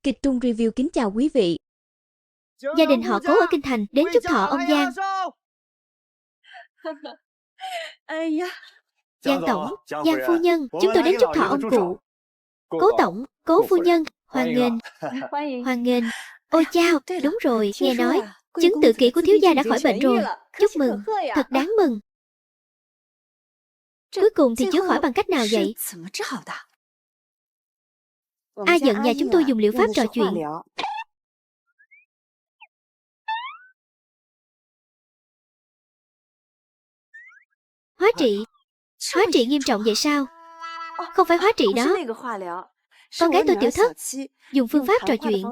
Kịch Trung Review kính chào quý vị. Gia đình họ Cố ở Kinh Thành đến chúc thọ ông Giang. Giang tổng, Giang phu nhân, chúng tôi đến chúc thọ ông cụ. Cố tổng, Cố phu nhân, hoan nghênh. Hoan nghênh. Ôi chao, đúng rồi, nghe nói chứng tự kỷ của thiếu gia đã khỏi bệnh rồi. Chúc mừng, thật đáng mừng. Cuối cùng thì chữa khỏi bằng cách nào vậy? A Dận nhà chúng tôi dùng liệu pháp trò chuyện. Hóa trị nghiêm trọng vậy sao? Không phải hóa trị đó. Con gái tôi Tiểu Thất dùng phương pháp trò chuyện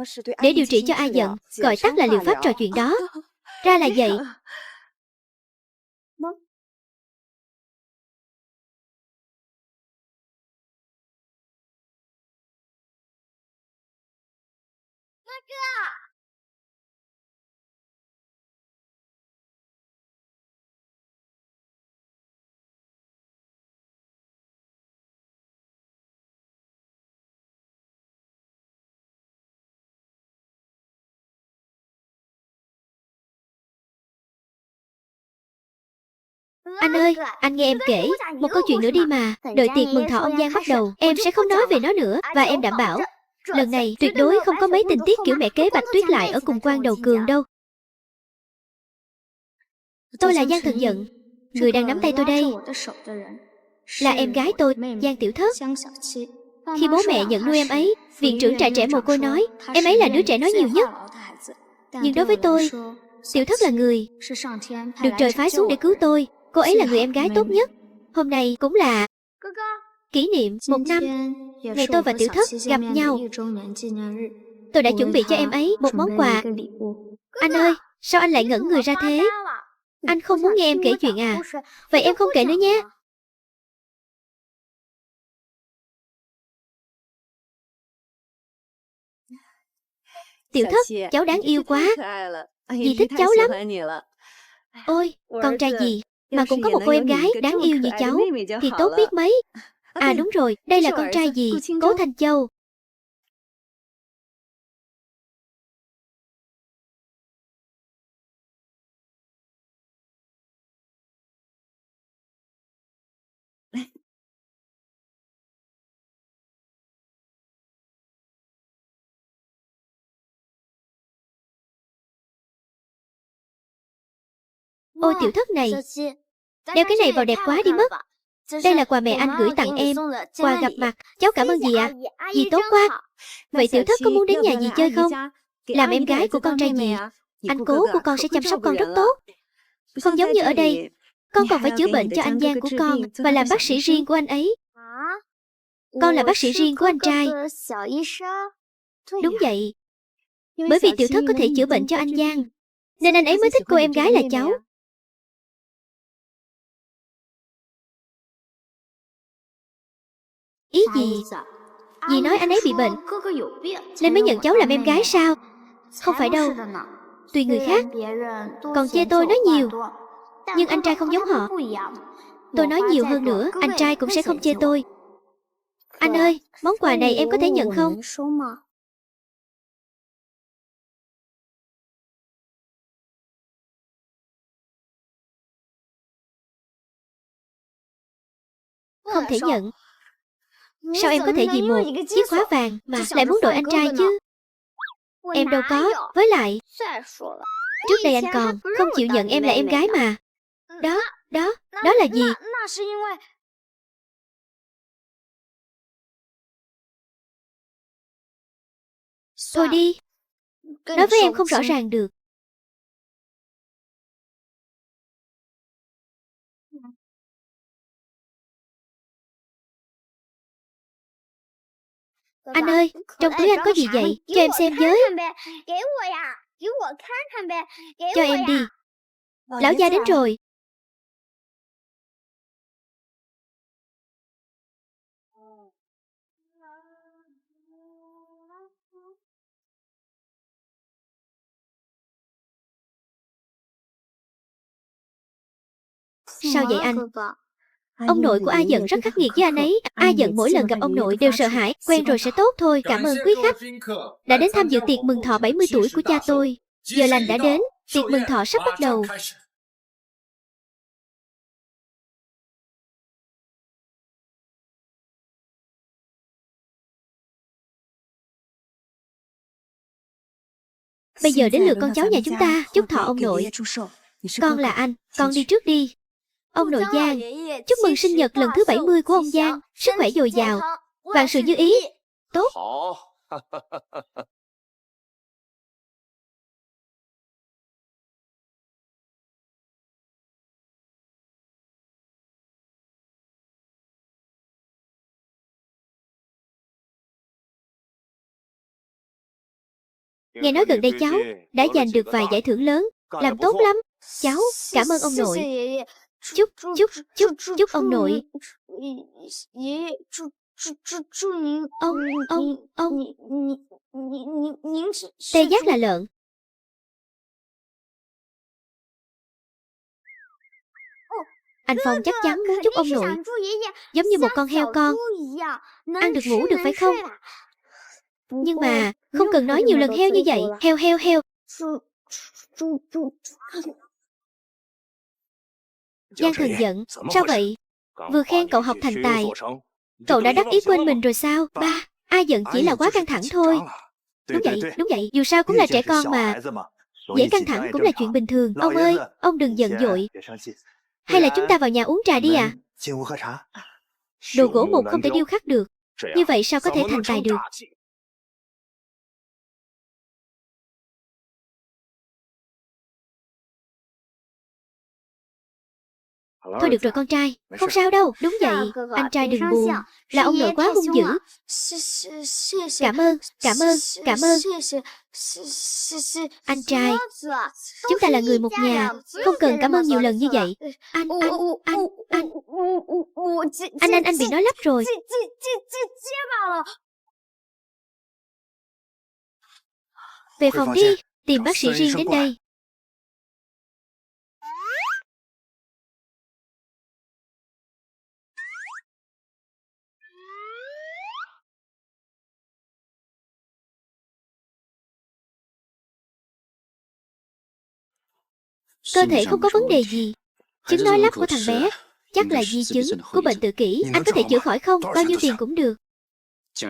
để điều trị cho A Dận, gọi tắt là liệu pháp trò chuyện đó. Ra là vậy. Anh ơi, anh nghe em kể một câu chuyện nữa đi mà. Đợi tiệc mừng thọ ông Giang bắt đầu, em sẽ không nói về nó nữa. Và em đảm bảo, lần này tuyệt đối không có mấy tình tiết kiểu mẹ kế Bạch Tuyết lại ở cùng quan đầu cường đâu. Tôi là Giang Thần Giận. Người đang nắm tay tôi đây là em gái tôi, Giang Tiểu Thất. Khi bố mẹ nhận nuôi em ấy, viện trưởng trại trẻ mồ côi nói em ấy là đứa trẻ nói nhiều nhất. Nhưng đối với tôi, Tiểu Thất là người được trời phái xuống để cứu tôi. Cô ấy là người em gái tốt nhất. Hôm nay cũng là kỷ niệm 1 năm ngày tôi và Tiểu Thất gặp nhau. Tôi đã chuẩn bị cho em ấy một món quà. Anh ơi, sao anh lại ngẩn người ra thế? Anh không muốn nghe em kể chuyện à? Vậy em không kể nữa nhé. Tiểu Thất, cháu đáng yêu quá. Dì thích cháu lắm. Ôi, con trai dì mà cũng có một cô em gái đáng yêu như cháu thì tốt biết mấy. À đúng rồi, đây là con trai dì, Cố Thanh Châu. Ôi Tiểu Thất này, đeo cái này vào đẹp quá đi mất. Đây là quà mẹ anh gửi tặng em. Quà gặp mặt, cháu cảm ơn dì ạ. Dì tốt quá. Vậy Tiểu Thất có muốn đến nhà dì chơi không? Làm em gái của con trai dì, anh Cố của con sẽ chăm sóc con rất tốt. Không giống như ở đây, con còn phải chữa bệnh cho anh Giang của con và làm bác sĩ riêng của anh ấy. Con là bác sĩ riêng của anh trai. Đúng vậy. Bởi vì Tiểu Thất có thể chữa bệnh cho anh Giang, nên anh ấy mới thích cô em gái là cháu. Ý gì? Dì nói anh ấy bị bệnh nên mới nhận cháu làm em gái sao? Không phải đâu. Tùy người khác. Còn chê tôi nói nhiều, nhưng anh trai không giống họ. Tôi nói nhiều hơn nữa, anh trai cũng sẽ không chê tôi. Anh ơi, món quà này em có thể nhận không? Không thể nhận. Sao em có thể vì một chiếc khóa vàng mà lại muốn đổi anh trai chứ? Em đâu có, với lại trước đây anh còn không chịu nhận em là em gái mà. Đó là gì? Thôi đi, nói với em không rõ ràng được. Anh ơi, trong túi anh có gì vậy? Cho em xem với. Cho em đi. Lão gia đến rồi. Sao vậy anh? Ông nội của A Dận rất khắc nghiệt với anh ấy. A Dận mỗi lần gặp ông nội đều sợ hãi. Quen rồi sẽ tốt thôi. Cảm ơn quý khách đã đến tham dự tiệc mừng thọ 70 tuổi của cha tôi. Giờ lành đã đến. Tiệc mừng thọ sắp bắt đầu. Bây giờ đến lượt con cháu nhà chúng ta chúc thọ ông nội. Con là anh, con đi trước đi. Ông nội Giang, chúc mừng sinh nhật lần thứ 70 của ông Giang. Sức khỏe dồi dào, vạn sự như ý. Tốt. Nghe nói gần đây cháu đã giành được vài giải thưởng lớn. Làm tốt lắm. Cháu cảm ơn ông nội. Chúc ông nội. Ông tê giác là lợn. Anh Phong chắc chắn muốn chúc ông nội giống như một con heo con, ăn được ngủ được phải không? Nhưng mà không cần nói nhiều lần heo như vậy. Heo. Giang Thần giận. Sao vậy? Vừa khen cậu học thành tài, cậu đã đắc ý quên mình rồi sao? Ba, A Dận chỉ là quá căng thẳng thôi. Đúng vậy. Dù sao cũng là trẻ con mà. Dễ căng thẳng cũng là chuyện bình thường. Ông ơi, ông đừng giận dội. Hay là chúng ta vào nhà uống trà đi à? Đồ gỗ mục không thể điêu khắc được. Như vậy sao có thể thành tài được? Thôi được rồi con trai, không sao đâu. Đúng vậy, anh trai đừng buồn. Là ông nội quá hung dữ. Cảm ơn. Anh trai, chúng ta là người một nhà, không cần cảm ơn nhiều lần như vậy. Anh bị nói lắp rồi. Về phòng đi, tìm bác sĩ riêng đến đây. Cơ thể không có vấn đề gì. Chứng nói lắp của thằng bé chắc là di chứng của bệnh tự kỷ. Anh có thể chữa khỏi không? Bao nhiêu tiền cũng được.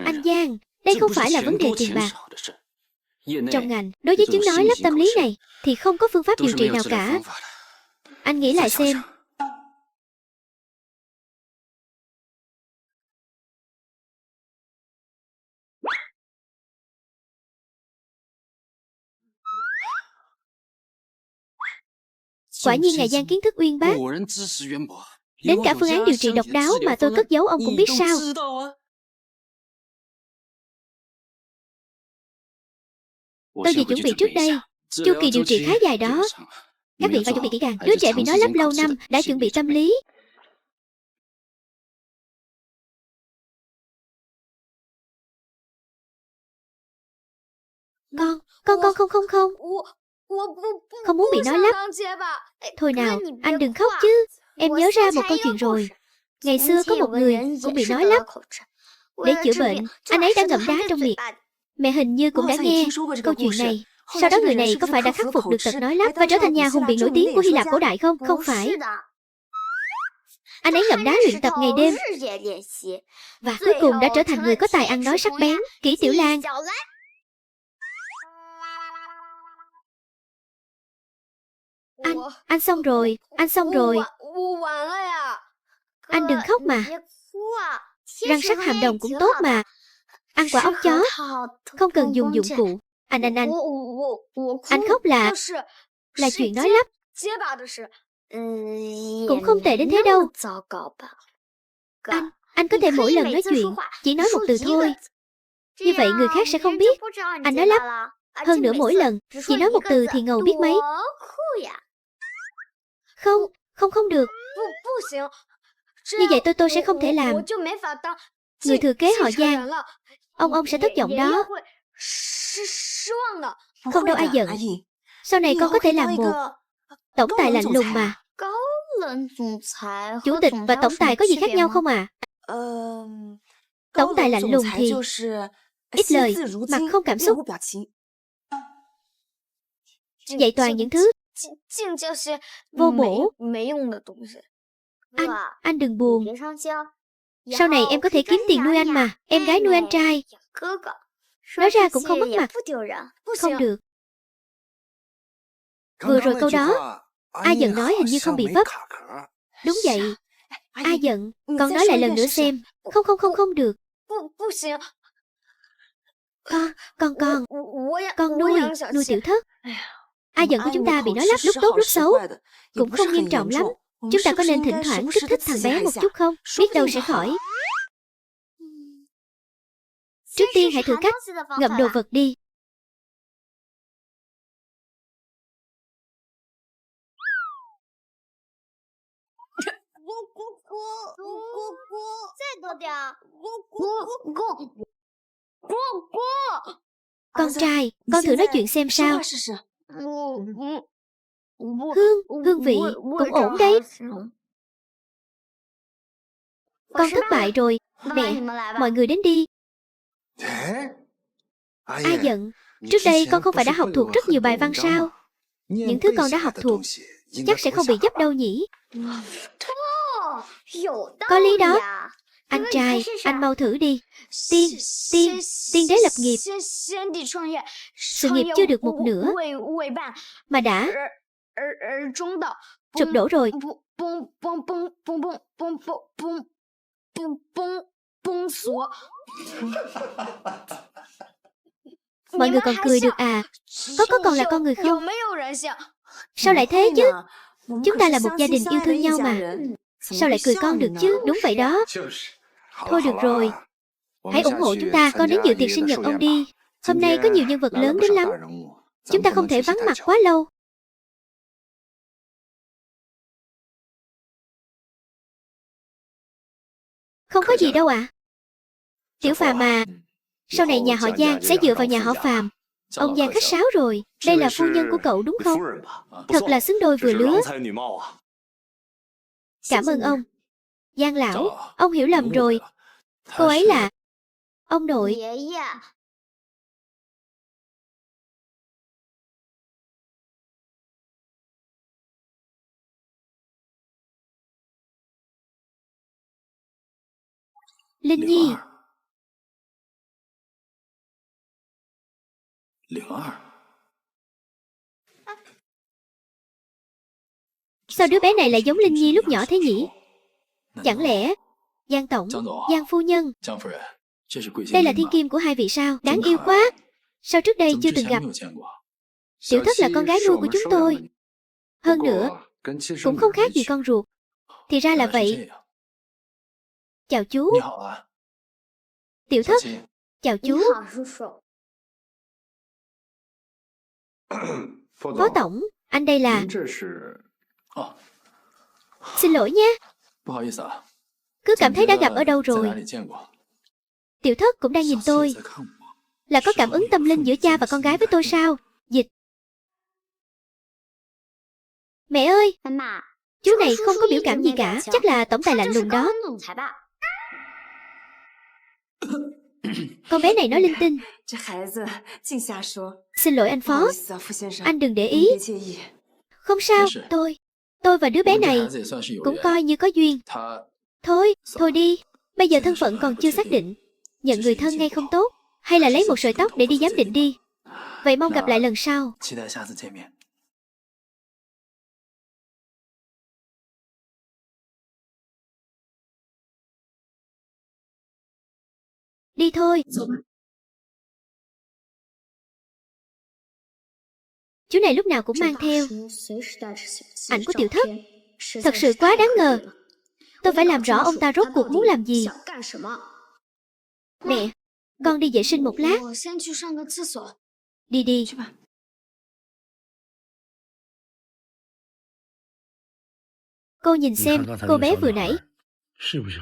Anh Giang, đây không phải là vấn đề tiền bạc. Trong ngành, đối với chứng nói lắp tâm lý này thì không có phương pháp điều trị nào cả. Anh nghĩ lại xem. Quả nhiên nhà Giang kiến thức uyên bác. Đến cả phương án điều trị độc đáo mà tôi cất giấu ông cũng biết sao. Tôi vừa chuẩn bị trước đây. Chu kỳ điều trị khá dài đó. Các vị phải chuẩn bị kỹ càng. Đứa trẻ bị nói lắp lâu năm đã chuẩn bị tâm lý. Con không. Không muốn bị nói lắp. Thôi nào, anh đừng khóc chứ. Em nhớ ra một câu chuyện rồi. Ngày xưa có một người cũng bị nói lắp. Để chữa bệnh, anh ấy đã ngậm đá trong miệng. Mẹ hình như cũng đã nghe câu chuyện này. Sau đó người này có phải đã khắc phục được tật nói lắp và trở thành nhà hùng biện nổi tiếng của Hy Lạp cổ đại không? Không phải. Anh ấy ngậm đá luyện tập ngày đêm và cuối cùng đã trở thành người có tài ăn nói sắc bén. Kỷ Tiểu Lan. Anh xong rồi. Anh đừng khóc mà. Răng sắc hàm đồng cũng tốt mà. Ăn quả óc chó không cần dùng dụng cụ. Anh khóc là chuyện nói lắp. Cũng không tệ đến thế đâu. Anh có thể mỗi lần nói chuyện chỉ nói một từ thôi. Như vậy người khác sẽ không biết anh nói lắp. Hơn nữa mỗi lần chỉ nói một từ thì ngầu biết mấy. Không được. Như vậy tôi sẽ không thể làm người thừa kế họ Giang. Ông sẽ thất vọng đó. Không đâu A Dận. Sau này con có thể làm một tổng tài lạnh lùng mà. Chủ tịch và tổng tài có gì khác nhau không à? Tổng tài lạnh lùng thì ít lời, mặt không cảm xúc. Vậy toàn những thứ vô bổ. Anh đừng buồn. Sau này em có thể kiếm tiền nuôi anh mà. Em gái nuôi anh trai. Nói ra cũng không mất mặt. Không được. Vừa rồi câu đó A Dận nói hình như không bị vấp. Đúng vậy. A Dận, con nói lại lần nữa xem. Không được. Con nuôi tiểu thất. A Dận của chúng ta bị nói lắp lúc tốt lúc xấu. Cũng không nghiêm trọng lắm. Chúng ta có nên thỉnh thoảng kích thích thằng bé một chút không? Biết đâu sẽ khỏi. Trước tiên hãy thử cách ngậm đồ vật đi. Con trai, con thử nói chuyện xem sao. Hương vị cũng ổn đấy. Con thất bại rồi. Mẹ, mọi người đến đi. A Dận, trước đây con không phải đã học thuộc rất nhiều bài văn sao? Những thứ con đã học thuộc chắc sẽ không bị dấp đâu nhỉ? Có lý đó. Anh trai, anh mau thử đi. Tiên đế lập nghiệp. Sự nghiệp chưa được một nửa mà đã sụp đổ rồi. Mọi người còn cười được à? Có còn là con người không? Sao lại thế chứ? Chúng ta là một gia đình yêu thương nhau mà. Sao lại cười con được chứ? Đúng vậy đó. Thôi được rồi. Hãy ủng hộ chúng ta. Con đến dự tiệc sinh nhật ông đi. Hôm nay có nhiều nhân vật lớn đến lắm. Chúng ta không thể vắng mặt quá lâu. Không có gì đâu ạ. Tiểu Phàm mà. Sau này nhà họ Giang sẽ dựa vào nhà họ Phàm. Ông Giang khách sáo rồi. Đây là phu nhân của cậu đúng không? Thật là xứng đôi vừa lứa. Cảm ơn ông. Giang lão, ông hiểu lầm rồi. Cô ấy là ông nội. Linh Nhi. Sao đứa bé này lại giống Linh Nhi lúc nhỏ thế nhỉ? Chẳng lẽ Giang tổng, Giang phu nhân, đây là thiên kim của hai vị sao? Đáng yêu quá. Sao trước đây chưa từng gặp? Tiểu Thất là con gái nuôi của chúng tôi. Hơn nữa cũng không khác gì con ruột. Thì ra là vậy. Chào chú. Tiểu Thất. Chào chú. Phó tổng, anh đây là... Xin lỗi nhé. Cứ cảm thấy đã gặp ở đâu rồi. Tiểu Thất cũng đang nhìn tôi. Là có cảm ứng tâm linh giữa cha và con gái với tôi sao? Dịch. Mẹ ơi, chú này không có biểu cảm gì cả. Chắc là tổng tài lạnh lùng đó. Con bé này nói linh tinh. Xin lỗi anh Phó. Anh đừng để ý. Không sao, tôi và đứa bé này cũng coi như có duyên. Thôi đi. Bây giờ thân phận còn chưa xác định. Nhận người thân ngay không tốt. Hay là lấy một sợi tóc để đi giám định đi. Vậy mong gặp lại lần sau. Đi thôi. Chú này lúc nào cũng mang theo ảnh của Tiểu Thất. Thật sự quá đáng ngờ. Tôi phải làm rõ ông ta rốt cuộc muốn làm gì. Mẹ, con đi vệ sinh một lát. Đi. Cô nhìn xem, cô bé vừa nãy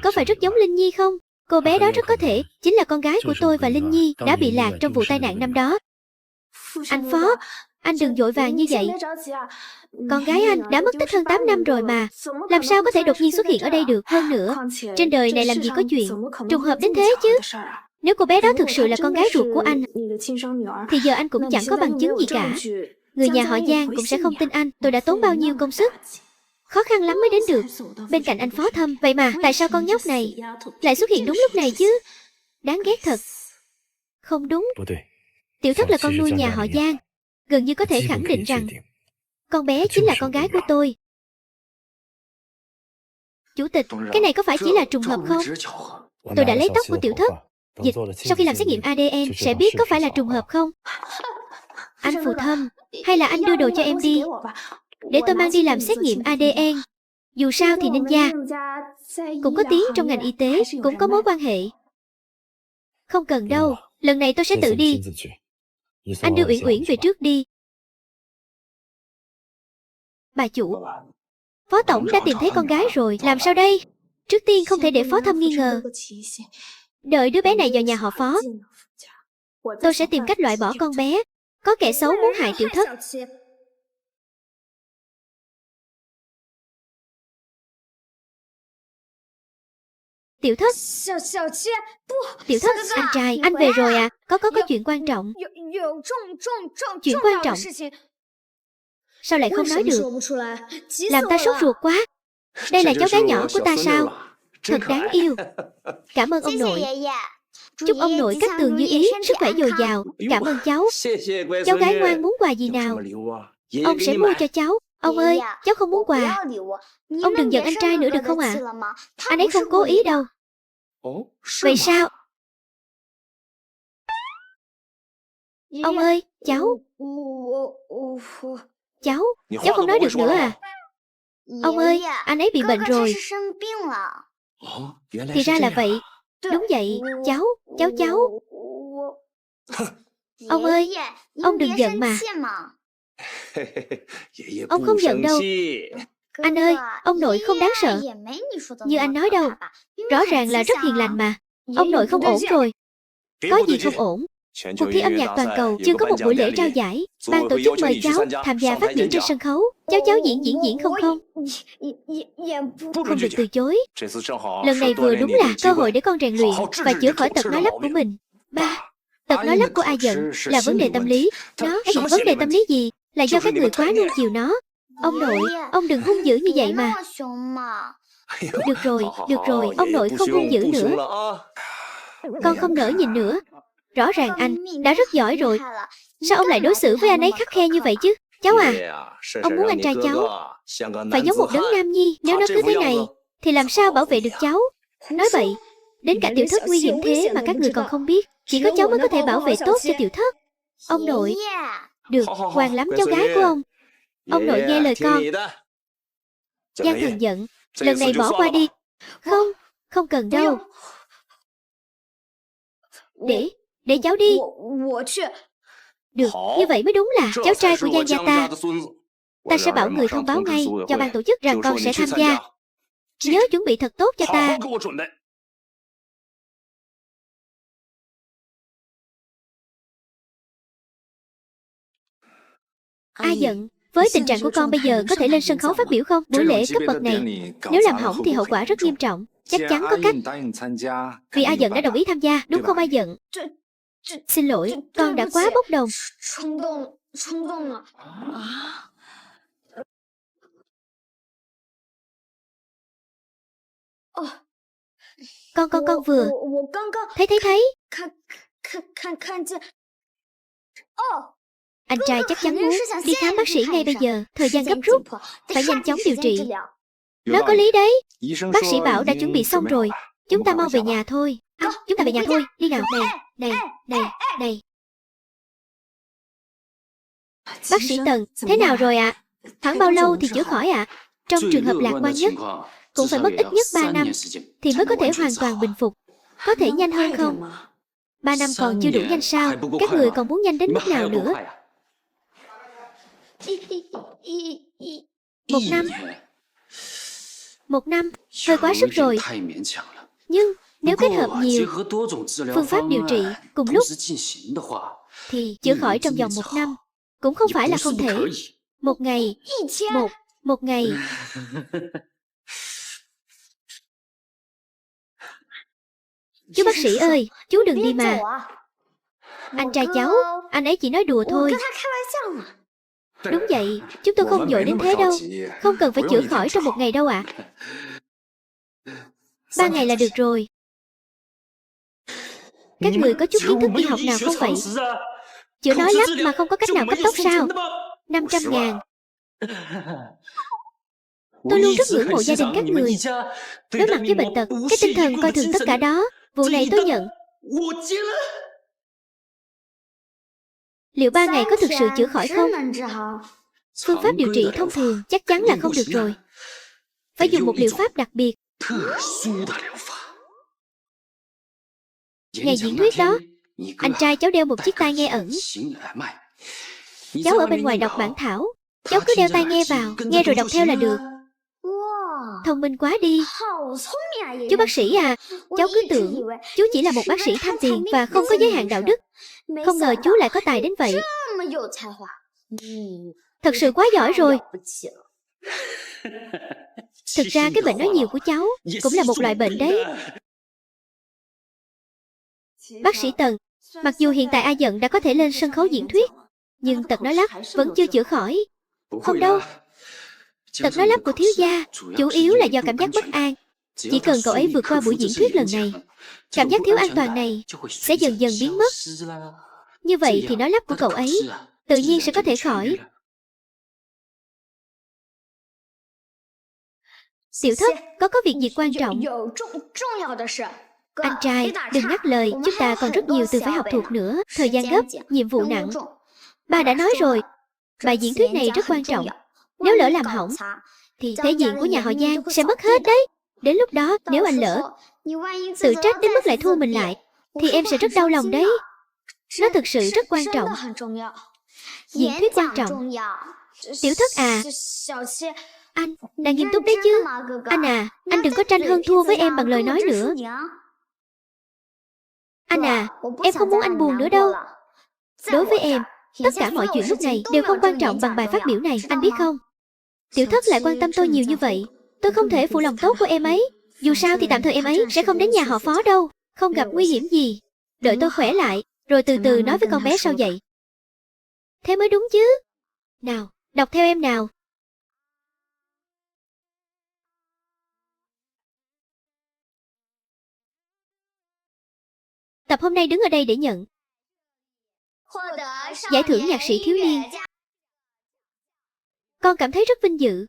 có phải rất giống Linh Nhi không? Cô bé đó rất có thể chính là con gái của tôi và Linh Nhi đã bị lạc trong vụ tai nạn năm đó. Anh Phó, Anh đừng vội vàng như vậy. Con gái anh đã mất tích hơn 8 năm rồi mà. Làm sao có thể đột nhiên xuất hiện ở đây được? Hơn nữa, trên đời này làm gì có chuyện trùng hợp đến thế chứ. Nếu cô bé đó thực sự là con gái ruột của anh, thì giờ anh cũng chẳng có bằng chứng gì cả. Người nhà họ Giang cũng sẽ không tin anh. Tôi đã tốn bao nhiêu công sức, khó khăn lắm mới đến được bên cạnh anh Phó Thâm. Vậy mà tại sao con nhóc này lại xuất hiện đúng lúc này chứ? Đáng ghét thật. Không đúng, Tiểu Thất là con nuôi nhà họ Giang. Gần như có thể khẳng định rằng con bé chính là con gái của tôi. Chủ tịch, cái này có phải chỉ là trùng hợp không? Tôi đã lấy tóc của Tiểu Thất. Dịch, sau khi làm xét nghiệm ADN sẽ biết có phải là trùng hợp không? Anh Phù Thâm, hay là anh đưa đồ cho em đi, để tôi mang đi làm xét nghiệm ADN. Dù sao thì Ninja cũng có tiếng trong ngành y tế, cũng có mối quan hệ. Không cần đâu, lần này tôi sẽ tự đi. Anh đưa Uyển Uyển về trước đi. Bà chủ, Phó Tổng đã tìm thấy con gái rồi, làm sao đây? Trước tiên không thể để Phó Thâm nghi ngờ. Đợi đứa bé này vào nhà họ Phó, tôi sẽ tìm cách loại bỏ con bé. Có kẻ xấu muốn hại Tiểu Thất. Tiểu Thất, Tiểu Thất, anh trai, anh về rồi à? Có chuyện quan trọng. Chuyện quan trọng? Sao lại không nói được? Làm ta sốt ruột quá. Đây là cháu gái nhỏ của ta sao? Thật đáng yêu. Cảm ơn ông nội. Chúc ông nội cát tường như ý, sức khỏe dồi dào. Cảm ơn cháu. Cháu gái ngoan muốn quà gì nào? Ông sẽ mua cho cháu. Ông ơi, cháu không muốn quà. Ông đừng giận anh trai nữa được không ạ? Anh ấy không cố ý đâu. Vậy sao? Ông ơi, cháu không nói được nữa à? Ông ơi, anh ấy bị bệnh rồi. Thì ra là vậy. Đúng vậy, cháu. Ông ơi, ông đừng giận mà. Ông không giận đâu. Anh ơi, ông nội không đáng sợ như anh nói đâu. Rõ ràng là rất hiền lành mà. Ông nội không ổn rồi. Có gì không ổn? Cuộc thi âm nhạc toàn cầu chưa có một buổi lễ trao giải. Ban tổ chức mời cháu tham gia phát biểu trên sân khấu. Cháu diễn không? Không được từ chối. Lần này vừa đúng là cơ hội để con rèn luyện và chữa khỏi tật nói lắp của mình. Ba, tật nói lắp của A Giận là vấn đề tâm lý. Nó vấn đề tâm lý gì? Là do các người quá nuông chiều nó. Ông nội, ông đừng hung dữ như vậy mà. Được rồi, ông nội không hung dữ nữa. Con không nỡ nhìn nữa. Rõ ràng anh đã rất giỏi rồi. Sao ông lại đối xử với anh ấy khắt khe như vậy chứ? Cháu à, ông muốn anh trai cháu phải giống một đấng nam nhi. Nếu nó cứ thế này thì làm sao bảo vệ được cháu? Nói vậy, đến cả Tiểu Thất nguy hiểm thế mà các người còn không biết. Chỉ có cháu mới có thể bảo vệ tốt cho Tiểu Thất. Ông nội, được, ngoan lắm cháu gái của ông. Ông nội nghe lời con. Giang Thần giận, lần này bỏ qua đi. Không cần đâu. Để cháu đi. Được, như vậy mới đúng là cháu trai của Giang gia ta. Ta sẽ bảo người thông báo ngay cho ban tổ chức rằng con sẽ tham gia. Nhớ chuẩn bị thật tốt cho ta. A Giận, với tình trạng của con bây giờ có thể lên sân khấu phát biểu không? Buổi lễ cấp bậc này nếu làm hỏng thì hậu quả rất nghiêm trọng. Chắc chắn có cách. Vì A Giận đã đồng ý tham gia, đúng không A Giận? Xin lỗi, con đã quá bốc đồng. Con vừa thấy. Anh trai chắc chắn muốn đi khám bác sĩ ngay bây giờ. Thời gian gấp rút, phải nhanh chóng điều trị. Nó có lý đấy. Bác sĩ bảo đã chuẩn bị xong rồi. Chúng ta mau về nhà thôi. Chúng ta về nhà thôi. Đi nào. Này. Bác sĩ Tần, thế nào rồi ạ? Khoảng bao lâu thì chữa khỏi ạ? Trong trường hợp lạc quan nhất, cũng phải mất ít nhất 3 năm thì mới có thể hoàn toàn bình phục. Có thể nhanh hơn không? 3 năm còn chưa đủ nhanh sao? Các người còn muốn nhanh đến mức nào nữa? 1 năm, hơi quá sức rồi. Nhưng nếu kết hợp nhiều phương pháp điều trị cùng lúc thì chữa khỏi trong vòng 1 năm cũng không phải là không thể. Một ngày. Một ngày. Chú bác sĩ ơi, chú đừng đi mà. Anh trai cháu, anh ấy chỉ nói đùa thôi. Đúng vậy, chúng tôi không vội đến thế đâu. Không cần phải chữa khỏi trong một ngày đâu ạ. 3 ngày là được rồi. Các người có chút kiến thức y học nào không vậy? Chữa nói lắp mà không có cách nào cấp tốc sao? 500.000. Tôi luôn rất ngưỡng mộ gia đình các người. Đối mặt với bệnh tật, cái tinh thần coi thường tất cả đó. Vụ này tôi nhận. Liệu 3 ngày có thực sự chữa khỏi không? Phương pháp điều trị thông thường chắc chắn là không được rồi. Phải dùng một liệu pháp đặc biệt. Ngày diễn thuyết đó, anh trai cháu đeo một chiếc tai nghe ẩn. Cháu ở bên ngoài đọc bản thảo, cháu cứ đeo tai nghe vào, nghe rồi đọc theo là được. Thông minh quá đi. Chú bác sĩ à, cháu cứ tưởng chú chỉ là một bác sĩ tham tiền và không có giới hạn đạo đức. Không ngờ chú lại có tài đến vậy. Thật sự quá giỏi rồi. Thực ra cái bệnh nói nhiều của cháu cũng là một loại bệnh đấy. Bác sĩ Tần, mặc dù hiện tại A Dận đã có thể lên sân khấu diễn thuyết, nhưng tật nói lắp vẫn chưa chữa khỏi. Không đâu. Tật nói lắp của thiếu gia chủ yếu là do cảm giác bất an. Chỉ cần cậu ấy vượt qua buổi diễn thuyết lần này, cảm giác thiếu an toàn này sẽ dần dần biến mất. Như vậy thì nói lắp của cậu ấy tự nhiên sẽ có thể khỏi. Tiểu Thất, có việc gì quan trọng? Anh trai, đừng ngắt lời, chúng ta còn rất nhiều từ phải học thuộc nữa. Thời gian gấp, nhiệm vụ nặng. Bà đã nói rồi, bài diễn thuyết này rất quan trọng. Nếu lỡ làm hỏng, thì thể diện của nhà họ Giang sẽ mất hết đấy. Đến lúc đó, nếu anh lỡ tự trách đến mức lại thu mình lại, thì em sẽ rất đau lòng đấy. Nó thực sự rất quan trọng. Diễn thuyết quan trọng. Tiểu Thất à, anh đang nghiêm túc đấy chứ. Anh à, anh đừng có tranh hơn thua với em bằng lời nói nữa. Anh à, em không muốn anh buồn nữa đâu. Đối với em, tất cả mọi chuyện lúc này đều không quan trọng bằng bài phát biểu này, anh biết không? Tiểu Thất lại quan tâm tôi nhiều như vậy, tôi không thể phụ lòng tốt của em ấy. Dù sao thì tạm thời em ấy sẽ không đến nhà họ Phó đâu. Không gặp nguy hiểm gì. Đợi tôi khỏe lại, rồi từ từ nói với con bé sau vậy. Thế mới đúng chứ. Nào, đọc theo em nào. Tập hôm nay đứng ở đây để nhận giải thưởng nhạc sĩ thiếu niên. Con cảm thấy rất vinh dự,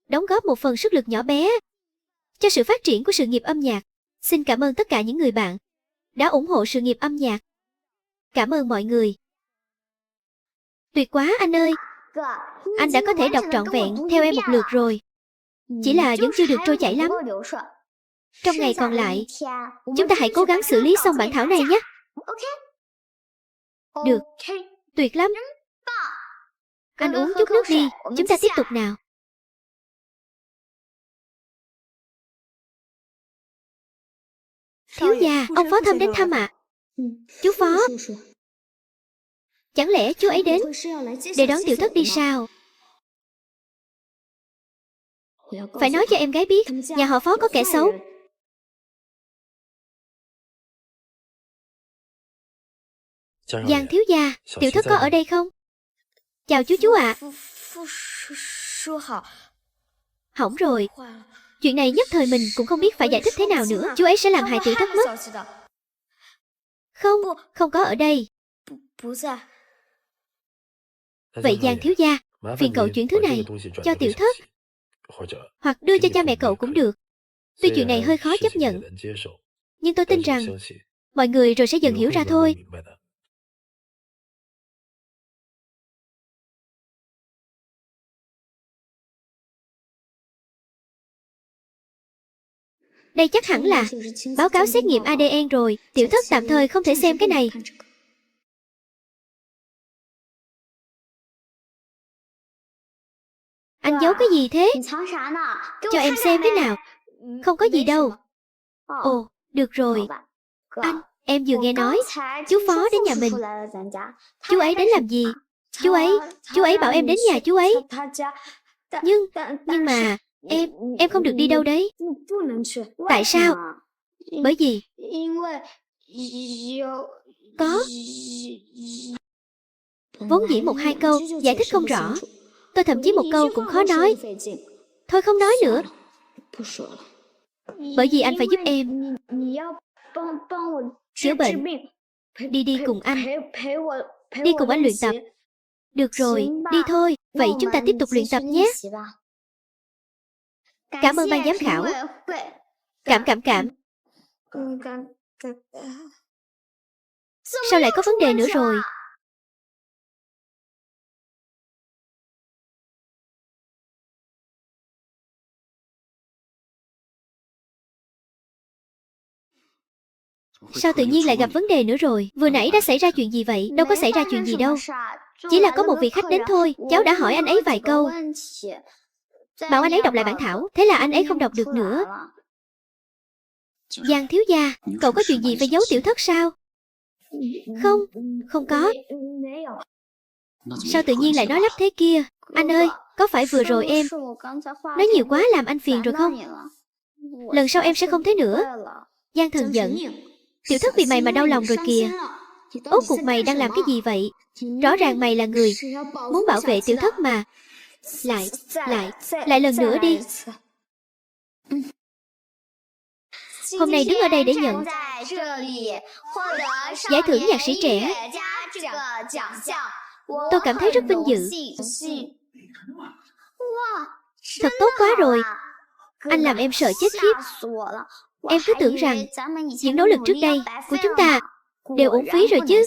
đóng góp một phần sức lực nhỏ bé cho sự phát triển của sự nghiệp âm nhạc. Xin cảm ơn tất cả những người bạn đã ủng hộ sự nghiệp âm nhạc. Cảm ơn mọi người. Tuyệt quá anh ơi. Anh đã có thể đọc trọn vẹn theo em một lượt rồi. Chỉ là vẫn chưa được trôi chảy lắm. Trong ngày còn lại, chúng ta hãy cố gắng xử lý xong bản thảo này nhé. Được. Tuyệt lắm. Anh uống chút nước đi, chúng ta tiếp tục nào. Thiếu gia, ông Phó Thâm đến thăm ạ. Chú Phó. Chẳng lẽ chú ấy đến để đón Tiểu Thất đi sao? Phải nói cho em gái biết, nhà họ Phó có kẻ xấu. Giang thiếu gia, Tiểu Thất có ở đây không? Chào chú ạ. Hỏng rồi. Chuyện này nhất thời mình cũng không biết phải giải thích thế nào nữa. Chú ấy sẽ làm hại Tiểu Thất mất. Không, không có ở đây. Vậy Giang thiếu gia, phiền cậu chuyển thứ này cho Tiểu Thất, hoặc đưa cho cha mẹ cậu cũng được. Tuy chuyện này hơi khó chấp nhận, nhưng tôi tin rằng mọi người rồi sẽ dần hiểu ra thôi. Đây chắc hẳn là báo cáo xét nghiệm ADN rồi. Tiểu Thất tạm thời không thể xem cái này. Anh giấu cái gì thế? Cho em xem thế nào. Không có gì đâu. Ồ, được rồi. Anh, em vừa nghe nói chú Phó đến nhà mình. Chú ấy đến làm gì? Chú ấy bảo em đến nhà chú ấy. Nhưng mà em không được đi đâu đấy. Tại sao? Bởi vì có vốn dĩ 1-2 câu giải thích không rõ. Tôi thậm chí một câu cũng khó nói. Thôi không nói nữa. Bởi vì anh phải giúp em chữa bệnh. Đi cùng anh. Đi cùng anh luyện tập. Được rồi, đi thôi. Vậy chúng ta tiếp tục luyện tập nhé. Cảm ơn ban giám khảo. Cảm. Sao lại có vấn đề nữa rồi? Sao tự nhiên lại gặp vấn đề nữa rồi? Vừa nãy đã xảy ra chuyện gì vậy? Đâu có xảy ra chuyện gì đâu. Chỉ là có một vị khách đến thôi. Cháu đã hỏi anh ấy vài câu, bảo anh ấy đọc lại bản thảo. Thế là anh ấy không đọc được nữa. Giang thiếu gia, cậu có chuyện gì phải giấu tiểu thất sao? Không có. Sao tự nhiên lại nói lắp thế kia? Anh ơi, có phải vừa rồi em nói nhiều quá làm anh phiền rồi không? Lần sau em sẽ không thế nữa. Giang Thần giận. Tiểu thất vì mày mà đau lòng rồi kìa. Ốt cuộc mày đang làm cái gì vậy? Rõ ràng mày là người muốn bảo vệ tiểu thất mà. Lại lần nữa đi. Hôm nay đứng ở đây để nhận giải thưởng nhạc sĩ trẻ. Tôi cảm thấy rất vinh dự. Thật tốt quá rồi. Anh làm em sợ chết khiếp. Em cứ tưởng rằng những nỗ lực trước đây của chúng ta đều uổng phí rồi chứ.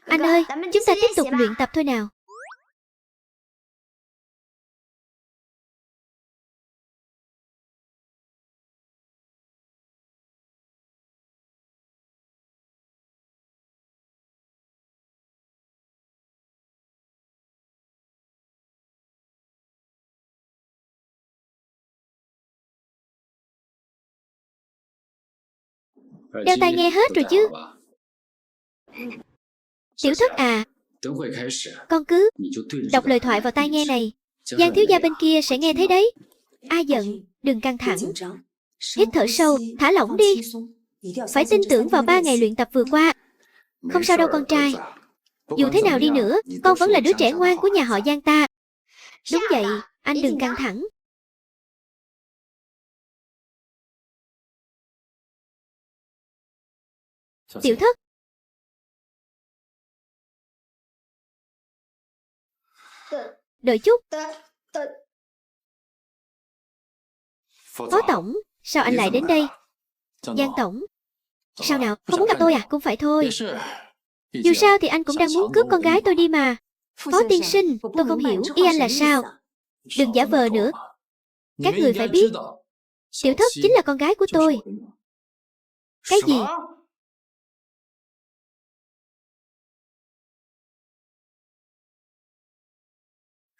Anh ơi, chúng ta tiếp tục luyện tập thôi nào. Đeo tai nghe hết rồi chứ. Tiểu thất à, con cứ đọc lời thoại vào tai nghe này. Giang thiếu gia bên kia sẽ nghe thấy đấy. Ai giận, đừng căng thẳng. Hít thở sâu, thả lỏng đi. Phải tin tưởng vào 3 ngày luyện tập vừa qua. Không sao đâu con trai. Dù thế nào đi nữa, con vẫn là đứa trẻ ngoan của nhà họ Giang ta. Đúng vậy, anh đừng căng thẳng. Tiểu thất. Đợi chút. Phó tổng, sao anh lại đến đây? Giang tổng. Sao nào, không muốn gặp tôi à? Cũng phải thôi. Dù sao thì anh cũng đang muốn cướp con gái tôi đi mà. Phó tiên sinh, tôi không hiểu ý anh là sao. Đừng giả vờ nữa. Các người phải biết, tiểu thất chính là con gái của tôi. Cái gì?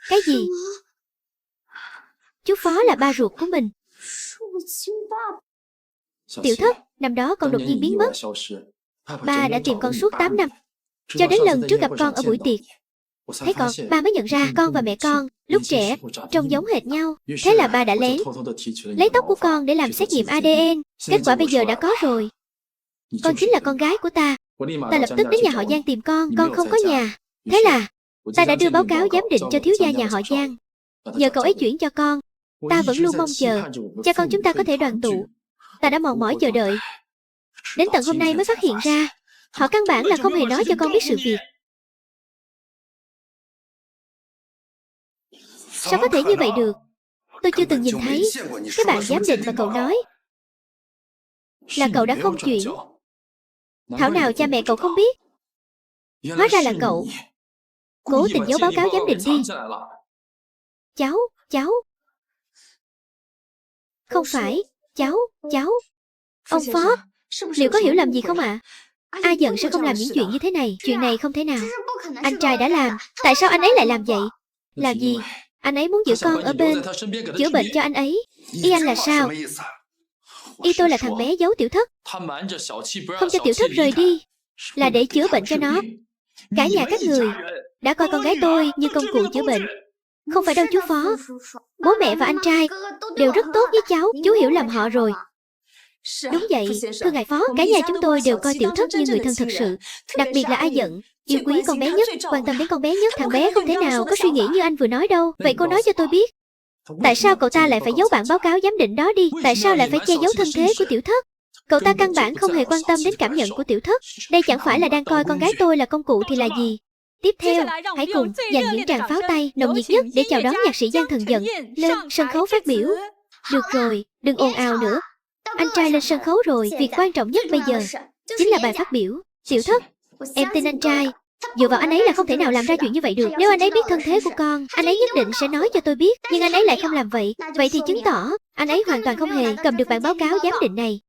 Cái gì? Chú Phó là ba ruột của mình. Tiểu thất, năm đó con đột nhiên biến mất. Ba đã tìm con suốt 8 năm. Cho đến lần trước gặp con ở buổi tiệc. Thấy con, ba mới nhận ra con và mẹ con lúc trẻ trông giống hệt nhau. Thế là ba đã lén lấy tóc của con để làm xét nghiệm ADN. Kết quả bây giờ đã có rồi. Con chính là con gái của ta. Ta lập tức đến nhà họ Giang tìm con không có nhà. Thế là ta đã đưa báo cáo giám định cho thiếu gia nhà họ Giang. Nhờ cậu ấy chuyển cho con. Ta vẫn luôn mong chờ cha con chúng ta có thể đoàn tụ. Ta đã mòn mỏi chờ đợi. Đến tận hôm nay mới phát hiện ra họ căn bản là không hề nói cho con biết sự việc. Sao có thể như vậy được? Tôi chưa từng nhìn thấy cái bản giám định mà cậu nói. Là cậu đã không chuyển. Thảo nào cha mẹ cậu không biết. Hóa ra là cậu cố tình giấu báo cáo giám định đi. Cháu không phải. Cháu Ông Phó, liệu có hiểu lầm gì không ạ? Ai giận sẽ không làm những chuyện như thế này. Chuyện này không thể nào. Anh trai đã làm. Tại sao anh ấy lại làm vậy? Làm gì? Anh ấy muốn giữ con ở bên, chữa bệnh cho anh ấy. Ý anh là sao? Ý tôi là thằng bé giấu tiểu thất, không cho tiểu thất rời đi, là để chữa bệnh cho nó. Cả nhà các người đã coi con gái tôi như công cụ chữa bệnh. Không phải đâu chú Phó. Bố mẹ và anh trai đều rất tốt với cháu, chú hiểu lầm họ rồi. Đúng vậy, thưa ngài Phó, cả nhà chúng tôi đều coi Tiểu Thất như người thân thật sự. Đặc biệt là A Dận, yêu quý con bé nhất, quan tâm đến con bé nhất. Thằng bé không thể nào có suy nghĩ như anh vừa nói đâu. Vậy cô nói cho tôi biết, tại sao cậu ta lại phải giấu bản báo cáo giám định đó đi? Tại sao lại phải che giấu thân thế của Tiểu Thất? Cậu ta căn bản không hề quan tâm đến cảm nhận của Tiểu Thất. Đây chẳng phải là đang coi con gái tôi là công cụ thì là gì? Tiếp theo, hãy cùng dành những tràng pháo tay nồng nhiệt nhất để chào đón nhạc sĩ Giang Thần Dận lên sân khấu phát biểu. Được rồi, đừng ồn ào nữa. Anh trai lên sân khấu rồi, việc quan trọng nhất bây giờ chính là bài phát biểu. Tiểu Thất, em tin anh trai. Dựa vào anh ấy là không thể nào làm ra chuyện như vậy được. Nếu anh ấy biết thân thế của con, anh ấy nhất định sẽ nói cho tôi biết. Nhưng anh ấy lại không làm vậy. Vậy thì chứng tỏ anh ấy hoàn toàn không hề cầm được bản báo cáo giám định này.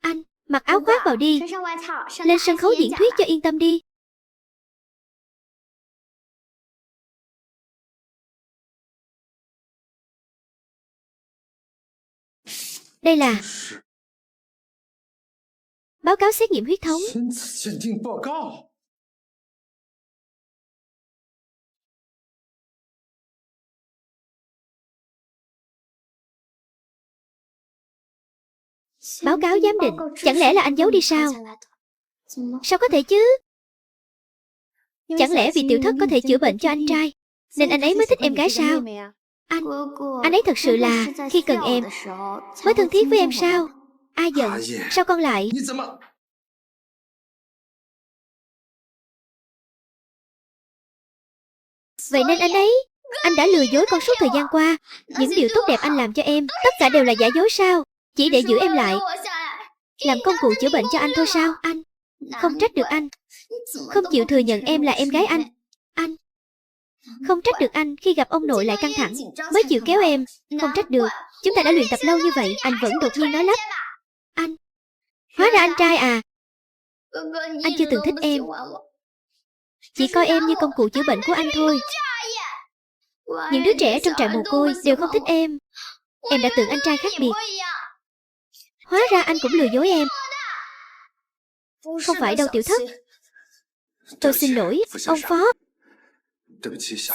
Anh, mặc áo khoác vào đi. Lên sân khấu diễn thuyết cho yên tâm đi. Đây là báo cáo xét nghiệm huyết thống. Báo cáo giám định, chẳng lẽ là anh giấu đi sao? Sao có thể chứ? Chẳng lẽ vì Tiểu Thất có thể chữa bệnh cho anh trai nên anh ấy mới thích em gái sao? Anh ấy thật sự là khi cần em mới thân thiết với em sao? A Dận, sao con lại? Vậy nên anh đã lừa dối con suốt thời gian qua. Những điều tốt đẹp anh làm cho em, tất cả đều là giả dối sao? Chỉ để giữ em lại, làm công cụ chữa bệnh cho anh thôi sao? Anh không trách được anh không chịu thừa nhận em là em gái anh. Anh không trách được anh khi gặp ông nội lại căng thẳng mới chịu kéo em. Không trách được, chúng ta đã luyện tập lâu như vậy. Anh vẫn đột nhiên nói lắp. Anh, hóa ra anh trai à? Anh chưa từng thích em, chỉ coi em như công cụ chữa bệnh của anh thôi. Những đứa trẻ trong trại mồ côi đều không thích em. Em đã tưởng anh trai khác biệt, hóa ra anh cũng lừa dối em. Không phải đâu Tiểu Thất. Tôi xin lỗi, ông Phó.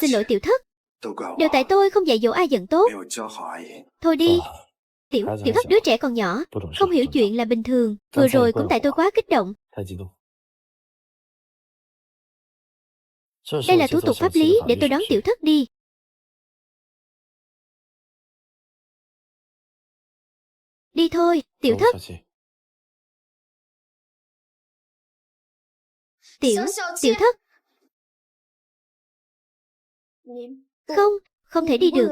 Xin lỗi Tiểu Thất. Đều tại tôi không dạy dỗ A Dận tốt. Thôi đi. Tiểu Thất đứa trẻ còn nhỏ, không hiểu chuyện là bình thường. Vừa rồi cũng tại tôi quá kích động. Đây là thủ tục pháp lý để tôi đón Tiểu Thất đi. Đi thôi, Tiểu Thất. Tiểu Thất. Không thể đi được.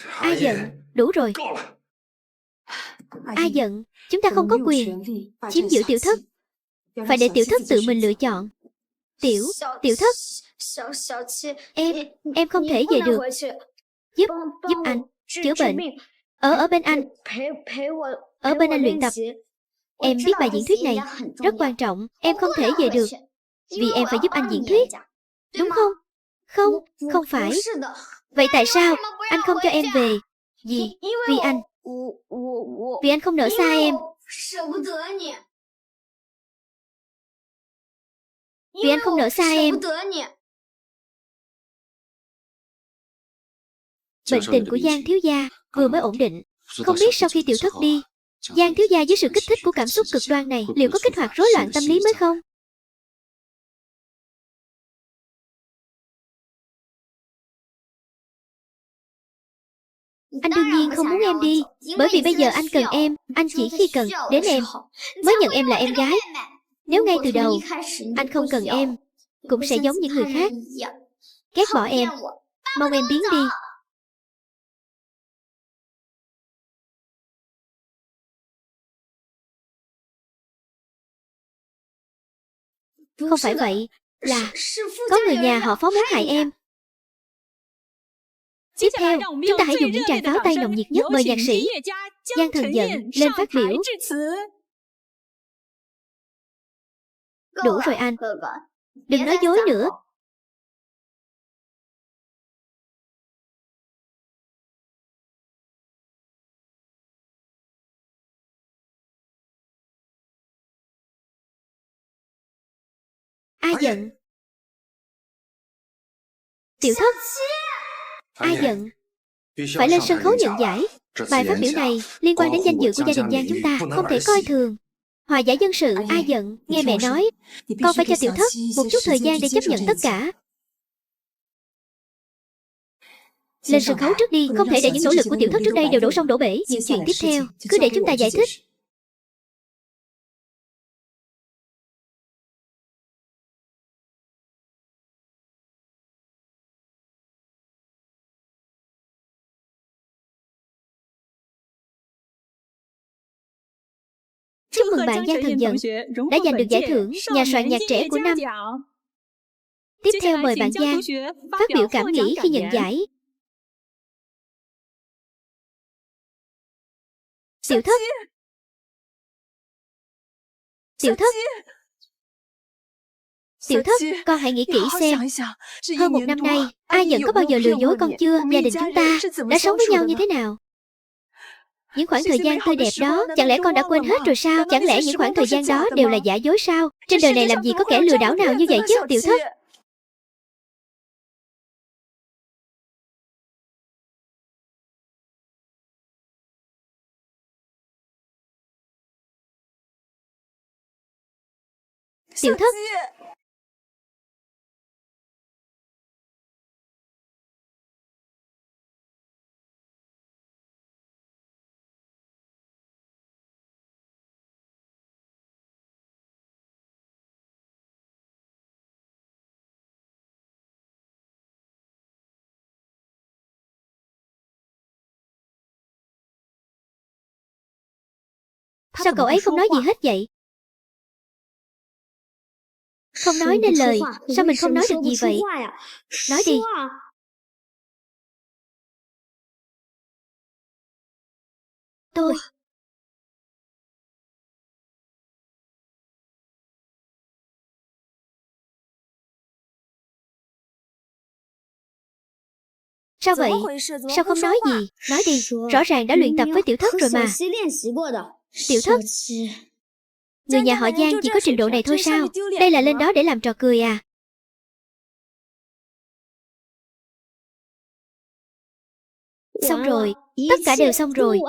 A Dận, đủ rồi. A Dận, chúng ta không có quyền chiếm giữ Tiểu Thất. Phải để Tiểu Thất tự mình lựa chọn. Tiểu Thất. Em không thể về được. Giúp anh chữa bệnh. Ở bên anh. Ở bên anh luyện tập. Em biết bài diễn thuyết này rất quan trọng. Em không thể về được vì em phải giúp anh diễn thuyết, đúng không? Không phải. Vậy tại sao anh không cho em về? Vì anh không nỡ xa em. Vì anh không nỡ xa em. Bệnh tình của Giang thiếu gia vừa mới ổn định. Không biết sau khi Tiểu Thất đi, Giang thiếu gia dưới sự kích thích của cảm xúc cực đoan này liệu có kích hoạt rối loạn tâm lý mới không? Anh đương nhiên không muốn em đi, bởi vì bây giờ anh cần em. Anh chỉ khi cần đến em mới nhận em là em gái. Nếu ngay từ đầu anh không cần em, cũng sẽ giống những người khác, ghét bỏ em, mong em biến đi. Không phải vậy, là có người nhà họ Phó muốn hại em. Tiếp theo, chúng ta hãy dùng những tràng pháo tay nồng nhiệt nhất mời nhạc sĩ Giang Thần Dận lên phát biểu. Đủ rồi anh, đừng nói dối nữa. A Dận. Tiểu thất. A Dận. Phải lên sân khấu nhận giải. Bài phát biểu này liên quan đến danh dự của gia đình Giang chúng ta, không thể coi thường. Hòa giải dân sự. A Dận, nghe mẹ nói, con phải cho tiểu thất một chút thời gian để chấp nhận tất cả. Lên sân khấu trước đi, không thể để những nỗ lực của tiểu thất trước đây đều đổ sông đổ bể. Những chuyện tiếp theo, cứ để chúng ta giải thích. Chúc mừng bạn Giang Thần Dận đã giành được giải thưởng nhà soạn nhạc trẻ của năm. Tiếp theo mời bạn Giang phát biểu cảm nghĩ khi nhận giải. Tiểu thất. Tiểu thất. Tiểu thất, con hãy nghĩ kỹ xem. Hơn 1 năm nay, A Dận có bao giờ lừa dối con chưa? Gia đình chúng ta đã sống với nhau như thế nào? Những khoảng thời gian tươi đẹp đó, chẳng lẽ con đã quên hết rồi sao? Chẳng lẽ những khoảng thời gian đó đều là giả dối sao? Trên đời này làm gì có kẻ lừa đảo nào như vậy chứ, tiểu thất? Tiểu thất. Sao cậu ấy không nói gì hết vậy? Không nói nên lời, sao mình không nói được gì vậy? Nói đi. Tôi. Sao vậy? Sao không nói gì? Nói đi, rõ ràng đã luyện tập với tiểu thất rồi mà. Tiểu thất. Người nhà họ Giang chỉ có trình độ này thôi sao? Đây là lên đó để làm trò cười à? Xong rồi, tất cả đều xong rồi.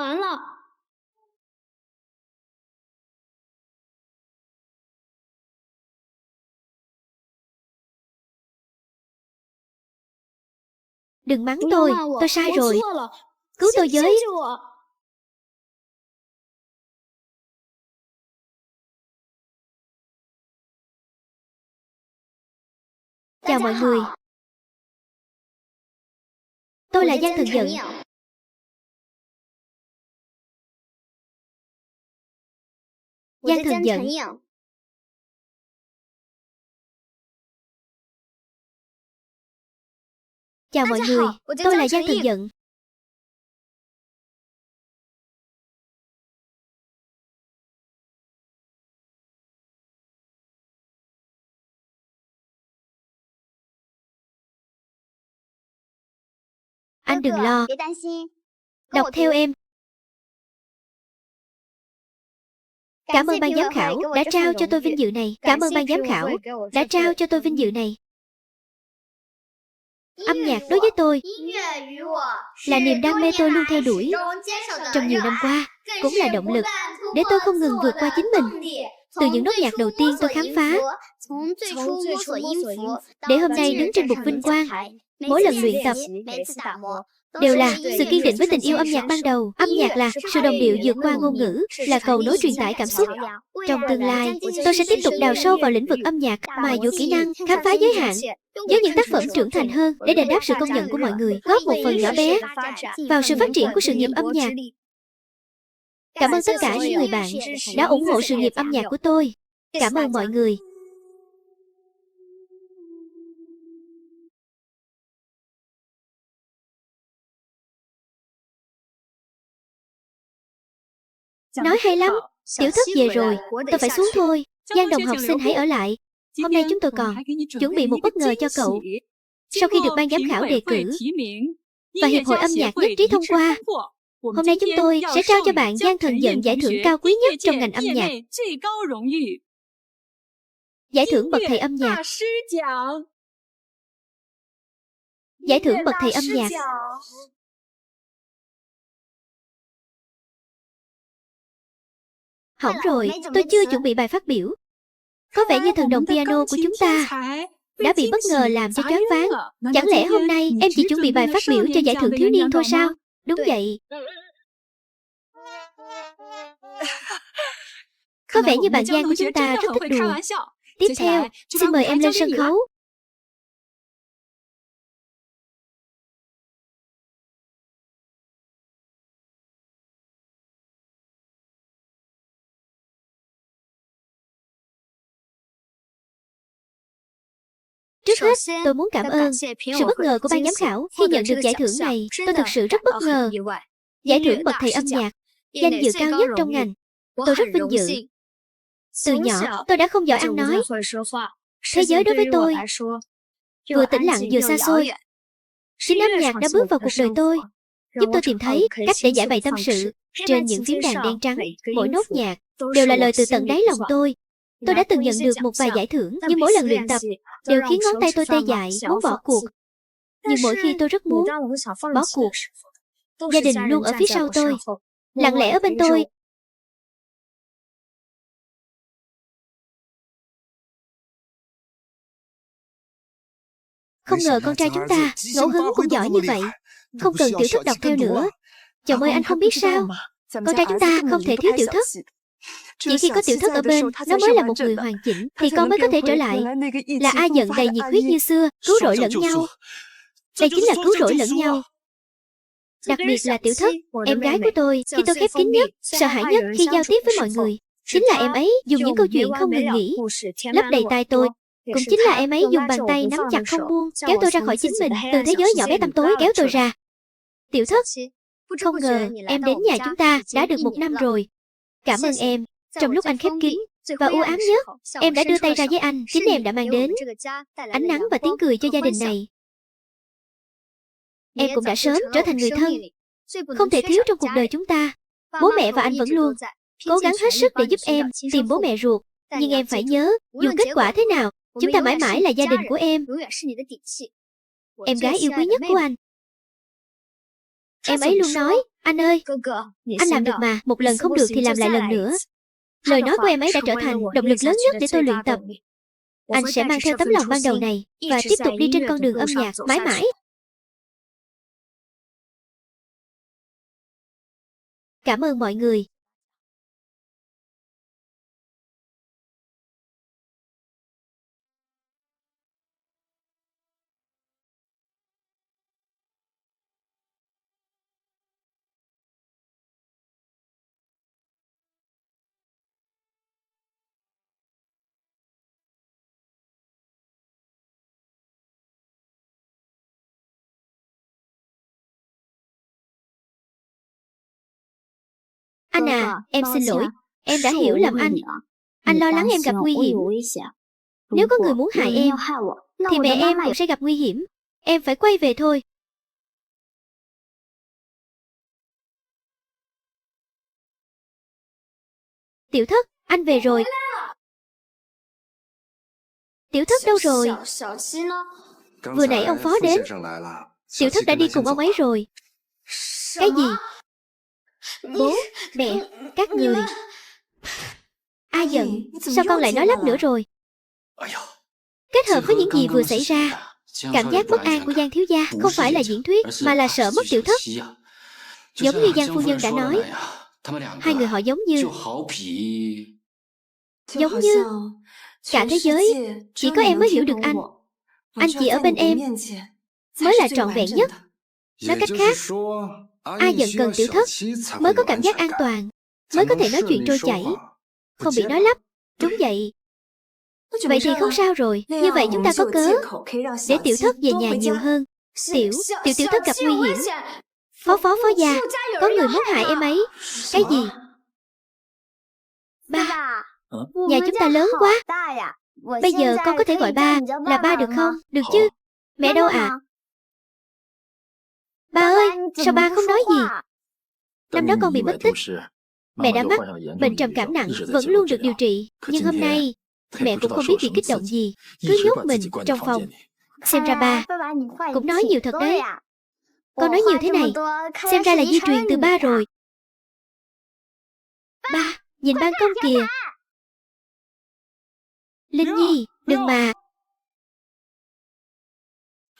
Đừng mắng tôi sai rồi. Cứu tôi với. Chào mọi người. Tôi là Giang Thần Dận. Giang Thần Dận. Chào mọi người, tôi là Giang Thần Dận. Anh đừng lo. Đọc theo em. Cảm ơn ban giám khảo đã trao cho tôi vinh dự này. Cảm ơn ban giám khảo đã trao cho tôi vinh dự này. Âm nhạc đối với tôi là niềm đam mê tôi luôn theo đuổi trong nhiều năm qua, cũng là động lực để tôi không ngừng vượt qua chính mình. Từ những nốt nhạc đầu tiên tôi khám phá, để hôm nay đứng trên bục vinh quang, mỗi lần luyện tập đều là sự kiên định với tình yêu âm nhạc ban đầu. Âm nhạc là sự đồng điệu vượt qua ngôn ngữ, là cầu nối truyền tải cảm xúc. Trong tương lai, tôi sẽ tiếp tục đào sâu vào lĩnh vực âm nhạc, mài dũa kỹ năng, khám phá giới hạn, với những tác phẩm trưởng thành hơn để đền đáp sự công nhận của mọi người, góp một phần nhỏ bé vào sự phát triển của sự nghiệp âm nhạc. Cảm ơn tất cả những người bạn đã ủng hộ sự nghiệp âm nhạc của tôi. Cảm ơn mọi người. Nói hay lắm. Tiểu thất về rồi, tôi phải xuống thôi. Giang đồng học xin hãy ở lại. Hôm nay chúng tôi còn chuẩn bị một bất ngờ cho cậu. Sau khi được ban giám khảo đề cử và Hiệp hội âm nhạc nhất trí thông qua, hôm nay chúng tôi sẽ trao cho bạn Giang Thần Dận giải thưởng cao quý nhất trong ngành âm nhạc. Giải thưởng bậc thầy âm nhạc. Giải thưởng bậc thầy âm nhạc. Hỏng rồi, tôi chưa chuẩn bị bài phát biểu. Có vẻ như thần đồng piano của chúng ta đã bị bất ngờ làm cho choáng váng. Chẳng lẽ hôm nay em chỉ chuẩn bị bài phát biểu cho giải thưởng thiếu niên thôi sao? Đúng vậy. Có vẻ như bạn Giang của chúng ta rất thích đùa. Tiếp theo, xin mời em lên sân khấu. Trước hết, tôi muốn cảm ơn sự bất ngờ của ban giám khảo khi nhận được giải thưởng này. Tôi thật sự rất bất ngờ. Giải thưởng bậc thầy âm nhạc, danh dự cao nhất trong ngành. Tôi rất vinh dự. Từ nhỏ, tôi đã không giỏi ăn nói. Thế giới đối với tôi vừa tĩnh lặng vừa xa xôi. Chính âm nhạc đã bước vào cuộc đời tôi, giúp tôi tìm thấy cách để giải bày tâm sự. Trên những phím đàn đen trắng, mỗi nốt nhạc đều là lời từ tận đáy lòng tôi. Tôi đã từng nhận được một vài giải thưởng, nhưng mỗi lần luyện tập đều khiến ngón tay tôi tê dại, muốn bỏ cuộc. Nhưng mỗi khi tôi rất muốn bỏ cuộc, gia đình luôn ở phía sau tôi, lặng lẽ ở bên tôi. Không ngờ con trai chúng ta ngẫu hứng cũng giỏi như vậy. Không cần Tiểu Thất đọc theo nữa. Chồng ơi, anh không biết sao, con trai chúng ta không thể thiếu Tiểu Thất. Chỉ khi có Tiểu Thất ở bên, nó mới là một người hoàn chỉnh, thì con mới có thể trở lại là A Dận đầy nhiệt huyết như xưa, cứu rỗi lẫn nhau. Đây chính là cứu rỗi lẫn nhau. Đặc biệt là Tiểu Thất, em gái của tôi, khi tôi khép kín nhất, sợ hãi nhất khi giao tiếp với mọi người, chính là em ấy dùng những câu chuyện không ngừng nghỉ lấp đầy tai tôi. Cũng chính là em ấy dùng bàn tay nắm chặt không buông, kéo tôi ra khỏi chính mình, từ thế giới nhỏ bé tăm tối kéo tôi ra. Tiểu Thất, không ngờ em đến nhà chúng ta đã được 1 năm rồi. Cảm ơn em. Trong lúc anh khép kín và u ám nhất, em đã đưa tay ra với anh. Chính em đã mang đến ánh nắng và tiếng cười cho gia đình này. Em cũng đã sớm trở thành người thân không thể thiếu trong cuộc đời chúng ta. Bố mẹ và anh vẫn luôn cố gắng hết sức để giúp em tìm bố mẹ ruột. Nhưng em phải nhớ, dù kết quả thế nào, chúng ta mãi mãi là gia đình của em. Em gái yêu quý nhất của anh. Em ấy luôn nói, anh ơi, anh làm được mà, một lần không được thì làm lại lần nữa. Lời nói của em ấy đã trở thành động lực lớn nhất để tôi luyện tập. Anh sẽ mang theo tấm lòng ban đầu này và tiếp tục đi trên con đường âm nhạc mãi mãi. Cảm ơn mọi người. Anh à, em xin lỗi. Em đã hiểu lầm anh. Anh lo lắng em gặp nguy hiểm. Nếu có người muốn hại em, thì mẹ em cũng sẽ gặp nguy hiểm. Em phải quay về thôi. Tiểu Thất, anh về rồi. Tiểu Thất đâu rồi? Vừa nãy ông phó đến. Tiểu Thất đã đi cùng ông ấy rồi. Cái gì? Bố, mẹ, các người. A Dận, sao con lại nói lắp nữa rồi? Kết hợp với những gì vừa xảy ra, cảm giác bất an của Giang thiếu gia không phải là diễn thuyết, mà là sợ mất Tiểu Thất. Giống như Giang phu nhân đã nói, hai người họ giống như cả thế giới chỉ có em mới hiểu được anh. Anh chỉ ở bên em mới là trọn vẹn nhất. Nói cách khác, A Dận cần Tiểu Thất mới có cảm giác an toàn, mới có thể nói chuyện trôi chảy, không bị nói lắp. Đúng vậy. Vậy thì không sao rồi. Như vậy chúng ta có cớ để Tiểu Thất về nhà nhiều hơn. Tiểu Thất gặp nguy hiểm. Phó gia, có người muốn hại em ấy. Cái gì? Ba, nhà chúng ta lớn quá. Bây giờ con có thể gọi ba là ba được không? Được chứ? Mẹ đâu ạ? Ba ơi, sao ba không nói gì? Năm đó con bị mất tích. Mẹ đã mắc bệnh trầm cảm nặng, vẫn luôn được điều trị. Nhưng hôm nay Mẹ cũng không biết bị kích động gì, cứ nhốt mình trong phòng. Xem ra ba cũng nói nhiều thật đấy. Con nói nhiều thế này, xem ra là di truyền từ ba rồi. Ba, nhìn ban công kìa. Linh Nhi, đừng mà.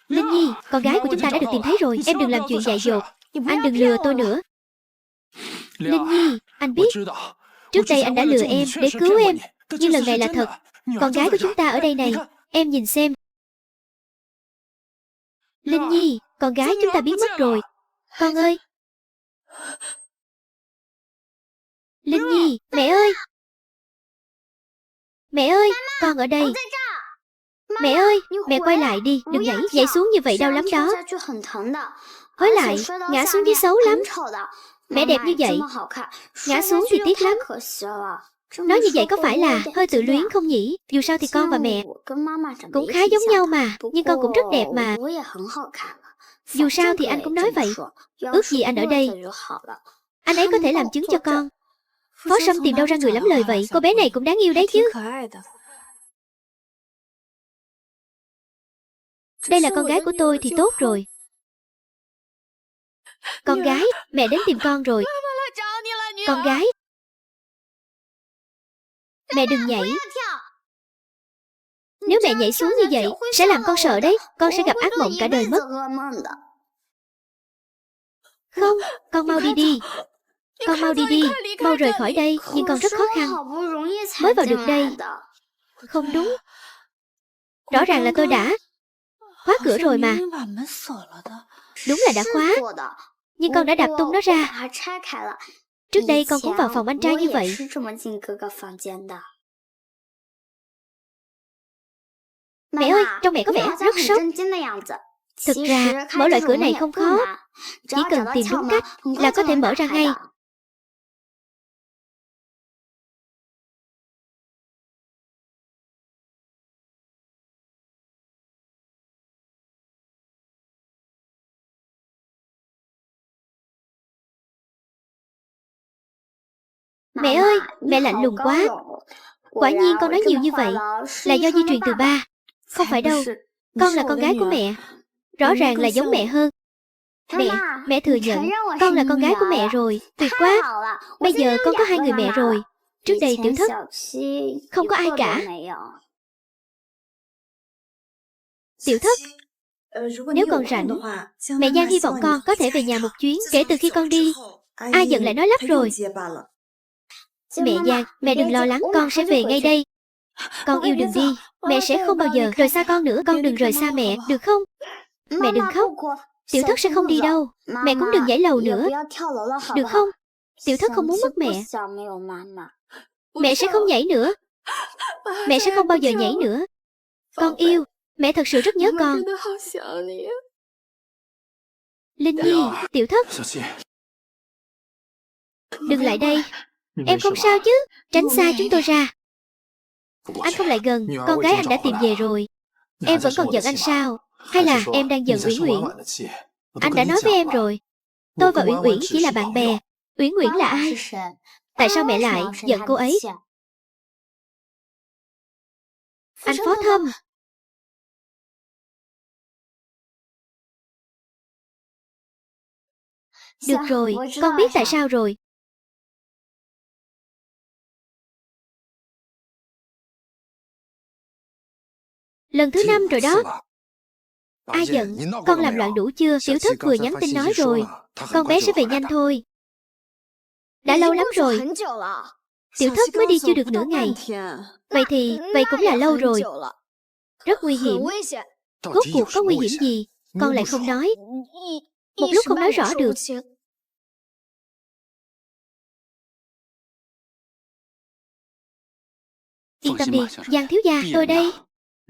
Linh Nhi, con gái của chúng ta đã được tìm thấy rồi. Em đừng làm chuyện dại dột. Anh đừng lừa tôi nữa. Linh Nhi, anh biết trước đây anh đã lừa em để cứu em, nhưng lần này là thật. Con gái của chúng ta ở đây này, em nhìn xem. Linh Nhi, con gái chúng ta biến mất rồi. Con ơi. Linh Nhi, mẹ ơi. Mẹ ơi, con ở đây. Mẹ ơi, mẹ quay lại đi, đừng nhảy xuống như vậy đau lắm đó. Với lại, ngã xuống dưới xấu lắm. Mẹ đẹp như vậy, ngã xuống thì tiếc lắm. Nói như vậy có phải là hơi tự luyến không nhỉ? Dù sao thì con và mẹ cũng khá giống nhau mà, nhưng con cũng rất đẹp mà. Dù sao thì anh cũng nói vậy. Ước gì anh ở đây, anh ấy có thể làm chứng cho con. Phó Sâm tìm đâu ra người lắm lời vậy? Cô bé này cũng đáng yêu đấy chứ. Đây là con gái của tôi thì tốt rồi. Con gái, mẹ đến tìm con rồi. Con gái, mẹ đừng nhảy. Nếu mẹ nhảy xuống như vậy, sẽ làm con sợ đấy. Con sẽ gặp ác mộng cả đời mất. Không, con mau đi đi. Con mau đi đi, mau rời khỏi đây. Nhưng con rất khó khăn mới vào được đây. Không đúng. Rõ ràng là tôi đã khóa cửa rồi mà. Đúng là đã khóa, nhưng con đã đạp tung nó ra. Trước đây con cũng vào phòng anh trai như vậy. Mẹ ơi, trông mẹ có vẻ rất sốc. Thực ra, mở loại cửa này không khó. Chỉ cần tìm đúng cách là có thể mở ra ngay. Mẹ ơi, mẹ lạnh lùng quá. Quả nhiên con nói nhiều như vậy là do di truyền từ ba. Không phải đâu, con là con gái của mẹ. Rõ ràng là giống mẹ hơn. Mẹ thừa nhận con là con gái của mẹ rồi. Tuyệt quá. Bây giờ con có hai người mẹ rồi. Trước đây Tiểu Thất không có ai cả. Tiểu Thất, nếu con rảnh, mẹ Giang hy vọng con có thể về nhà một chuyến. Kể từ khi con đi, ai giận lại nói lắp rồi. Mẹ Giang, mẹ đừng lo lắng, con sẽ về ngay đây. Con yêu đừng đi, mẹ sẽ không bao giờ rời xa con nữa. Con đừng rời xa mẹ, được không? Mẹ đừng khóc. Tiểu Thất sẽ không đi đâu. Mẹ cũng đừng nhảy lầu nữa, được không? Tiểu Thất không muốn mất mẹ. Mẹ sẽ không nhảy nữa. Mẹ sẽ không bao giờ nhảy nữa. Con yêu, mẹ thật sự rất nhớ con. Linh Nhi, Tiểu Thất, đừng lại đây. Em không sao chứ? Tránh xa chúng tôi ra. Anh không lại gần, con gái anh đã tìm về rồi. Em vẫn còn giận anh sao? Hay là em đang giận Uyển Uyển? Anh đã nói với em rồi, tôi và Uyển Uyển chỉ là bạn bè. Uyển Uyển là ai? Tại sao mẹ lại giận cô ấy? Anh Phó Thâm. Được rồi, con biết tại sao rồi. Lần thứ 5 rồi đó. Ai giận? Con làm loạn đủ chưa? Tiểu Thất vừa nhắn tin nói rồi, con bé sẽ về nhanh thôi. Đã lâu lắm rồi. Tiểu Thất mới đi chưa được nửa ngày. Vậy cũng là lâu rồi. Rất nguy hiểm. Rốt cuộc có nguy hiểm gì? Con lại không nói. Một lúc không nói rõ được. Yên tâm đi, Giang thiếu gia, tôi đây.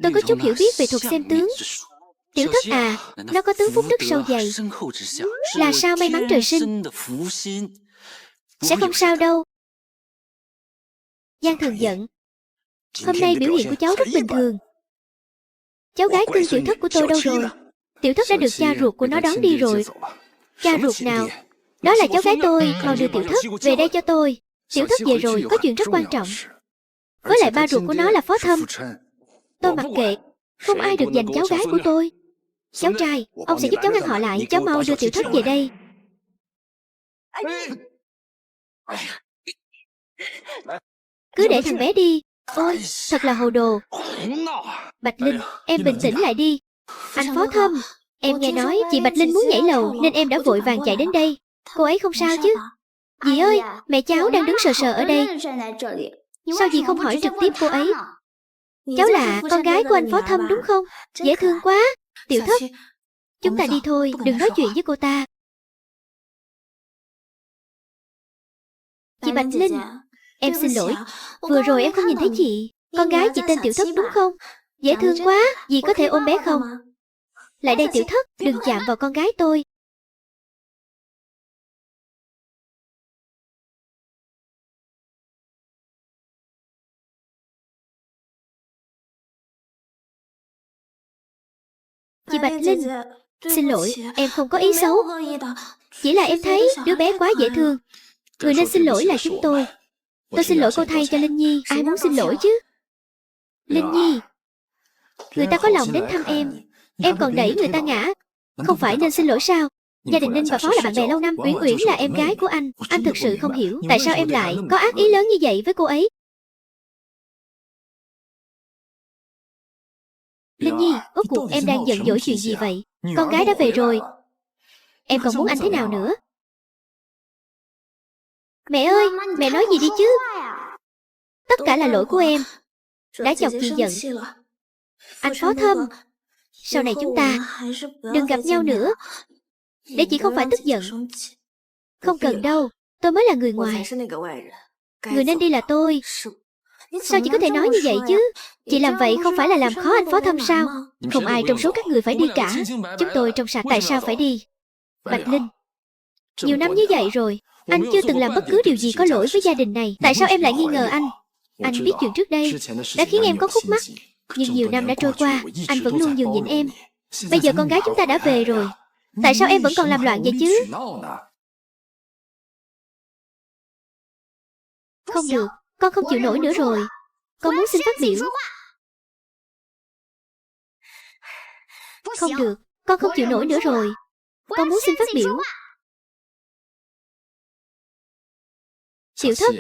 Tôi có chút hiểu biết về thuật xem tướng. Tiểu Thất à, nó có tướng phúc đức sâu dày. Là sao may mắn trời sinh. Sẽ không sao đâu. Giang Thần giận. Hôm nay biểu hiện của cháu rất bình thường. Cháu gái cưng Tiểu Thất của tôi đâu rồi? Tiểu Thất đã được cha ruột của nó đón đi rồi. Cha ruột nào? Đó là cháu gái tôi. Mau đưa Tiểu Thất về đây cho tôi. Tiểu Thất về rồi, có chuyện rất quan trọng. Với lại ba ruột của nó là Phó Thâm. Tôi mặc kệ, không ai được giành cháu gái của tôi. Cháu trai, ông sẽ giúp cháu ngăn họ lại. Cháu mau đưa Tiểu Thất về đây. Cứ để thằng bé đi. Ôi, thật là hồ đồ. Bạch Linh, em bình tĩnh lại đi. Anh Phó Thâm, em nghe nói chị Bạch Linh muốn nhảy lầu nên em đã vội vàng chạy đến đây. Cô ấy không sao chứ? Dì ơi, mẹ cháu đang đứng sờ sờ ở đây. Sao dì không hỏi trực tiếp cô ấy? Cháu là con gái của anh Phó Thâm đúng không? Dễ thương quá. Tiểu Thất, chúng ta đi thôi, đừng nói chuyện với cô ta. Chị Bạch Linh, em xin lỗi. Vừa rồi em không nhìn thấy chị. Con gái chị tên Tiểu Thất đúng không? Dễ thương quá, dì có thể ôm bé không? Lại đây Tiểu Thất, đừng chạm vào con gái tôi. Chị Bạch Linh, xin lỗi, em không có ý xấu. Chỉ là em thấy đứa bé quá dễ thương. Người nên xin lỗi là chúng tôi. Tôi xin lỗi cô thay cho Linh Nhi. Ai muốn xin lỗi chứ? Linh Nhi, người ta có lòng đến thăm em còn đẩy người ta ngã. Không phải nên xin lỗi sao? Gia đình Ninh và Phó là bạn bè lâu năm. Uyển Uyển là em gái của anh thực sự không hiểu tại sao em lại có ác ý lớn như vậy với cô ấy. Linh Nhi, rốt cuộc em đang giận dỗi chuyện gì vậy? Con gái đã về rồi, em còn muốn anh thế nào nữa? Mẹ ơi, mẹ nói gì đi chứ? Tất cả là lỗi của em, đã chọc chị giận. Anh Phó Thâm, sau này chúng ta đừng gặp nhau nữa, để chị không phải tức giận. Không cần đâu, tôi mới là người ngoài. Người nên đi là tôi. Sao chị có thể nói như vậy chứ? Chị làm vậy không phải là làm khó anh Phó Thâm sao? Không ai trong số các người phải đi cả. Chúng tôi trong sạch, tại sao phải đi? Bạch Linh, nhiều năm như vậy rồi, anh chưa từng làm bất cứ điều gì có lỗi với gia đình này. Tại sao em lại nghi ngờ anh? Anh biết chuyện trước đây đã khiến em có khúc mắc. Nhưng nhiều năm đã trôi qua, anh vẫn luôn nhường nhịn em. Bây giờ con gái chúng ta đã về rồi, tại sao em vẫn còn làm loạn vậy chứ? Không được, con không chịu nổi nữa rồi. Con muốn xin phát biểu. Không được, con không chịu nổi nữa rồi. Con muốn xin phát biểu. Tiểu Thất,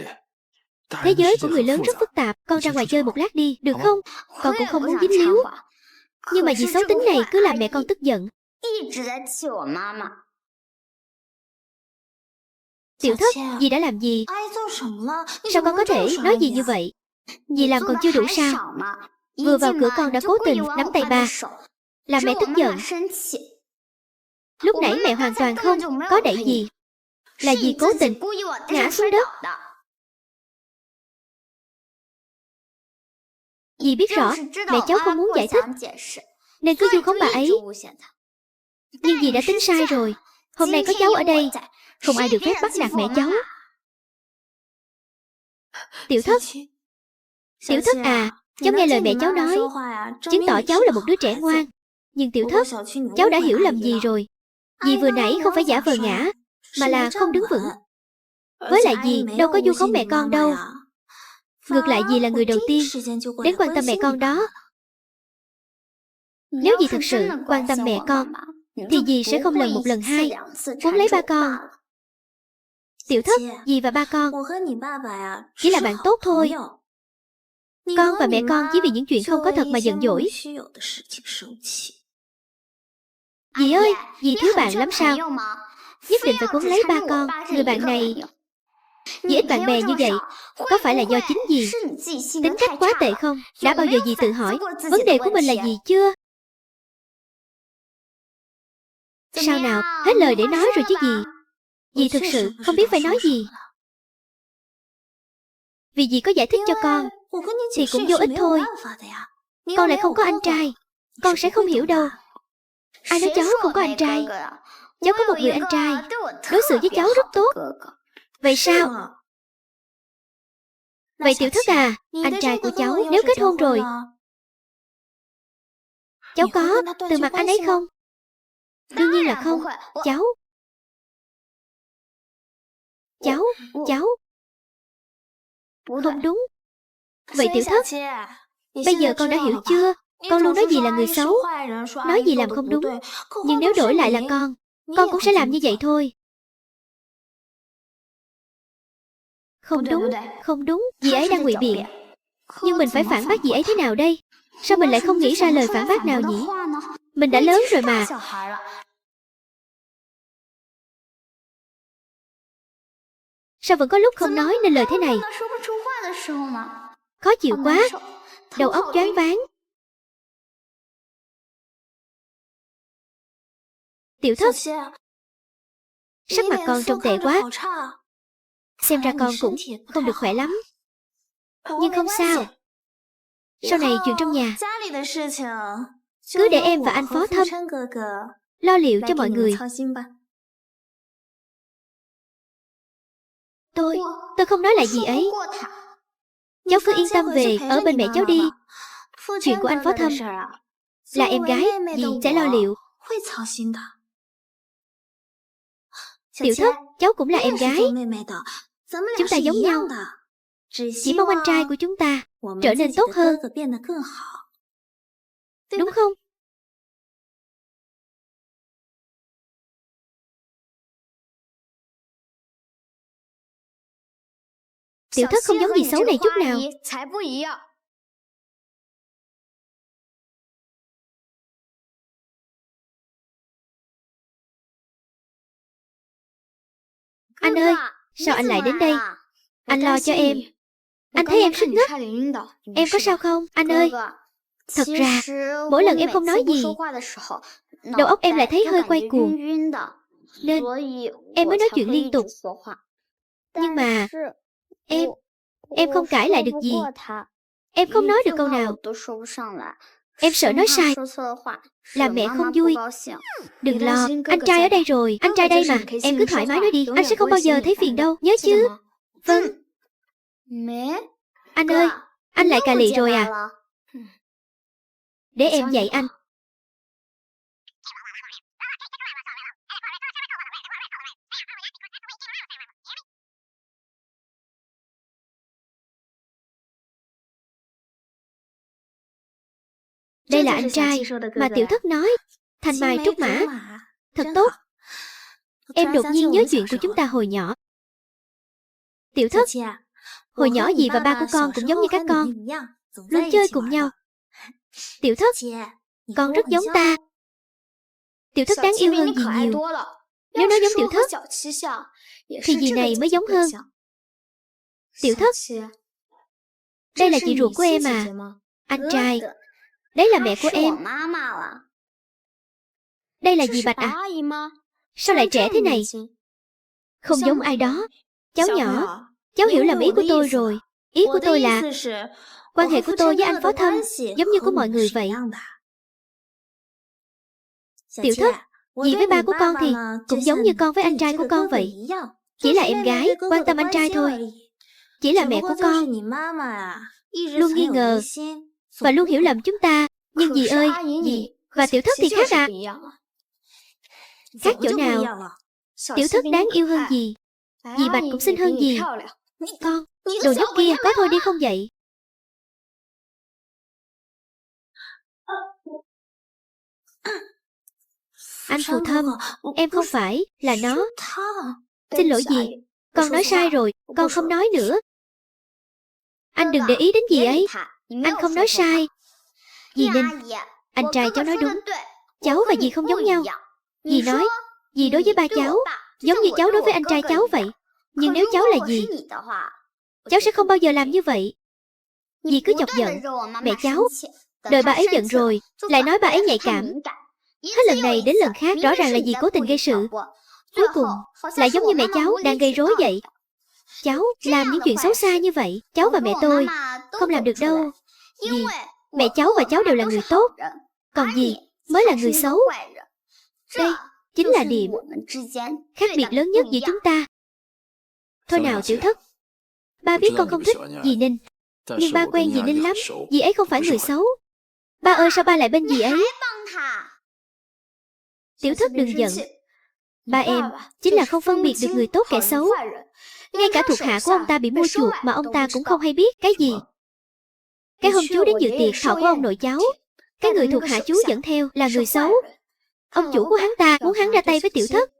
thế giới của người lớn rất phức tạp. Con ra ngoài chơi một lát đi, được không? Con cũng không muốn dính líu. Nhưng mà vì xấu tính này cứ làm mẹ con tức giận. Tiểu Thất, dì đã làm gì? Sao con có thể nói gì như vậy? Dì làm còn chưa đủ sao? Vừa vào cửa con đã cố tình nắm tay ba, làm mẹ tức giận. Lúc nãy mẹ hoàn toàn không có đẩy dì, là dì cố tình ngã xuống đất. Dì biết rõ mẹ cháu không muốn giải thích nên cứ vu khống bà ấy. Nhưng dì đã tính sai rồi. Hôm nay có cháu ở đây, không ai được phép bắt nạt mẹ cháu. Tiểu Thất, Tiểu Thất à, cháu nghe lời mẹ cháu nói, chứng tỏ cháu là một đứa trẻ ngoan. Nhưng Tiểu Thất, cháu đã hiểu lầm gì rồi. Dì vừa nãy không phải giả vờ ngã, mà là không đứng vững. Với lại dì đâu có vu khống mẹ con đâu. Ngược lại dì là người đầu tiên đến quan tâm mẹ con đó. Nếu dì thật sự quan tâm mẹ con thì dì sẽ không lần một lần hai cuốn lấy ba con. Tiểu Thất, dì và ba con chỉ là bạn tốt thôi. Con và mẹ con chỉ vì những chuyện không có thật mà giận dỗi. Dì ơi, dì thiếu bạn lắm sao? Nhất định phải cuốn lấy ba con. Người bạn này với ít bạn bè như vậy, có phải là do chính dì tính cách quá tệ không? Đã bao giờ dì tự hỏi vấn đề của mình là gì chưa? Sao nào, hết lời để nói rồi chứ gì. Dì thực sự không biết phải nói gì. Vì dì có giải thích cho con thì cũng vô ích thôi. Con lại không có anh trai, con sẽ không hiểu đâu. Ai nói cháu không có anh trai? Cháu có một người anh trai, đối xử với cháu rất tốt. Vậy sao? Vậy Tiểu Thất à, anh trai của cháu nếu kết hôn rồi, cháu có từ mặt anh ấy không? Đương nhiên là không. Cháu không đúng. Vậy tiểu thất, bây giờ con đã hiểu chưa? Con luôn nói gì là người xấu, nói gì làm không đúng. Nhưng nếu đổi lại là con cũng sẽ làm như vậy thôi. Không đúng, không đúng, dì ấy đang ngụy biện. Nhưng mình phải phản bác dì ấy thế nào đây? Sao mình lại không nghĩ ra lời phản bác nào nhỉ? Mình đã lớn rồi mà. Sao vẫn có lúc không nói nên lời thế này? Khó chịu quá, đầu óc choáng váng. Tiểu thất, sắc mặt con trông tệ quá. Xem ra con cũng không được khỏe lắm. Nhưng không sao. Sau này chuyện trong nhà cứ để em và anh Phó Thâm lo liệu cho mọi người. Tôi không nói lại gì ấy. Cháu cứ yên tâm về ở bên mẹ cháu đi. Chuyện của anh Phó Thâm là em gái, dì sẽ lo liệu. Tiểu thất, cháu cũng là em gái. Chúng ta giống nhau. Chỉ mong anh trai của chúng ta trở nên tốt hơn. Đúng không? Tiểu thất không giống gì xấu này chút nào. Anh ơi, sao anh lại đến đây? Anh lo cho em. Anh thấy em suýt ngất. Em có sao không, anh ơi? Thật ra, mỗi lần em không nói gì, đầu óc em lại thấy hơi quay cuồng, nên em mới nói chuyện liên tục. Nhưng mà em không cãi lại được gì. Em không nói được câu nào. Em sợ nói sai, làm mẹ không vui. Đừng lo, anh trai ở đây rồi. Anh trai đây mà, em cứ thoải mái nói đi. Anh sẽ không bao giờ thấy phiền đâu, nhớ chứ? Vâng. Anh ơi, anh lại cà lị rồi à? Để em dạy anh. Đây là anh trai mà tiểu thất nói. Thanh mai trúc mã. Thật tốt. Em đột nhiên nhớ chuyện của chúng ta hồi nhỏ. Tiểu thất, hồi nhỏ dì và ba của con cũng giống như các con, luôn chơi cùng nhau. Tiểu thất, con rất giống ta. Tiểu thất đáng yêu hơn dì nhiều. Nếu nói giống tiểu thất thì dì này mới giống hơn. Tiểu thất, đây là chị ruột của em à? Anh trai, đấy là mẹ của em. Đây là dì Bạch à? Sao lại trẻ thế này? Không giống ai đó. Cháu nhỏ, cháu hiểu lầm ý của tôi rồi. Ý của tôi là quan hệ của tôi với anh Phó Thâm giống như của mọi người vậy. Tiểu thất, dì với ba của con thì cũng giống như con với anh trai của con vậy. Chỉ là em gái quan tâm anh trai thôi. Chỉ là mẹ của con luôn nghi ngờ và luôn hiểu lầm chúng ta. Nhưng dì ơi, dì và tiểu thất thì khác à? Khác chỗ nào? Tiểu thất đáng yêu hơn dì. Dì Bạch cũng xinh hơn dì. Con, đồ nhóc kia, có thôi đi không vậy? Anh Phù Thâm, em không phải là nó. Xin lỗi dì, con nói sai rồi, con không nói nữa. Anh đừng để ý đến dì ấy. Anh không nói sai. Dì Ninh, anh trai cháu nói đúng. Cháu và dì không giống nhau. Dì nói, dì đối với ba cháu giống như cháu đối với anh trai cháu vậy. Nhưng nếu cháu là dì, cháu sẽ không bao giờ làm như vậy. Dì cứ chọc giận mẹ cháu. Đợi bà ấy giận rồi, lại nói bà ấy nhạy cảm. Hết lần này đến lần khác rõ ràng là dì cố tình gây sự. Cuối cùng lại giống như mẹ cháu đang gây rối vậy. Cháu làm những chuyện xấu xa như vậy, cháu và mẹ tôi không làm được đâu. Vì mẹ cháu và cháu đều là người tốt, còn dì mới là người xấu. Đây chính là điểm khác biệt lớn nhất giữa chúng ta. Thôi nào tiểu thất, ba biết con không thích dì Ninh, nhưng ba quen dì Ninh lắm. Dì ấy không phải người xấu. Ba ơi, sao ba lại bên dì ấy? Tiểu thất đừng giận. Ba em chính là không phân biệt được người tốt kẻ xấu. Ngay cả thuộc hạ của ông ta bị mua chuộc mà ông ta cũng không hay biết cái gì. Cái hôm chú đến dự tiệc thọ của ông nội cháu, cái người thuộc hạ chú dẫn theo là người xấu. Ông chủ của hắn ta muốn hắn ra tay với tiểu thất.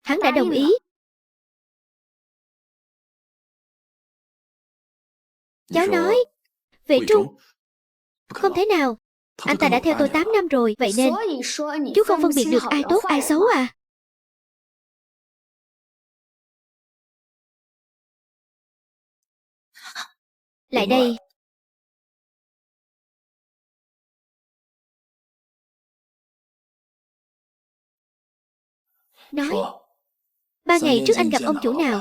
Hắn đã đồng ý. Cháu nói, vệ trung. Không thể nào. Anh ta đã theo tôi 8 năm rồi. Vậy nên chú không phân biệt được ai tốt ai xấu à? Lại đây. Nói, 3 ngày trước anh gặp ông chủ nào?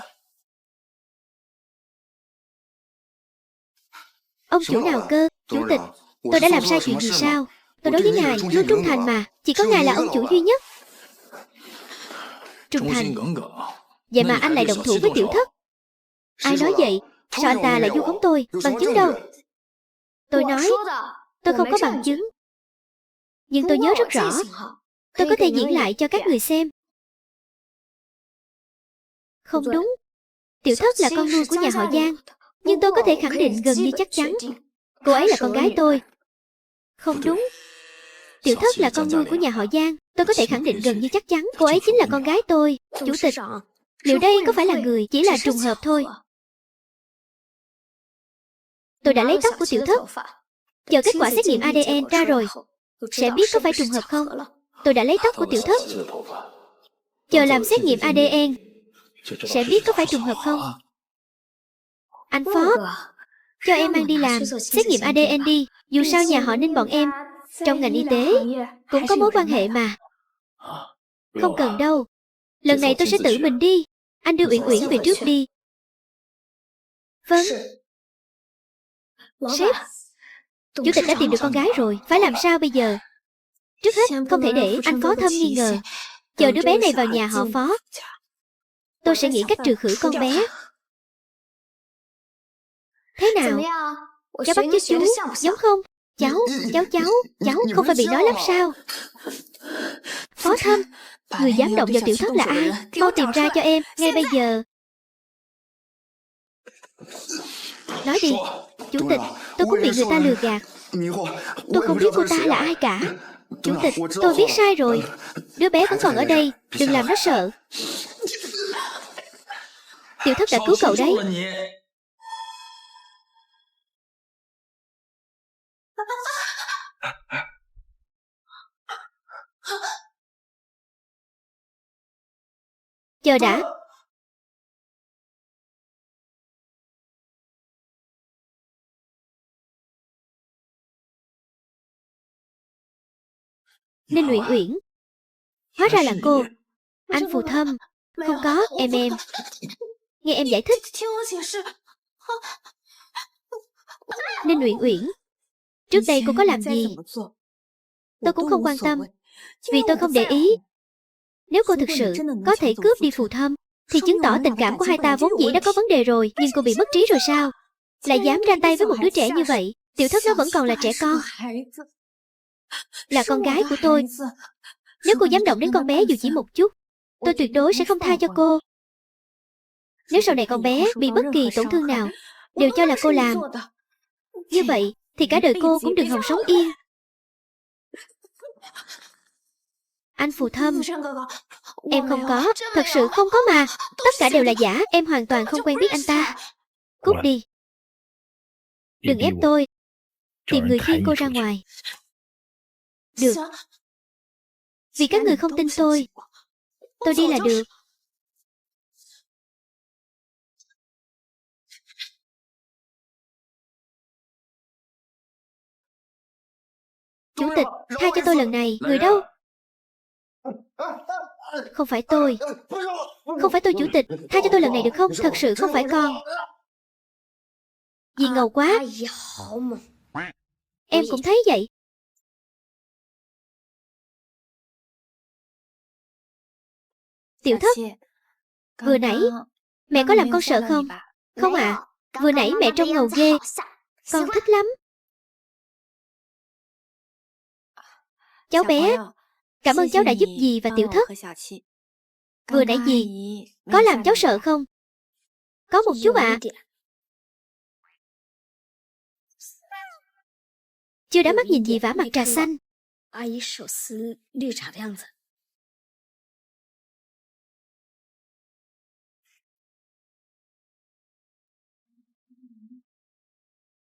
Ông chủ nào cơ? Chủ tịch, tôi đã làm sai chuyện gì sao? Tôi đối với ngài luôn trung thành mà. Chỉ có ngài là ông chủ duy nhất. Trung thành. Vậy mà anh lại động thủ với tiểu thất. Ai nói vậy? Sao anh ta lại vu khống tôi? Bằng chứng đâu? Tôi nói, tôi không có bằng chứng. Nhưng tôi nhớ rất rõ. Tôi có thể diễn lại cho các người xem. Không đúng. Tiểu thất là con nuôi của nhà họ Giang. Nhưng tôi có thể khẳng định gần như chắc chắn cô ấy là con gái tôi. Không đúng. Tiểu thất là con nuôi của nhà họ Giang. Tôi có thể khẳng định gần như chắc chắn cô ấy chính là con gái tôi. Chủ tịch, liệu đây có phải là người chỉ là trùng hợp thôi? Tôi đã lấy tóc của tiểu thất. Chờ kết quả xét nghiệm ADN ra rồi sẽ biết có phải trùng hợp không. Tôi đã lấy tóc của tiểu thất. Chờ làm xét nghiệm ADN sẽ biết có phải trùng hợp không. Anh Phó, cho em mang đi làm xét nghiệm ADN đi. Dù sao nhà họ Ninh bọn em trong ngành y tế cũng có mối quan hệ mà. Không cần đâu. Lần này tôi sẽ tự mình đi. Anh đưa Uyển Uyển về trước đi. Vâng. Sếp, chủ tịch đã tìm được con gái rồi. Phải làm sao bây giờ? Trước hết không thể để anh Phó Thâm nghi ngờ. Chờ đứa bé này vào nhà họ Phó, tôi sẽ nghĩ cách trừ khử con bé. Thế nào? Cháu bắt chước chú, giống không? Cháu không phải bị nói lắp sao? Phó Thâm, người dám động vào tiểu thất là ai? Mau tìm ra cho em, ngay bây giờ. Nói đi. Chủ tịch, tôi cũng bị người ta lừa gạt. Tôi không biết cô ta là ai cả. Chủ tịch, tôi biết sai rồi. Đứa bé vẫn còn ở đây, đừng làm nó sợ. Tiểu thất đã cứu cậu đấy. Chờ đã. Ninh Uyển Uyển. Hóa ra là cô. Anh Phù Thâm. Không có, em. Nghe em giải thích. Ninh Uyển Uyển, trước đây cô có làm gì tôi cũng không quan tâm, vì tôi không để ý. Nếu cô thực sự có thể cướp đi Phù Thâm thì chứng tỏ tình cảm của hai ta vốn dĩ đã có vấn đề rồi. Nhưng cô bị mất trí rồi sao? Lại dám ra tay với một đứa trẻ như vậy. Tiểu thất nó vẫn còn là trẻ con, là con gái của tôi. Nếu cô dám động đến con bé dù chỉ một chút, tôi tuyệt đối sẽ không tha cho cô. Nếu sau này con bé bị bất kỳ tổn thương nào đều cho là cô làm, như vậy thì cả đời cô cũng đừng hòng sống yên. Anh Phù Thâm, em không có, thật sự không có mà. Tất cả đều là giả, em hoàn toàn không quen biết anh ta. Cút đi. Đừng ép tôi. Tìm người khiêng cô ra ngoài. Được. Vì các người không tin tôi đi là được. Chủ tịch, tha cho tôi lần này. Người đâu? Không phải tôi. Không phải tôi, chủ tịch. Tha cho tôi lần này được không? Thật sự không phải con. Dì ngầu quá. Em cũng thấy vậy. Tiểu thất, vừa nãy mẹ có làm con sợ không? Không ạ. Vừa nãy mẹ trông ngầu ghê. Con thích lắm. Cháu bé, cảm ơn cháu đã giúp dì và tiểu thất. Vừa nãy dì có làm cháu sợ không? Có một chút ạ. chưa đã mắt nhìn gì vả mặt trà xanh.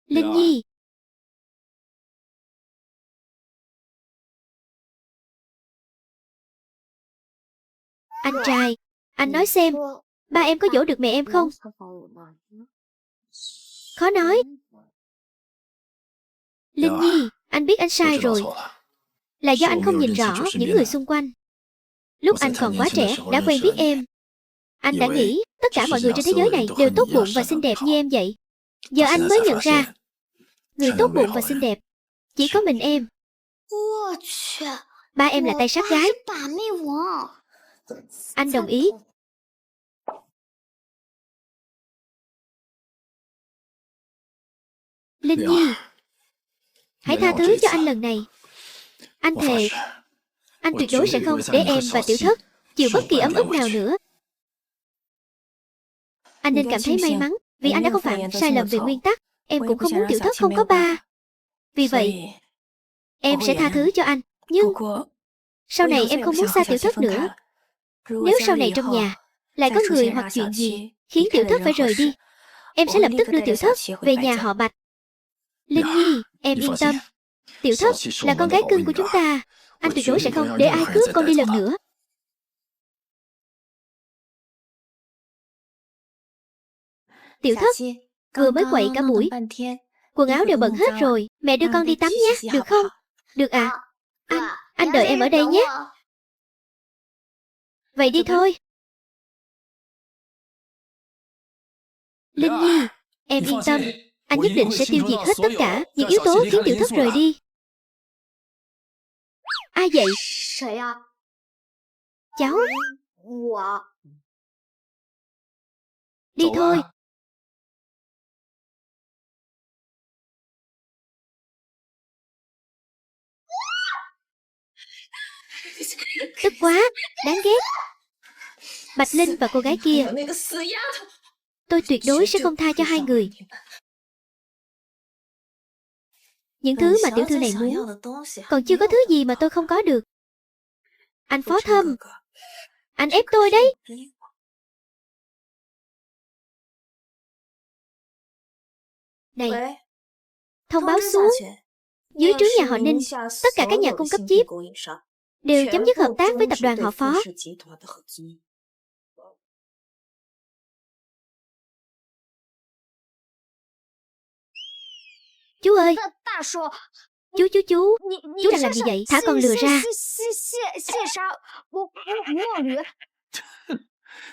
Linh Nhi, anh trai, anh nói xem, ba em có dỗ được mẹ em không? Khó nói. Linh Nhi, anh biết anh sai rồi. Là do anh không nhìn rõ những người xung quanh. Lúc anh còn quá trẻ đã quen biết em. Anh đã nghĩ tất cả mọi người trên thế giới này đều tốt bụng và xinh đẹp như em vậy. Giờ anh mới nhận ra, người tốt bụng và xinh đẹp chỉ có mình em. Ba em là tay sát gái. Anh đồng ý. Linh Nhi, hãy tha thứ cho anh lần này. Anh thề, anh tuyệt đối sẽ không để em và Tiểu Thất chịu bất kỳ ấm ức nào nữa. Anh nên cảm thấy may mắn vì anh đã không phạm sai lầm về nguyên tắc. Em cũng không muốn Tiểu Thất không có ba. Vì vậy, em sẽ tha thứ cho anh. Nhưng sau này em không muốn xa Tiểu Thất nữa. Nếu sau này trong nhà lại có người hoặc chuyện gì khiến Tiểu Thất phải rời đi, em sẽ lập tức đưa Tiểu Thất về nhà họ Bạch. Linh Nhi, em yên tâm. Tiểu Thất là con gái cưng của chúng ta. Anh tuyệt đối sẽ không để ai cướp con đi lần nữa. Tiểu Thất vừa mới quậy cả buổi, quần áo đều bận hết rồi. Mẹ đưa con đi tắm nhé, được không? Được ạ. Anh đợi em ở đây nhé. Vậy đi thôi. Linh Nhi, em yên tâm. Anh nhất định sẽ tiêu diệt hết tất cả những yếu tố khiến Tiểu Thất rời đi. Ai vậy? Cháu. Đi thôi. Tức quá, đáng ghét. Bạch Linh và cô gái kia, tôi tuyệt đối sẽ không tha cho hai người. Những thứ mà tiểu thư này muốn còn chưa có thứ gì mà tôi không có được. Anh Phó Thâm, anh ép tôi đấy. Này, thông báo xuống, dưới trướng nhà họ Ninh, tất cả các nhà cung cấp chip đều chấm dứt hợp tác với tập đoàn họ Phó. Chú ơi, chú đang làm gì vậy? Thả con lừa ra.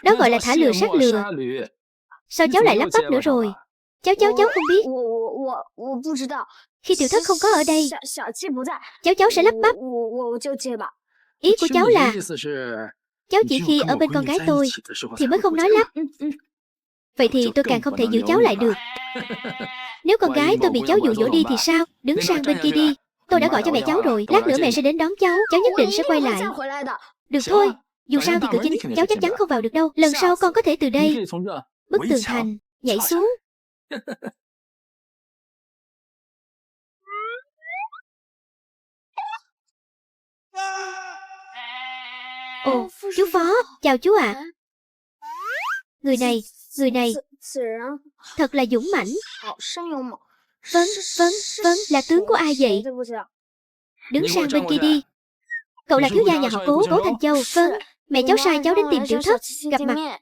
Đó gọi là thả lừa sát lừa. Sao cháu lại lắp bắp nữa rồi? Cháu không biết. Khi Tiểu Thất không có ở đây, cháu sẽ lắp bắp. Ý của cháu là cháu chỉ khi ở bên con gái tôi thì mới không nói lắp. Vậy thì tôi càng không thể giữ cháu lại được. Nếu con gái tôi bị cháu dụ dỗ đi thì sao? Đứng sang bên kia đi. Tôi đã gọi cho mẹ cháu rồi. Lát nữa mẹ sẽ đến đón cháu. Cháu nhất định sẽ quay lại. Được thôi. Dù sao thì cửa chính cháu chắc chắn không vào được đâu. Lần sau con có thể từ đây bức tường thành nhảy xuống. Ồ, chú Phó. Chào chú ạ. Người này thật là dũng mãnh. Vâng, là tướng của ai vậy? Đứng sang bên kia đi. Cậu là thiếu gia nhà họ Cố Thành Châu. Vâng, mẹ cháu sai cháu đến tìm Tiểu Thất gặp mặt.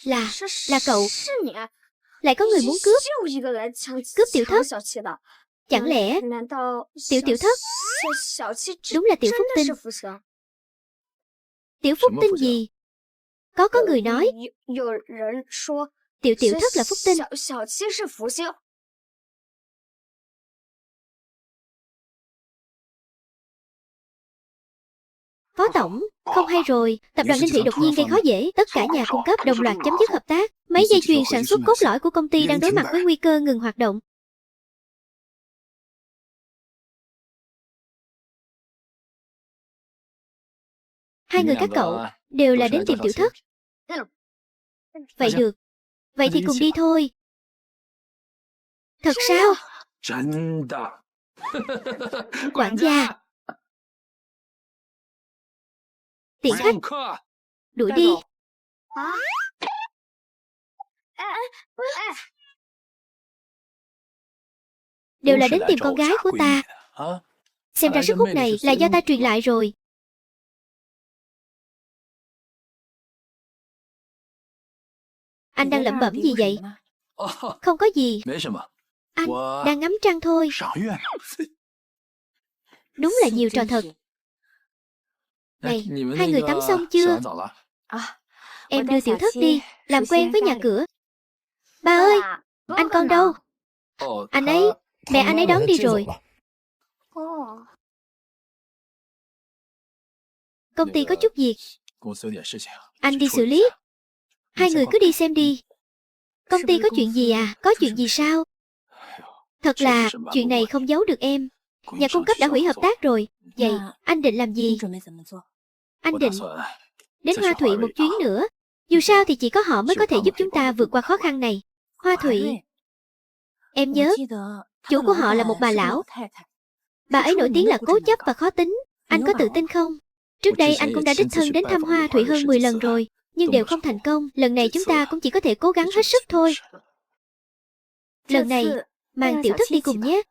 Là cậu. Lại có người muốn cướp Tiểu Thất. Chẳng lẽ Tiểu Thất đúng là Tiểu Phúc Tinh? Tiểu Phúc Tinh gì? Có người nói Tiểu Thất là Phúc Tinh. Phó tổng, không hay rồi. Tập đoàn Ninh Thị đột nhiên gây khó dễ. Tất cả nhà cung cấp đồng loạt chấm dứt hợp tác. Mấy dây chuyền sản xuất cốt lõi của công ty đang đối mặt với nguy cơ ngừng hoạt động. Hai người các cậu đều là đến tìm Tiểu Thất. Vậy được. Vậy thì cùng đi thôi. Thật sao? 真的。Quản gia. Tiễn khách. 送客。 Đuổi đi. Đều là đến tìm con gái của ta. Xem ra sức hút này là do ta truyền lại rồi. Anh đang lẩm bẩm gì vậy? Không có gì. Anh đang ngắm trăng thôi. Đúng là nhiều trò thật. Này, hai người tắm xong chưa? Em đưa Tiểu Thất đi, làm quen với nhà cửa. Ba ơi, anh con đâu? Anh ấy, mẹ anh ấy đón đi rồi. Công ty có chút việc, anh đi xử lý. Hai người cứ đi xem đi. Công ty có chuyện gì à? Có chuyện gì sao? Thật là, chuyện này không giấu được em. Nhà cung cấp đã hủy hợp tác rồi. Vậy, anh định làm gì? Anh định đến Hoa Thụy một chuyến nữa. Dù sao thì chỉ có họ mới có thể giúp chúng ta vượt qua khó khăn này. Hoa Thụy. Em nhớ, chủ của họ là một bà lão. Bà ấy nổi tiếng là cố chấp và khó tính. Anh có tự tin không? Trước đây anh cũng đã đích thân đến thăm Hoa Thụy hơn 10 lần rồi, nhưng đều không thành công. Lần này chúng ta cũng chỉ có thể cố gắng hết sức thôi. Lần này, mang Tiểu Thất đi cùng nhé.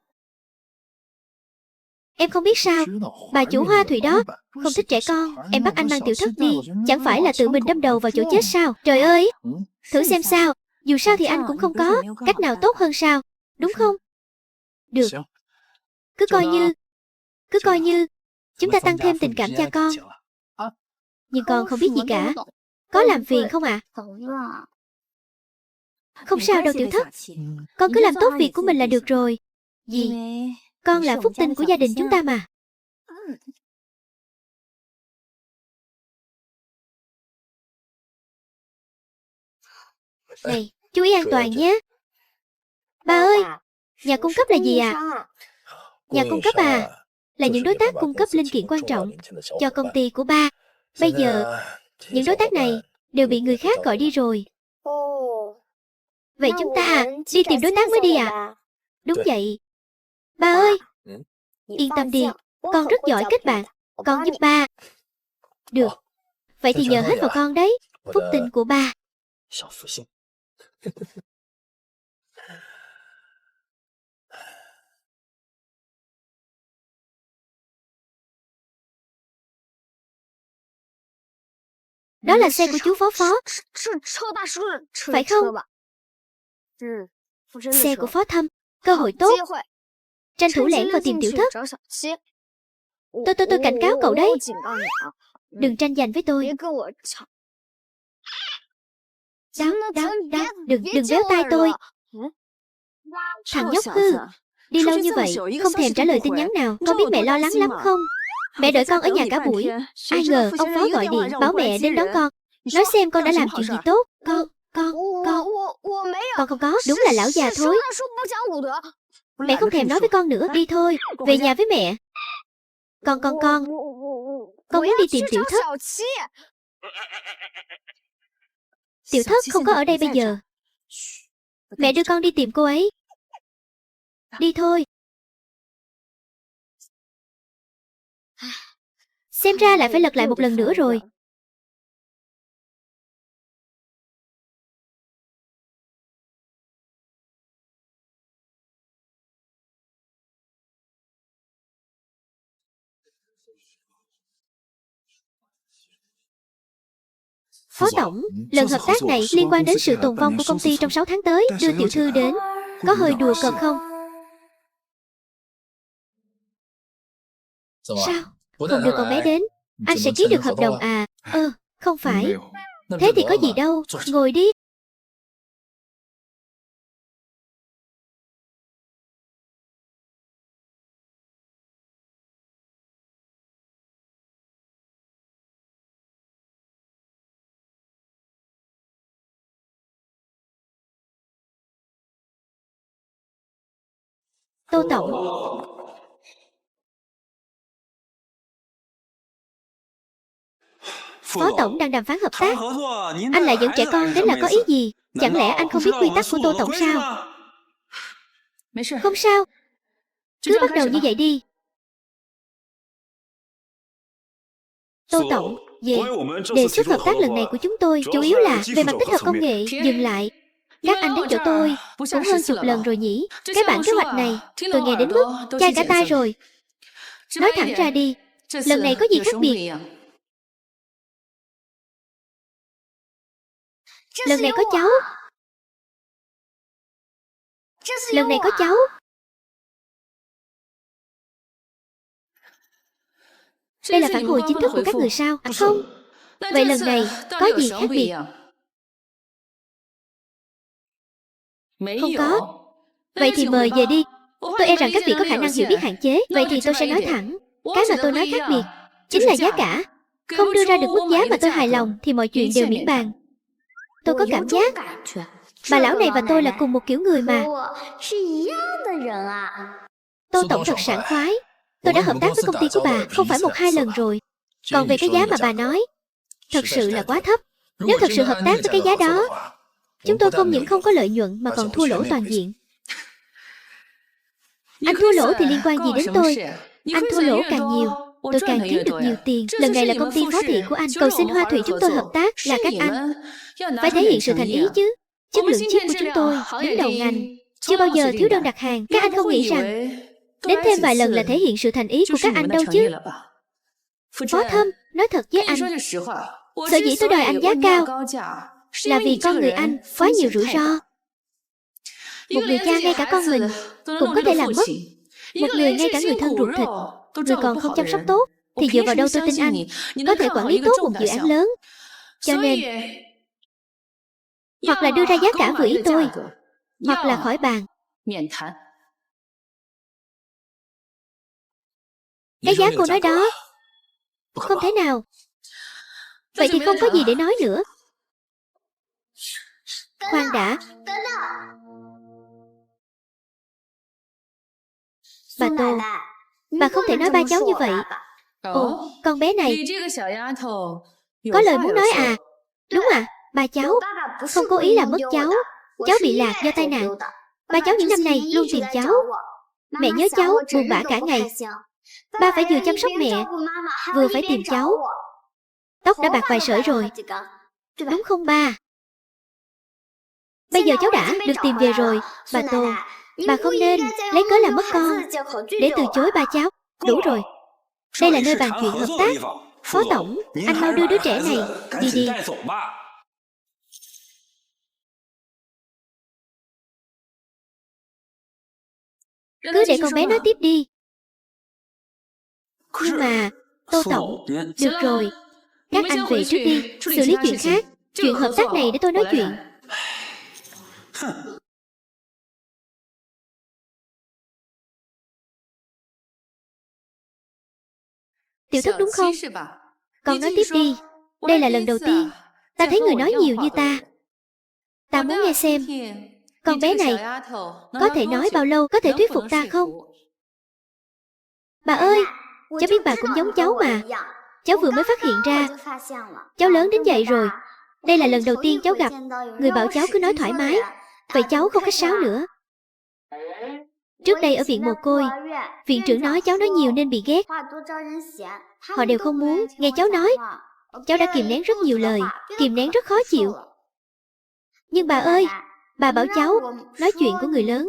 Em không biết sao, bà chủ Hoa Thụy đó không thích trẻ con. Em bắt anh mang Tiểu Thất đi, chẳng phải là tự mình đâm đầu vào chỗ chết sao? Trời ơi, thử xem sao. Dù sao thì anh cũng không có cách nào tốt hơn sao, đúng không? Được, cứ coi như chúng ta tăng thêm tình cảm cha con. Nhưng con không biết gì cả. Có làm phiền không ạ? Không sao đâu Tiểu Thất. Con cứ làm tốt việc của mình là được rồi. Gì? Con là phúc tinh của gia đình chúng ta mà. Này, chú ý an toàn nhé. Ba ơi, nhà cung cấp là gì ạ? Nhà cung cấp à, là những đối tác cung cấp linh kiện quan trọng cho công ty của ba. Bây giờ, những đối tác này đều bị người khác gọi đi rồi. Vậy chúng ta đi tìm đối tác mới đi à? Đúng vậy. Ba ơi, yên tâm đi, con rất giỏi kết bạn. Con giúp ba. Được, vậy thì nhờ hết vào con đấy. Phúc tinh của ba. Đó là xe của chú phó phó. Phải không? Xe của phó thâm. Cơ hội tốt. Tranh thủ lẻn vào tìm Tiểu Thất. Tôi cảnh cáo cậu đấy. Đừng tranh giành với tôi. Đó. Đừng véo tai tôi. Thằng nhóc hư. Đi lâu như vậy, không thèm trả lời tin nhắn nào. Con biết mẹ lo lắng lắm không? Mẹ đợi con ở nhà cả buổi. Ai ngờ ông phó gọi điện báo mẹ đến đón con. Nói xem con đã làm chuyện gì tốt. Con không có. Đúng là lão già thôi. Mẹ không thèm nói với con nữa. Đi thôi, về nhà với mẹ. Con muốn đi tìm Tiểu Thất. Tiểu Thất không có ở đây bây giờ. Mẹ đưa con đi tìm cô ấy. Đi thôi. Xem ra lại phải lật lại một lần nữa rồi. Phó tổng, lần hợp tác này liên quan đến sự tồn vong của công ty trong 6 tháng tới. Đưa tiểu thư đến. Có hơi đùa cợt không? Sao? Không đưa con bé đến, anh sẽ ký được hợp đồng à? Không phải. Thế thì có gì đâu. Ngồi đi. Tô tổng. Phó tổng đang đàm phán hợp tác. Anh lại dẫn trẻ con đến là có ý gì? Chẳng lẽ anh không biết quy tắc của Tô tổng sao? Không sao, Cứ bắt đầu như vậy đi. Tô Tổng, về. Đề xuất hợp tác lần này của chúng tôi chủ yếu là về mặt tích hợp công nghệ. Dừng lại. Các anh đến chỗ tôi cũng hơn chục lần rồi nhỉ. Cái bản kế hoạch này tôi nghe đến mức chai cả tai rồi. Nói thẳng ra đi, lần này có gì khác biệt? Lần này có cháu. Lần này có cháu. Đây là phản hồi chính thức của các người sao? Không. Vậy lần này có gì khác biệt? Không có. Vậy thì mời về đi. Tôi e rằng các vị có khả năng hiểu biết hạn chế. Vậy thì tôi sẽ nói thẳng. Cái mà tôi nói khác biệt chính là giá cả. Không đưa ra được mức giá mà tôi hài lòng thì mọi chuyện đều miễn bàn. Tôi có cảm giác bà lão này và tôi là cùng một kiểu người mà. Tô Tổng thật sảng khoái. Tôi đã hợp tác với công ty của bà không phải 1-2 lần rồi. Còn về cái giá mà bà nói, thật sự là quá thấp. Nếu thật sự hợp tác với cái giá đó, chúng tôi không những không có lợi nhuận mà còn thua lỗ toàn diện. Anh thua lỗ thì liên quan gì đến tôi? Anh thua lỗ càng nhiều, tôi càng kiếm được nhiều tiền. Lần này là công ty phó thị của anh. Cầu xin Hoa Thủy chúng tôi hợp tác là các anh phải thể hiện sự thành ý chứ. Chất lượng chip của chúng tôi đứng đầu ngành, chưa bao giờ thiếu đơn đặt hàng. Các anh không nghĩ rằng đến thêm vài lần là thể hiện sự thành ý của các anh đâu chứ. Phó Thâm, nói thật với anh, sở dĩ tôi đòi anh giá cao là vì con người anh quá nhiều rủi ro. Một người cha ngay cả con mình cũng có thể làm mất. Một người ngay cả người thân ruột thịt, người còn không chăm sóc tốt, thì dựa vào đâu tôi tin anh có thể quản lý tốt một dự án lớn. Cho nên, hoặc là đưa ra giá cả vừa ý tôi, hoặc là khỏi bàn. Cái giá cô nói đó không thể nào. Vậy thì không có gì để nói nữa. Khoan đã. Bà Tô, bà không thể nói ba cháu như vậy. Ồ, con bé này có lời muốn nói à? Đúng à, ba cháu không cố ý làm mất cháu. Cháu bị lạc do tai nạn. Ba cháu những năm này luôn tìm cháu. Mẹ nhớ cháu buồn bã cả ngày. Ba phải vừa chăm sóc mẹ, vừa phải tìm cháu. Tóc đã bạc vài sợi rồi. Đúng không ba? Bây giờ cháu đã được tìm về rồi. Bà Tô, bà không nên lấy cớ làm mất con để từ chối ba cháu. Đủ rồi. Đây là nơi bàn chuyện hợp tác. Phó Tổng, anh mau đưa đứa trẻ này đi đi. Cứ để con bé nói tiếp đi. Nhưng mà Tô Tổng, được rồi, các anh về trước đi, xử lý chuyện khác. Chuyện hợp tác này để tôi nói chuyện. Tiểu Thất đúng không? Con nói tiếp đi. Đây là lần đầu tiên ta thấy người nói nhiều như ta. Ta muốn nghe xem con bé này có thể nói bao lâu, có thể thuyết phục ta không? Bà ơi, cháu biết bà cũng giống cháu mà. Cháu vừa mới phát hiện ra. Cháu lớn đến vậy rồi. Đây là lần đầu tiên cháu gặp người bảo cháu cứ nói thoải mái. Vậy cháu không khách sáo nữa. Trước đây ở viện mồ côi, viện trưởng nói cháu nói nhiều nên bị ghét. Họ đều không muốn nghe cháu nói. Cháu đã kìm nén rất nhiều lời, kìm nén rất khó chịu. Nhưng bà ơi, bà bảo cháu nói chuyện của người lớn.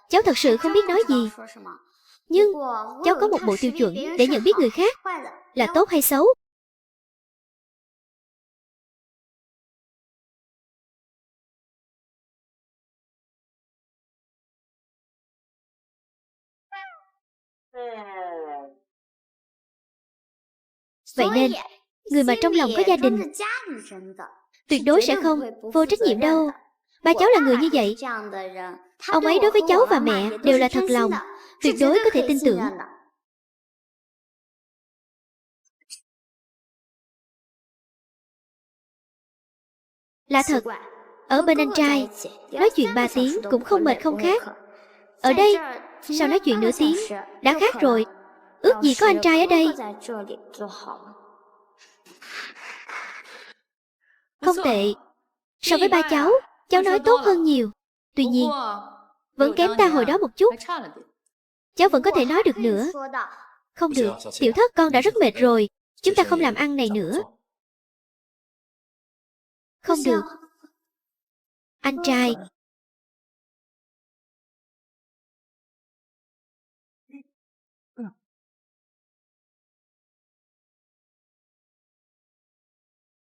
Cháu thật sự không biết nói gì. Nhưng cháu có một bộ tiêu chuẩn để nhận biết người khác là tốt hay xấu. Vậy nên, người mà trong lòng có gia đình tuyệt đối sẽ không vô trách nhiệm đâu. Ba cháu là người như vậy. Ông ấy đối với cháu và mẹ đều là thật lòng, tuyệt đối có thể tin tưởng. Là thật, ở bên anh trai, nói chuyện 3 tiếng cũng không mệt không khác. Ở đây, sao nói chuyện nửa tiếng đã khác rồi. Ước gì có anh trai ở đây. Không tệ. So với ba cháu nói tốt hơn nhiều. Tuy nhiên, vẫn kém ta hồi đó một chút. cháu vẫn có thể nói được nữa. Không được, Tiểu Thất, con đã rất mệt rồi. Chúng ta không làm ăn này nữa. Không được. Anh trai.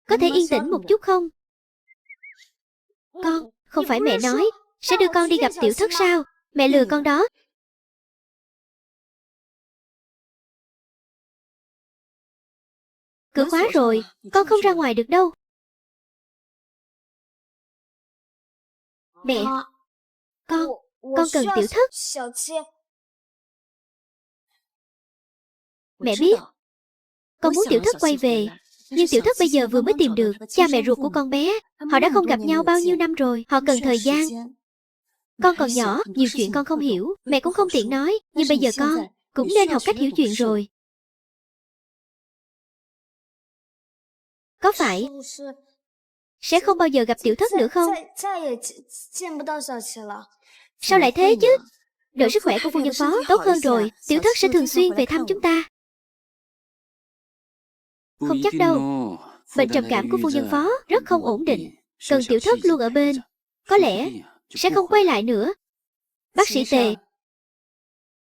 Có thể yên tĩnh một chút không? Con, không phải mẹ nói sẽ đưa con đi gặp Tiểu Thất sao? Mẹ lừa con đó. Cửa khóa rồi, con không ra ngoài được đâu. Mẹ, con cần Tiểu Thất. Mẹ biết, con muốn Tiểu Thất quay về. Nhưng Tiểu Thất bây giờ vừa mới tìm được cha mẹ ruột của con bé. Họ đã không gặp nhau bao nhiêu năm rồi. Họ cần thời gian. Con còn nhỏ, nhiều chuyện con không hiểu. Mẹ cũng không tiện nói. Nhưng bây giờ con cũng nên học cách hiểu chuyện rồi. Có phải sẽ không bao giờ gặp Tiểu Thất nữa không? Sao lại thế chứ? Đợi sức khỏe của phu nhân phó tốt hơn rồi, Tiểu Thất sẽ thường xuyên về thăm chúng ta. Không chắc đâu. Bệnh trầm cảm của phu nhân phó rất không ổn định. Cần Tiểu Thất luôn ở bên. Có lẽ sẽ không quay lại nữa. Bác sĩ Tề.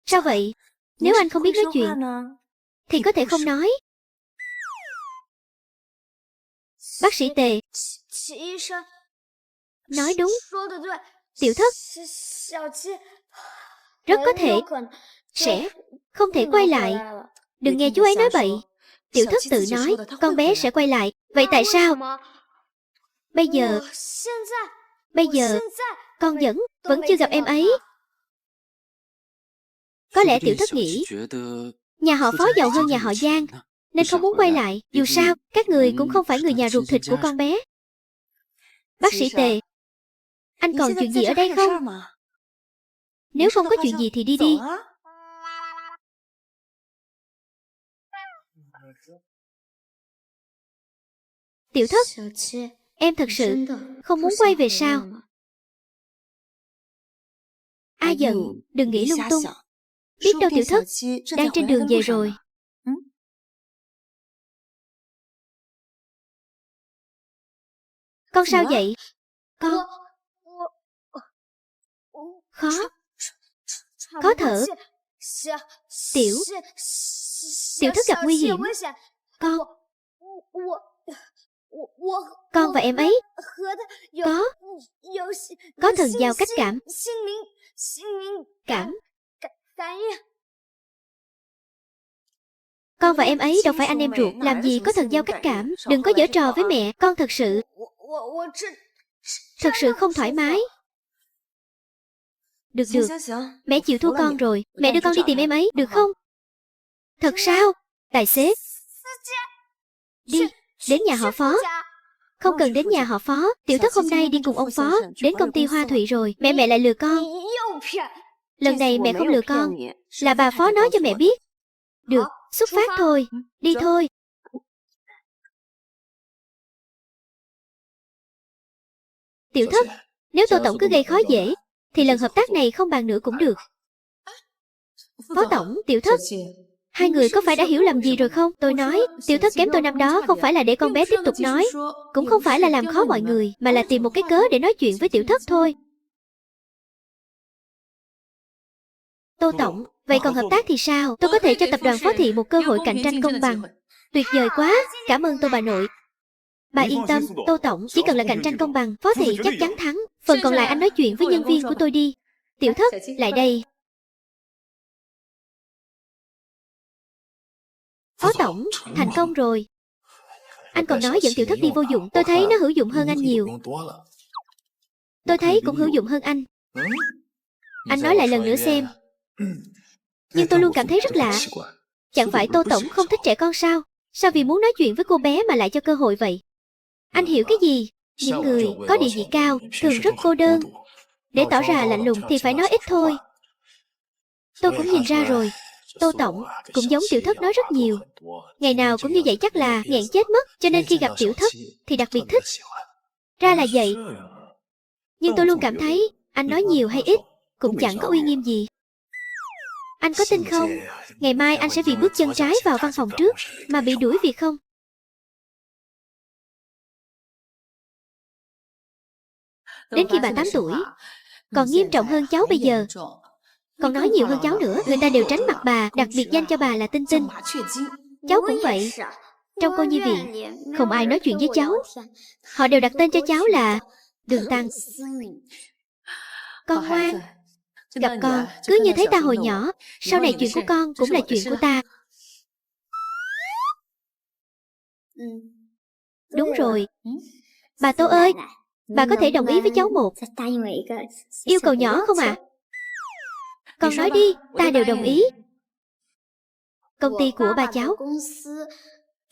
Sao vậy? Nếu anh không biết nói chuyện thì có thể không nói. Bác sĩ Tề. Nói đúng. Tiểu Thất rất có thể sẽ không thể quay lại. Đừng nghe chú ấy nói bậy. Tiểu Thất tự nói con bé sẽ quay lại. Vậy tại sao bây giờ con vẫn chưa gặp em ấy? Có lẽ Tiểu Thất nghĩ nhà họ Phó giàu hơn nhà họ Giang nên không muốn quay lại. Dù sao các người cũng không phải người nhà ruột thịt của con bé. Bác sĩ Tề, anh còn chuyện gì ở đây không? Nếu không có chuyện gì thì đi đi. Tiểu Thất, em thật sự không muốn quay về sao? Ai giận, đừng nghĩ lung tung. Biết đâu Tiểu Thất đang trên đường về rồi. Con sao vậy? Con khó thở. Tiểu Thất gặp nguy hiểm. Con và em ấy có thần giao cách cảm. Con và em ấy đâu phải anh em ruột, làm gì có thần giao cách cảm. Đừng có giở trò với mẹ. Con thật sự không thoải mái. Được, mẹ chịu thua con rồi. Mẹ đưa con đi tìm em ấy, được không? Thật sao? Tài xế, đi, đến nhà họ Phó. Không cần đến nhà họ Phó. Tiểu Thất hôm nay đi cùng ông Phó đến công ty Hoa Thụy rồi. Mẹ lại lừa con. Lần này mẹ không lừa con, là bà Phó nói cho mẹ biết. Được, xuất phát thôi. Đi thôi. Tiểu Thất, nếu Tô Tổng cứ gây khó dễ thì lần hợp tác này không bàn nữa cũng được. Phó Tổng, Tiểu Thất, hai người có phải đã hiểu lầm gì rồi không? Tôi nói, Tiểu Thất kém tôi năm đó không phải là để con bé tiếp tục nói, cũng không phải là làm khó mọi người, mà là tìm một cái cớ để nói chuyện với Tiểu Thất thôi. Tô Tổng, vậy còn hợp tác thì sao? Tôi có thể cho tập đoàn Phó Thị một cơ hội cạnh tranh công bằng. Tuyệt vời quá, cảm ơn Tô bà nội. Bà yên tâm, Tô Tổng, chỉ cần là cạnh tranh công bằng, Phó Thị chắc chắn thắng. Phần còn lại anh nói chuyện với nhân viên của tôi đi. Tiểu Thất, lại đây. Phó Tổng, thành công rồi. Anh còn nói dẫn Tiểu Thất đi vô dụng. Tôi thấy nó hữu dụng hơn anh nhiều. Tôi thấy cũng hữu dụng hơn anh. Anh nói lại lần nữa xem. Nhưng tôi luôn cảm thấy rất lạ. Chẳng phải Tô Tổng không thích trẻ con sao? Sao vì muốn nói chuyện với cô bé mà lại cho cơ hội vậy? Anh hiểu cái gì? Những người có địa vị cao thường rất cô đơn. Để tỏ ra lạnh lùng thì phải nói ít thôi. Tôi cũng nhìn ra rồi. Tô Tổng cũng giống Tiểu Thất nói rất nhiều. Ngày nào cũng như vậy chắc là nghẹn chết mất. Cho nên khi gặp Tiểu Thất thì đặc biệt thích. Ra là vậy. Nhưng tôi luôn cảm thấy anh nói nhiều hay ít cũng chẳng có uy nghiêm gì. Anh có tin không? Ngày mai anh sẽ vì bước chân trái vào văn phòng trước mà bị đuổi việc không? Đến khi bà 8 tuổi, còn nghiêm trọng hơn cháu bây giờ. Còn nói nhiều hơn cháu nữa, người ta đều tránh mặt bà, đặt biệt danh cho bà là Tinh Tinh. Cháu cũng vậy. Trong cô nhi viện, không ai nói chuyện với cháu. Họ đều đặt tên cho cháu là Đường Tăng. Con ngoan. Gặp con, cứ như thấy ta hồi nhỏ. Sau này chuyện của con cũng là chuyện của ta. Đúng rồi. Bà Tô ơi, bà có thể đồng ý với cháu một yêu cầu nhỏ không ạ? Con nói đi, ta đều đồng ý. Công ty của ba cháu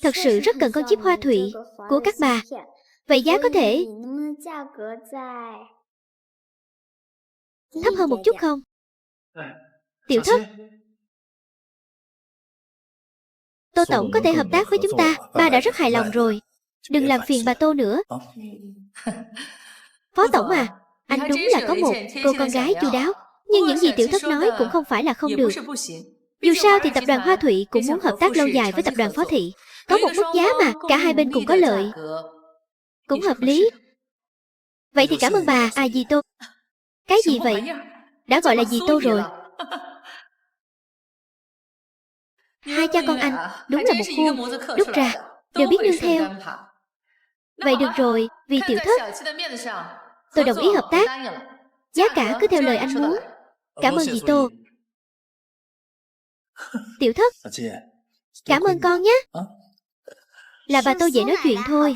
thật sự rất cần con chip hoa thủy của các bà. Vậy giá có thể thấp hơn một chút không? Tiểu Thất, Tô Tổng có thể hợp tác với chúng ta. Ba đã rất hài lòng rồi. Đừng làm phiền bà Tô nữa. Phó Tổng à, anh đúng là có một cô con gái chu đáo. Nhưng những gì Tiểu Thất nói cũng không phải là không được. Dù sao thì tập đoàn Hoa Thụy cũng muốn hợp tác lâu dài với tập đoàn Phó Thị. Có một mức giá mà cả hai bên cùng có lợi. Cũng hợp lý. Vậy thì cảm ơn bà, dì Tô. Cái gì vậy? Đã gọi là dì Tô rồi. Hai cha con anh đúng là một khuôn đúc ra, đều biết nương theo. Vậy được rồi, vì Tiểu Thất, tôi đồng ý hợp tác. Giá cả cứ theo lời anh muốn. Cảm ơn dì Tô. Tiểu Thất, cảm ơn con nhé. Là bà Tô dễ nói chuyện thôi.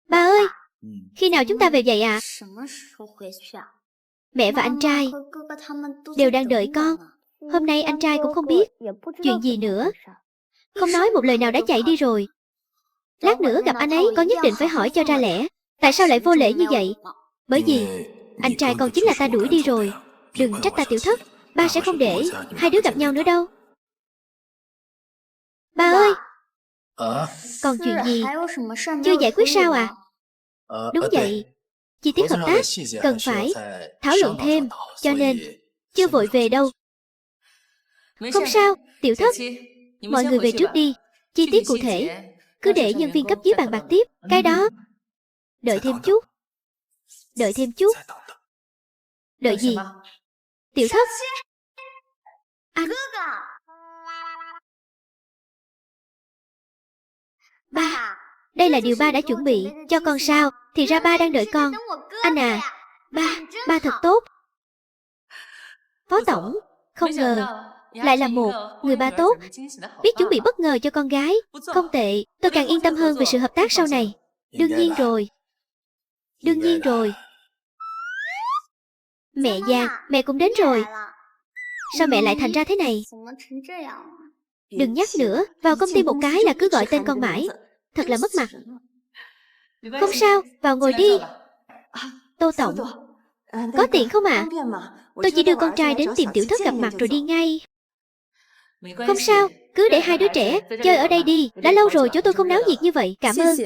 Ba ơi, khi nào chúng ta về vậy ạ? Mẹ và anh trai đều đang đợi con. Hôm nay anh trai cũng không biết chuyện gì nữa. Không nói một lời nào đã chạy đi rồi. Lát nữa gặp anh ấy con nhất định phải hỏi cho ra lẽ. Tại sao lại vô lễ như vậy? Bởi vì anh trai con chính là ta đuổi đi rồi. Đừng trách ta Tiểu Thất. Ba sẽ không để hai đứa gặp nhau nữa đâu. Ba ơi, còn chuyện gì chưa giải quyết sao à? Đúng vậy, chi tiết hợp tác cần phải thảo luận thêm, cho nên chưa vội về đâu. Không sao, Tiểu Thất, mọi người về trước đi. Chi tiết cụ thể cứ để nhân viên cấp dưới bàn bạc tiếp. Cái đó đợi thêm chút. Đợi thêm chút. Đợi gì? Tiểu Thất, anh. Ba, đây là điều ba đã chuẩn bị cho con sao? Thì ra ba đang đợi con. Anh à, ba thật tốt. Phó Tổng, không ngờ lại là một người ba tốt, biết chuẩn bị bất ngờ cho con gái. Không tệ, tôi càng yên tâm hơn về sự hợp tác sau này. Đương nhiên rồi. Đương nhiên rồi. Mẹ già, mẹ cũng đến rồi. Sao mẹ lại thành ra thế này? Đừng nhắc nữa, vào công ty một cái là cứ gọi tên con mãi. Thật là mất mặt. Không sao, vào ngồi đi. Tô Tổng, có tiện không ạ? Tôi chỉ đưa con trai đến tìm Tiểu Thất gặp mặt rồi đi ngay. Không sao, cứ để hai đứa trẻ chơi ở đây đi. Đã lâu rồi chỗ tôi không náo nhiệt như vậy. Cảm ơn.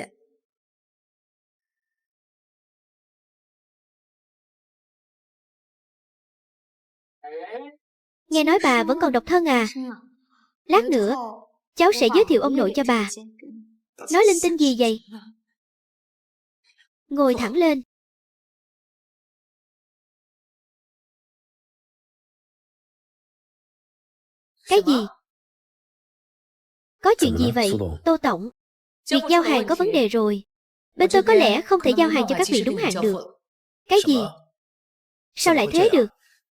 Nghe nói bà vẫn còn độc thân à? Lát nữa cháu sẽ giới thiệu ông nội cho bà. Nói linh tinh gì vậy? Ngồi thẳng lên. Cái gì? Có chuyện gì vậy, Tô Tổng? Việc giao hàng có vấn đề rồi. Bên tôi có lẽ không thể giao hàng cho các vị đúng hạn được. Cái gì? Sao lại thế được?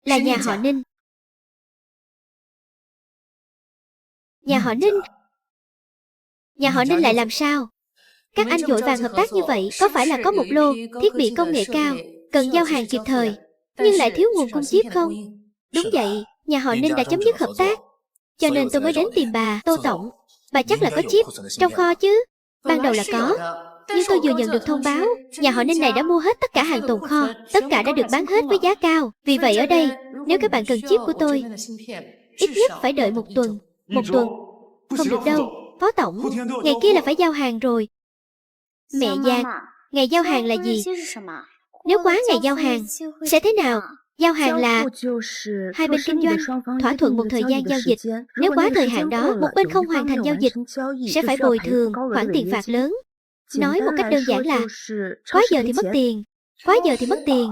Là nhà họ Ninh. Nhà họ Ninh? Nhà họ Ninh lại làm sao? Các anh vội vàng hợp tác như vậy, có phải là có một lô thiết bị công nghệ cao cần giao hàng kịp thời, nhưng lại thiếu nguồn cung chip không? Đúng vậy, nhà họ Ninh đã chấm dứt hợp tác, cho nên tôi mới đến tìm bà, Tô Tổng. Bà chắc là có chip trong kho chứ? Ban đầu là có, nhưng tôi vừa nhận được thông báo nhà họ Ninh này đã mua hết tất cả hàng tồn kho. Tất cả đã được bán hết với giá cao. Vì vậy ở đây, nếu các bạn cần chip của tôi, ít nhất phải đợi một tuần. Một tuần? Không được đâu, Phó Tổng, ngày kia là phải giao hàng rồi. Mẹ già, ngày giao hàng là gì? Nếu quá ngày giao hàng, sẽ thế nào? Giao hàng là hai bên kinh doanh, thỏa thuận một thời gian giao dịch. Nếu quá thời hạn đó, một bên không hoàn thành giao dịch, sẽ phải bồi thường khoản tiền phạt lớn. Nói một cách đơn giản là quá giờ thì mất tiền, quá giờ thì mất tiền.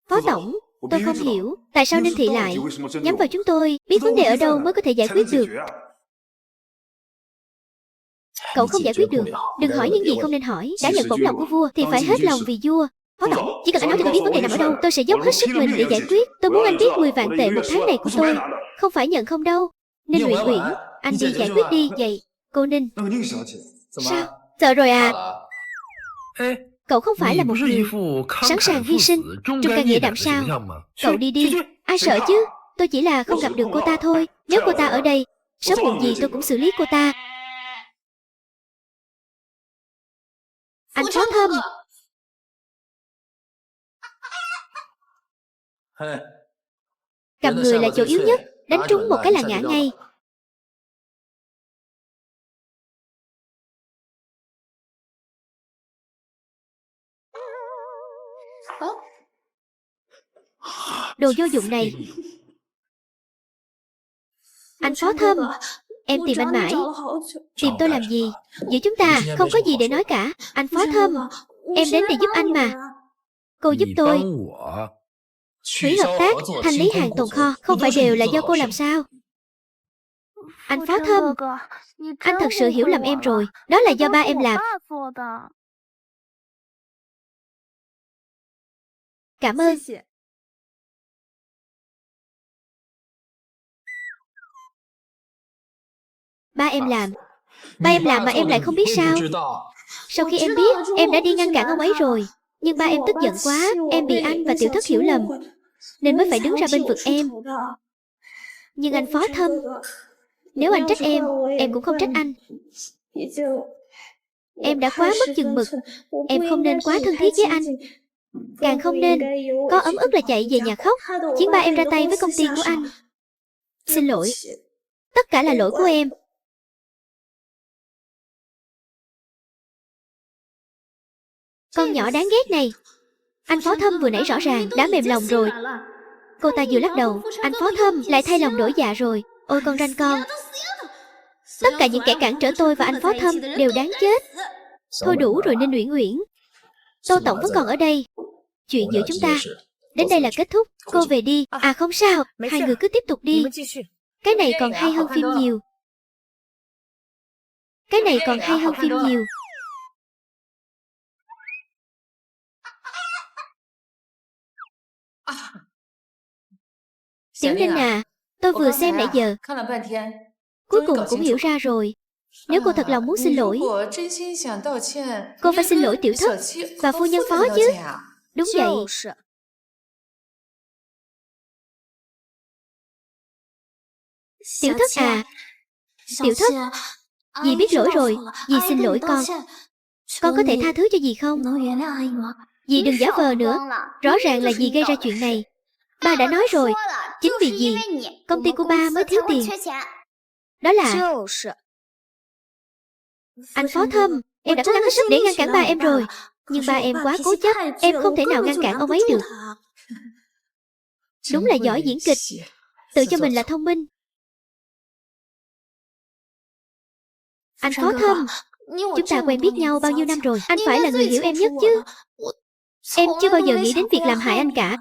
Phó tổng, tôi không hiểu tại sao Ninh Thị lại nhắm vào chúng tôi, biết vấn đề ở đâu mới có thể giải quyết được. Cậu không giải quyết được, đừng hỏi những gì không nên hỏi. Đã nhận bổng lòng của vua thì phải hết lòng vì vua. Phó tổng, chỉ cần anh nói cho tôi biết vấn đề nằm ở đâu, tôi sẽ dốc hết sức mình để giải quyết. Tôi muốn anh biết 10 vạn tệ một tháng này của tôi. Không phải nhận không đâu. Ninh Uyển Uyển, anh đi giải quyết đi. Vậy, cô Ninh. Sao? Sợ rồi à? Cậu không phải là một người sẵn sàng hy sinh trong ca nghĩa đảm sao? Cậu đi đi. Ai sợ chứ? Tôi chỉ là không gặp được cô ta thôi. Nếu cô ta ở đây, sớm muộn gì tôi cũng xử lý cô ta. Anh Phó Thâm. Cầm người là chỗ yếu nhất, đánh trúng một cái là ngã ngay. Đồ vô dụng này. Anh Phó Thâm, em tìm anh mãi. Tìm tôi làm gì? Giữa chúng ta không có gì để nói cả. Anh Phó Thâm, em đến để giúp anh mà. Cô giúp tôi hủy hợp tác, thanh lý hàng tồn kho. Không phải đều là do cô làm sao? Anh Phó Thâm, anh thật sự hiểu lầm em rồi. Đó là do ba em làm. Cảm ơn. Ba em làm. Ba em làm mà em lại không biết sao? Sau khi em biết, em đã đi ngăn cản ông ấy rồi. Nhưng ba em tức giận quá, em bị anh và Tiểu Thất hiểu lầm, nên mới phải đứng ra bên vực em. Nhưng anh Phó Thâm, nếu anh trách em cũng không trách anh. Em đã quá mất chừng mực. Em không nên quá thân thiết với anh. Càng không nên có ấm ức là chạy về nhà khóc, khiến ba em ra tay với công ty của anh. Xin lỗi. Tất cả là lỗi của em. Con nhỏ đáng ghét này. Anh Phó Thâm vừa nãy rõ ràng đã mềm lòng rồi. Cô ta vừa lắc đầu. Anh Phó Thâm lại thay lòng đổi dạ rồi. Ôi con ranh con. Tất cả những kẻ cản trở tôi và anh Phó Thâm đều đáng chết. Thôi đủ rồi Ninh Uyển Uyển. Tô Tổng vẫn còn ở đây. Chuyện giữa chúng ta đến đây là kết thúc. Cô về đi. À không sao, hai người cứ tiếp tục đi. Cái này còn hay hơn phim nhiều. Cái này còn hay hơn phim nhiều. Tiểu Ninh à, tôi vừa xem nãy giờ, cuối cùng cũng hiểu ra rồi. Nếu cô thật lòng muốn xin lỗi, cô phải xin lỗi Tiểu Thất và phu nhân Phó chứ. Đúng vậy. Tiểu Thất à, Tiểu Thất, dì biết lỗi rồi, dì xin lỗi con. Con có thể tha thứ cho dì không? Dì đừng giả vờ nữa. Rõ ràng là dì gây ra chuyện này. Ba đã nói rồi, chính vì dì, công ty của ba mới thiếu tiền. Đó là... Anh Phó Thâm, em đã cố gắng hết sức để ngăn cản ba em rồi. Nhưng ba em quá cố chấp, em không thể nào ngăn cản ông ấy được. Đúng là giỏi diễn kịch, tự cho mình là thông minh. Anh Phó Thâm, chúng ta quen biết nhau bao nhiêu năm rồi, anh phải là người hiểu em nhất chứ. Em chưa bao giờ nghĩ đến việc làm hại anh cả.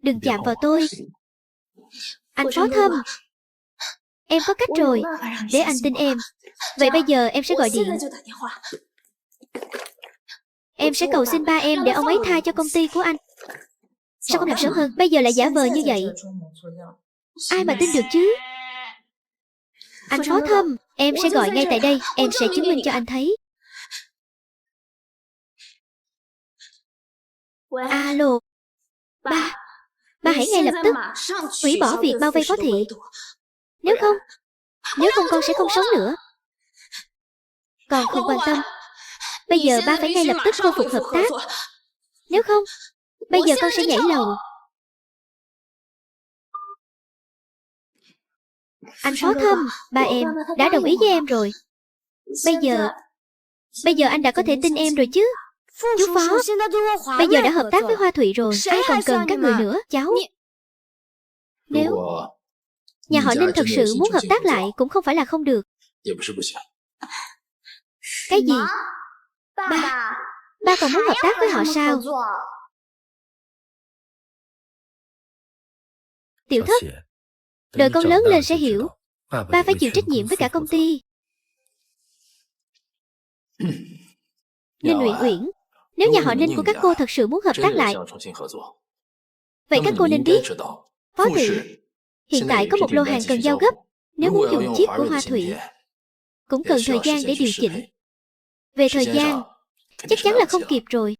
Đừng chạm vào tôi. Anh Phó Thâm, em có cách rồi, để anh tin em. Vậy bây giờ em sẽ gọi điện. Em sẽ cầu xin ba em để ông ấy tha cho công ty của anh. Sao không làm sớm hơn? Bây giờ lại giả vờ như vậy. Ai mà tin được chứ? Anh Phó Thâm, em sẽ gọi ngay tại đây. Em sẽ chứng minh cho anh thấy. Alo. Ba hãy ngay lập tức hủy bỏ việc bao vây Phó Thị. Nếu không con sẽ không sống nữa. Con không quan tâm. Bây giờ ba phải ngay lập tức khôi phục hợp tác. Nếu không, bây giờ con sẽ nhảy lầu. Anh Phó Thâm, ba em đã đồng ý với em rồi. Bây giờ anh đã có thể tin em rồi chứ. Chú Phó, bây giờ đã hợp tác với Hoa Thụy rồi, ai còn cần các người nữa, cháu. Nếu nhà họ Ninh thật sự muốn hợp tác lại cũng không phải là không được. Cái gì? Ba còn muốn hợp tác với họ sao? Tiểu Thất, đợi con lớn lên sẽ hiểu. Ba phải chịu trách nhiệm với cả công ty. Ninh Uyển Uyển, nếu nhà họ Ninh của các cô thật sự muốn hợp tác lại, vậy các cô nên biết, Phó Thị, hiện tại có một lô hàng cần giao gấp. Nếu muốn dùng chip của Hoa Thụy, cũng cần thời gian để điều chỉnh. Về thời gian, chắc chắn là không kịp rồi.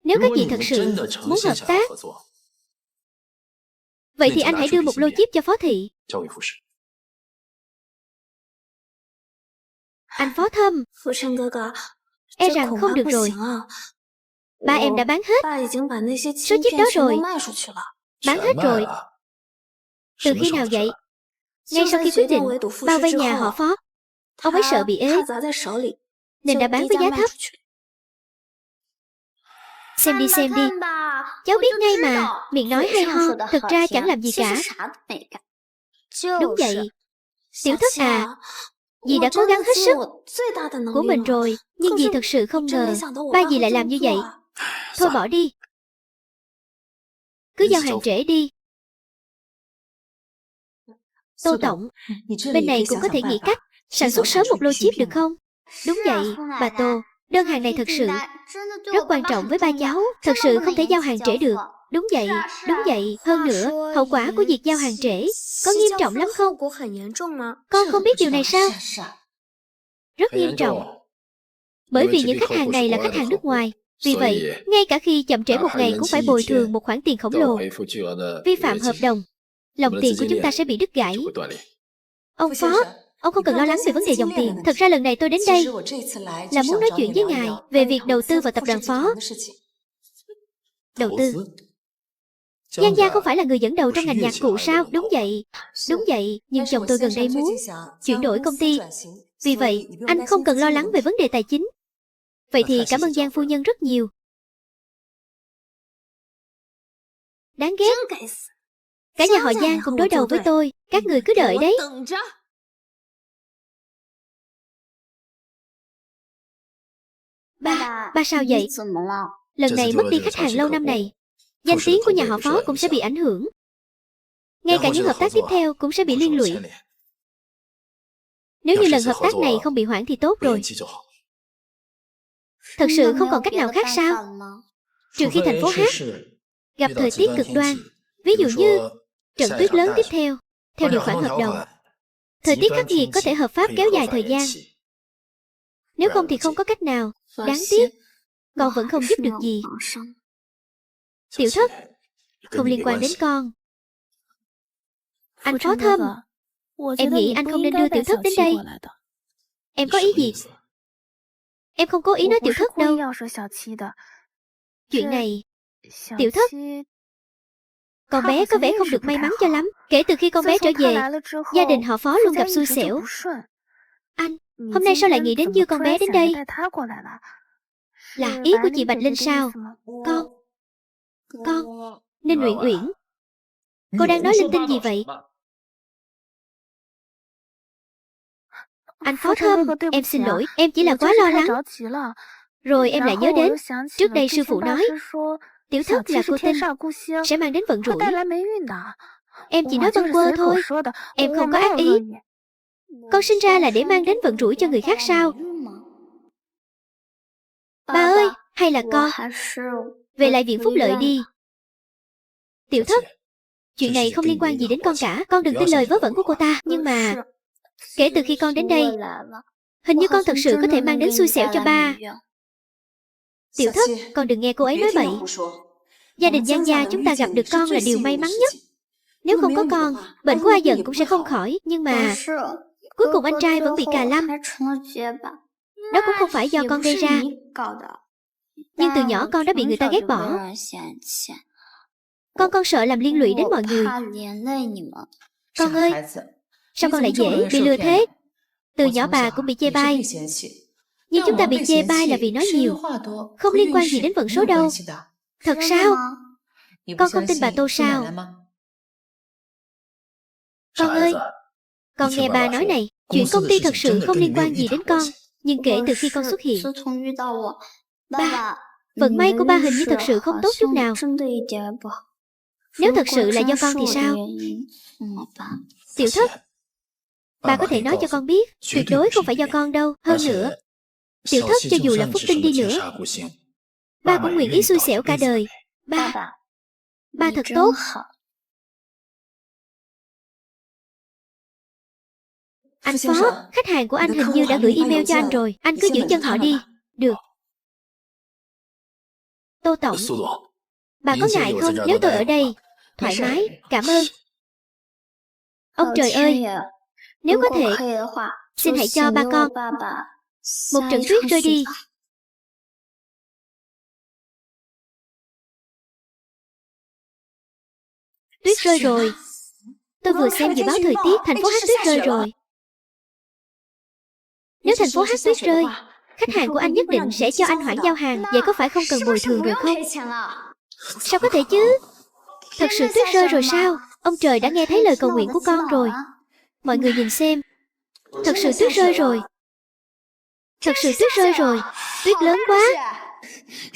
Nếu các vị thật sự muốn hợp tác, vậy thì anh hãy đưa một lô chip cho Phó Thị. Anh Phó Thâm, e rằng không được rồi. Ba em đã bán hết số chip đó rồi. Bán hết rồi. Từ khi nào vậy? Ngay sau khi quyết định bao vây nhà họ Phó, ông ấy sợ bị ế nên đã bán với giá thấp. Xem đi, cháu biết ngay mà. Miệng nói hay ho, thực ra chẳng làm gì cả. Đúng vậy. Tiểu Thất à, dì đã cố gắng hết sức của mình rồi, nhưng dì thật sự không ngờ ba dì lại làm như vậy. Thôi bỏ đi, cứ giao hàng trễ đi. Tô Tổng, bên này cũng có thể nghĩ cách sản xuất sớm một lô chip được không? Đúng vậy, bà Tô, đơn hàng này thật sự rất quan trọng với ba cháu. Thật sự không thể giao hàng trễ được. Đúng vậy. Hơn nữa, hậu quả của việc giao hàng trễ có nghiêm trọng lắm không? Con không biết điều này sao? Rất nghiêm trọng. Bởi vì những khách hàng này là khách hàng nước ngoài. Vì vậy, ngay cả khi chậm trễ một ngày cũng phải bồi thường một khoản tiền khổng lồ. Vi phạm hợp đồng, lòng tiền của chúng ta sẽ bị đứt gãy. Ông Phó, ông không cần lo lắng về vấn đề dòng tiền. Thật ra lần này tôi đến đây là muốn nói chuyện với ngài về việc đầu tư vào tập đoàn Phó. Đầu tư? Giang Gia không phải là người dẫn đầu trong ngành nhạc cụ sao? Đúng vậy, nhưng chồng tôi gần đây muốn chuyển đổi công ty. Vì vậy, anh không cần lo lắng về vấn đề tài chính. Vậy thì cảm ơn Giang phu nhân rất nhiều. Đáng ghét. Cả nhà họ Giang cùng đối đầu với tôi. Các người cứ đợi đấy. Ba sao vậy? Lần này mất đi khách hàng lâu năm này, danh tiếng của nhà họ Phó cũng sẽ bị ảnh hưởng. Ngay cả những hợp tác tiếp theo cũng sẽ bị liên lụy. Nếu như lần hợp tác này không bị hoãn thì tốt rồi. Thật sự không còn cách nào khác sao? Trừ khi thành phố Hát gặp thời tiết cực đoan, ví dụ như trận tuyết lớn tiếp theo. Theo điều khoản hợp đồng, thời tiết khắc nghiệt có thể hợp pháp kéo dài thời gian. Nếu không thì không có cách nào. Đáng tiếc, con vẫn không giúp được gì. Tiểu Thất, không liên quan đến con. Anh Phó Thâm, em nghĩ anh không nên đưa Tiểu Thất đến đây. Em có ý gì? Em không cố ý nói Tiểu Thất đâu. Chuyện này, Tiểu Thất, con bé có vẻ không được may mắn cho lắm. Kể từ khi con bé trở về, gia đình họ Phó luôn gặp xui xẻo. Anh, hôm nay sao lại nghĩ đến đưa con bé đến đây? Là ý của chị Bạch Linh sao? Con, Ninh Uyển Uyển, cô đang nói linh tinh gì vậy? Anh Phó Thâm, em xin lỗi, em chỉ là quá lo lắng. Rồi em lại nhớ đến, trước đây sư phụ nói, Tiểu Thất là cô tinh, sẽ mang đến vận rủi. Em chỉ nói bâng quơ thôi, em không có ác ý. Con sinh ra là để mang đến vận rủi cho người khác sao? Ba ơi, hay là con về lại viện phúc lợi đi. Tiểu Thất, chuyện này không liên quan gì đến con cả. Con đừng tin lời vớ vẩn của cô ta. Nhưng mà kể từ khi con đến đây, hình như con thật sự có thể mang đến xui xẻo cho ba. Tiểu Thất, con đừng nghe cô ấy nói bậy. Gia đình Giang gia chúng ta gặp được con là điều may mắn nhất. Nếu không có con, bệnh của A Dận cũng sẽ không khỏi. Nhưng mà cuối cùng anh trai vẫn bị cà lâm. Đó cũng không phải do con gây ra. Nhưng từ nhỏ con đã bị người ta ghét bỏ. Con sợ làm liên lụy đến mọi người. Con ơi, sao con lại dễ bị lừa thế? Từ nhỏ bà cũng bị chê bai. Nhưng chúng ta bị chê bai là vì nói nhiều, không liên quan gì đến vận số đâu. Thật sao? Con không tin bà Tô sao? Con ơi, con nghe bà nói này, chuyện công ty thật sự không liên quan gì đến con. Nhưng kể từ khi con xuất hiện, ba, vận may của ba hình như thật sự không tốt chút nào. Nếu thật sự là do con thì sao? Tiểu Thất, bà có thể nói cho con biết, tuyệt đối không phải do con đâu. Hơn nữa, Tiểu Thất cho dù là phúc tinh đi nữa, ba cũng nguyện ý xui xẻo cả đời. Ba thật tốt. Anh Phó, khách hàng của anh hình như đã gửi email cho anh rồi. Anh cứ giữ chân họ đi. Được. Tô Tổng, bà có ngại không nếu tôi ở đây? Thoải mái, cảm ơn. Ông trời ơi, nếu có thể, xin hãy cho ba con một trận tuyết rơi đi. Tuyết rơi rồi. Tôi vừa xem dự báo thời tiết, thành phố hát tuyết rơi rồi. Nếu thành phố hát tuyết rơi, khách hàng của anh nhất định sẽ cho anh hoãn giao hàng. Vậy có phải không cần bồi thường rồi không? Sao có thể chứ? Thật sự tuyết rơi rồi sao? Ông trời đã nghe thấy lời cầu nguyện của con rồi. Mọi người nhìn xem. Thật sự tuyết rơi rồi. Thật sự tuyết rơi rồi. Tuyết lớn quá.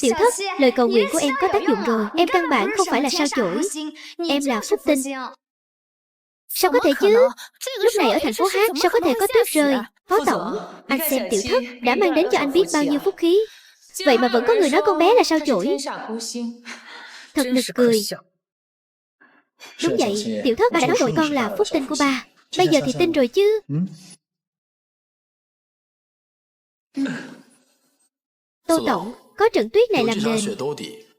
Tiểu Thất, lời cầu nguyện của em có tác dụng rồi. Em căn bản không phải là sao chổi. Em là phúc tinh. Sao có thể chứ? Lúc này ở thành phố Hát sao có thể có tuyết rơi? Phó Tổng, anh xem Tiểu Thất đã mang đến cho anh biết bao nhiêu phúc khí. Vậy mà vẫn có người nói con bé là sao chổi. Thật nực cười. Đúng vậy, Tiểu Thất, bà đã nói rồi con là phúc tinh của ba. Bây giờ thì tin rồi chứ. Tô Tổng, có trận tuyết này làm nền.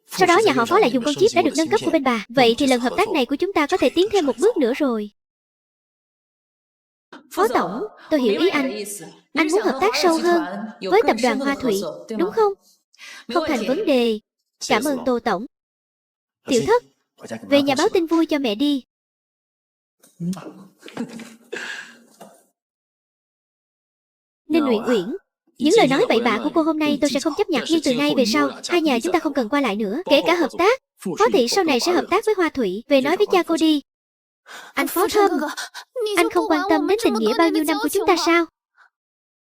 Sau đó nhà họ Phó lại dùng con chip đã được nâng cấp của bên bà. Vậy thì lần hợp tác này của chúng ta có thể tiến thêm một bước nữa rồi. Phó Tổng, tôi hiểu ý anh. Anh muốn hợp tác sâu hơn với tập đoàn Hoa Thủy, đúng không? Không thành vấn đề. Cảm ơn Tô Tổng. Tiểu Thất, về nhà báo tin vui cho mẹ đi. Ninh Uyển Uyển, những lời nói bậy bạ của cô hôm nay tôi sẽ không chấp nhận. Nhưng từ nay về sau, hai nhà chúng ta không cần qua lại nữa. Kể cả hợp tác, Phó Thị sau này sẽ hợp tác với Hoa Thủy. Về nói với cha cô đi. Anh Phó Thâm, anh không quan tâm đến tình nghĩa bao nhiêu năm của chúng ta sao?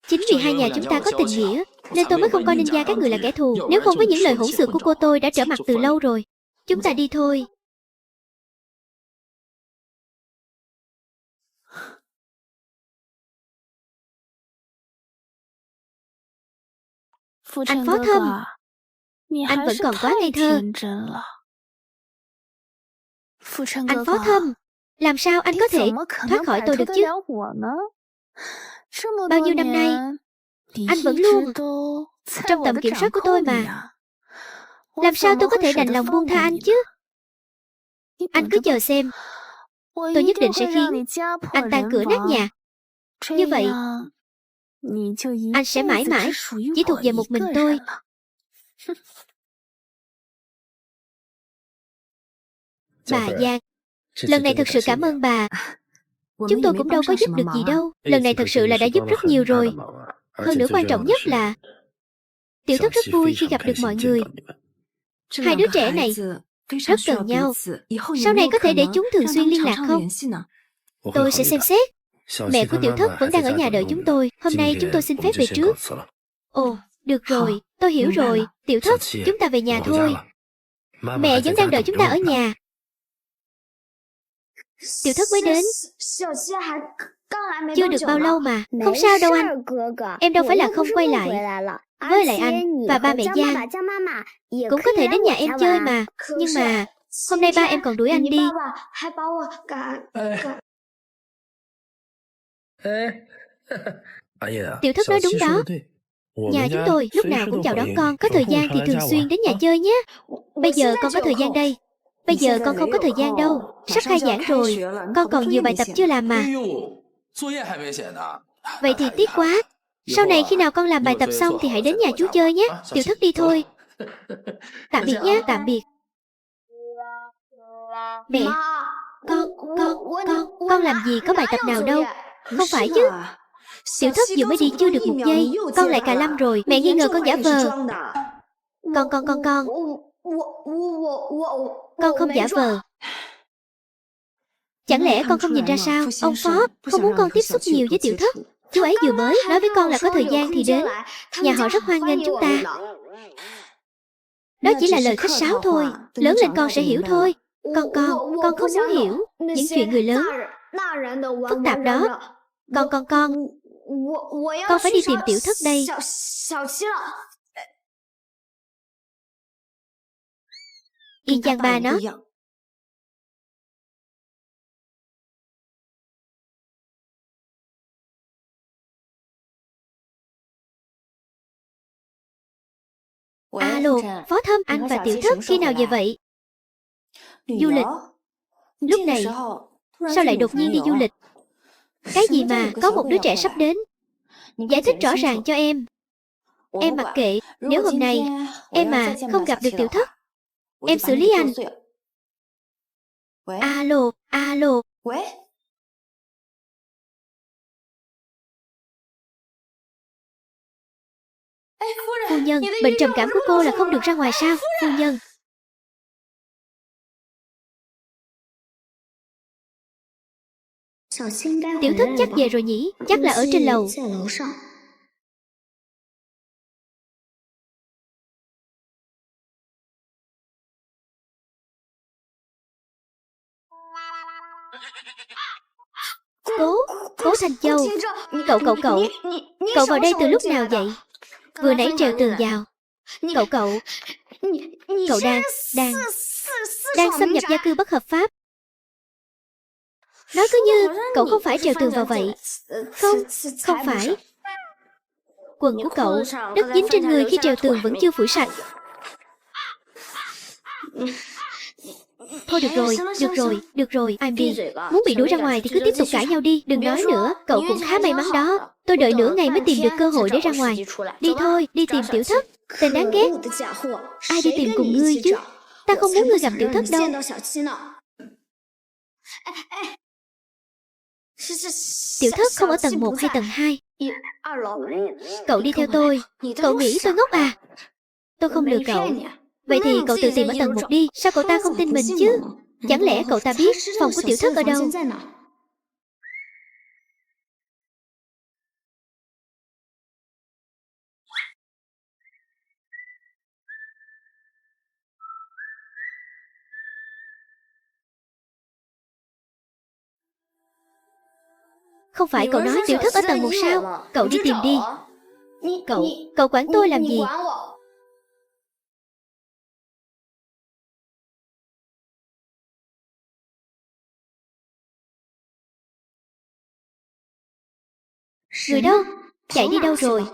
Chính vì hai nhà chúng ta có tình nghĩa, nên tôi mới không coi Ninh gia các người là kẻ thù. Nếu không với những lời hỗn xược của cô tôi đã trở mặt từ lâu rồi. Chúng ta đi thôi. Anh Phó Thâm, anh vẫn còn quá ngây thơ. Anh Phó Thâm, làm sao anh có thể thoát khỏi tôi được chứ? Bao nhiêu năm nay, anh vẫn luôn trong tầm kiểm soát của tôi mà. Làm sao tôi có thể đành lòng buông tha anh chứ? Anh cứ chờ xem. Tôi nhất định sẽ khiến anh tan cửa nát nhà. Như vậy, anh sẽ mãi mãi chỉ thuộc về một mình tôi. Bà Giang, lần này thật sự cảm ơn bà. Chúng tôi cũng đâu có giúp được gì đâu. Lần này thật sự là đã giúp rất nhiều rồi. Hơn nữa quan trọng nhất là Tiểu Thất rất vui khi gặp được mọi người. Hai đứa trẻ này rất cần nhau. Sau này có thể để chúng thường xuyên liên lạc không? Tôi sẽ xem xét. Mẹ của Tiểu Thất vẫn đang ở nhà đợi chúng tôi. Hôm nay chúng tôi xin phép về trước. Ồ, được rồi, tôi hiểu rồi. Tiểu Thất, chúng ta về nhà thôi. Mẹ vẫn đang đợi chúng ta ở nhà. Tiểu Thất mới đến. Chưa được bao lâu mà. Không sao đâu anh. Em đâu phải là không quay lại. Với lại anh và ba mẹ Giang cũng có thể đến nhà em chơi mà. Nhưng mà hôm nay ba em còn đuổi anh đi. Tiểu Thất nói đúng đó. Nhà chúng tôi lúc nào cũng chào đón con. Có thời gian thì thường xuyên đến nhà chơi nhé. Bây giờ con có thời gian đây. Bây giờ con không có thời gian đâu. Sắp khai giảng rồi. Con còn nhiều bài tập chưa làm mà. Vậy thì tiếc quá. Sau này khi nào con làm bài tập xong thì hãy đến nhà chú chơi nhé. Tiểu Thất đi thôi. Tạm biệt nhé, tạm biệt. Mẹ, con làm gì có bài tập nào đâu. Không phải chứ. Tiểu thất vừa mới đi chưa được 1 giây, con lại cà lâm rồi. Mẹ nghi ngờ con giả vờ. Con không giả vờ. Chẳng lẽ con không nhìn ra sao? Ông phó không muốn con tiếp xúc nhiều với tiểu thất. Chú ấy vừa mới nói với con là có thời gian thì đến. Nhà họ rất hoan nghênh chúng ta. Đó chỉ là lời khách sáo thôi. Lớn lên con sẽ hiểu thôi. Con không muốn hiểu những chuyện người lớn phức tạp đó. Con phải đi tìm tiểu thất đây. Y chang ba nó. Alo, Phó Thâm, anh và tiểu thất khi nào về vậy? Du lịch. Lúc này, sao lại đột nhiên đi du lịch? Cái gì mà có một đứa trẻ sắp đến? Giải thích rõ ràng cho em. Em mặc kệ, nếu hôm nay em mà không gặp được tiểu thất, em xử lý anh. Alo. Phu nhân, bệnh trầm cảm của cô là không được ra ngoài sao? Phu nhân. Tiểu thất chắc về rồi nhỉ? Chắc là ở trên lầu. Cố Thanh Châu. Cậu vào đây từ lúc nào vậy? Vừa nãy trèo tường vào. Cậu đang xâm nhập gia cư bất hợp pháp. Nói cứ như cậu không phải trèo tường vào vậy. Không phải. Quần của cậu, đất dính trên người khi trèo tường vẫn chưa phủi sạch. Thôi được rồi, I'm đi. Muốn bị đuổi ra ngoài thì cứ tiếp tục cãi nhau đi, đừng nói nữa. Cậu cũng khá may mắn đó. Tôi đợi nửa ngày mới tìm được cơ hội để ra ngoài. Đi thôi, đi tìm tiểu thất. Tên đáng ghét. Ai đi tìm cùng ngươi chứ? Ta không muốn ngươi gặp tiểu thất đâu. Tiểu thất không ở tầng 1 hay tầng 2. Cậu đi theo tôi. Cậu nghĩ tôi ngốc à? Tôi không lừa cậu. Vậy thì cậu tự tìm ở tầng 1 đi. Sao cậu ta không tin mình chứ? Chẳng lẽ cậu ta biết phòng của tiểu thất ở đâu? Không phải cậu nói tiểu thất ở tầng 1 sao? Cậu đi tìm đi. Cậu quản tôi làm gì? Người đâu? Chạy đi đâu rồi?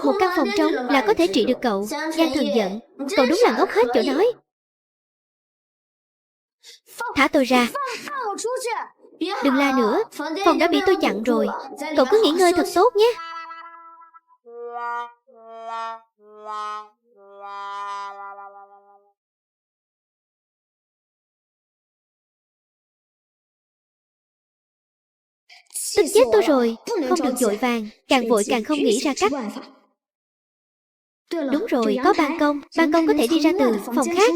Một căn phòng trống là có thể trị được cậu. Giang Thần giận. Cậu đúng là ngốc hết chỗ nói. Thả tôi ra. Đừng la nữa. Phòng đã bị tôi chặn rồi. Cậu cứ nghỉ ngơi thật tốt nhé. Tức chết tôi rồi. Không được vội vàng. Càng vội càng không nghĩ ra cách. Đúng rồi, có ban công. Ban công có thể đi ra từ phòng khác.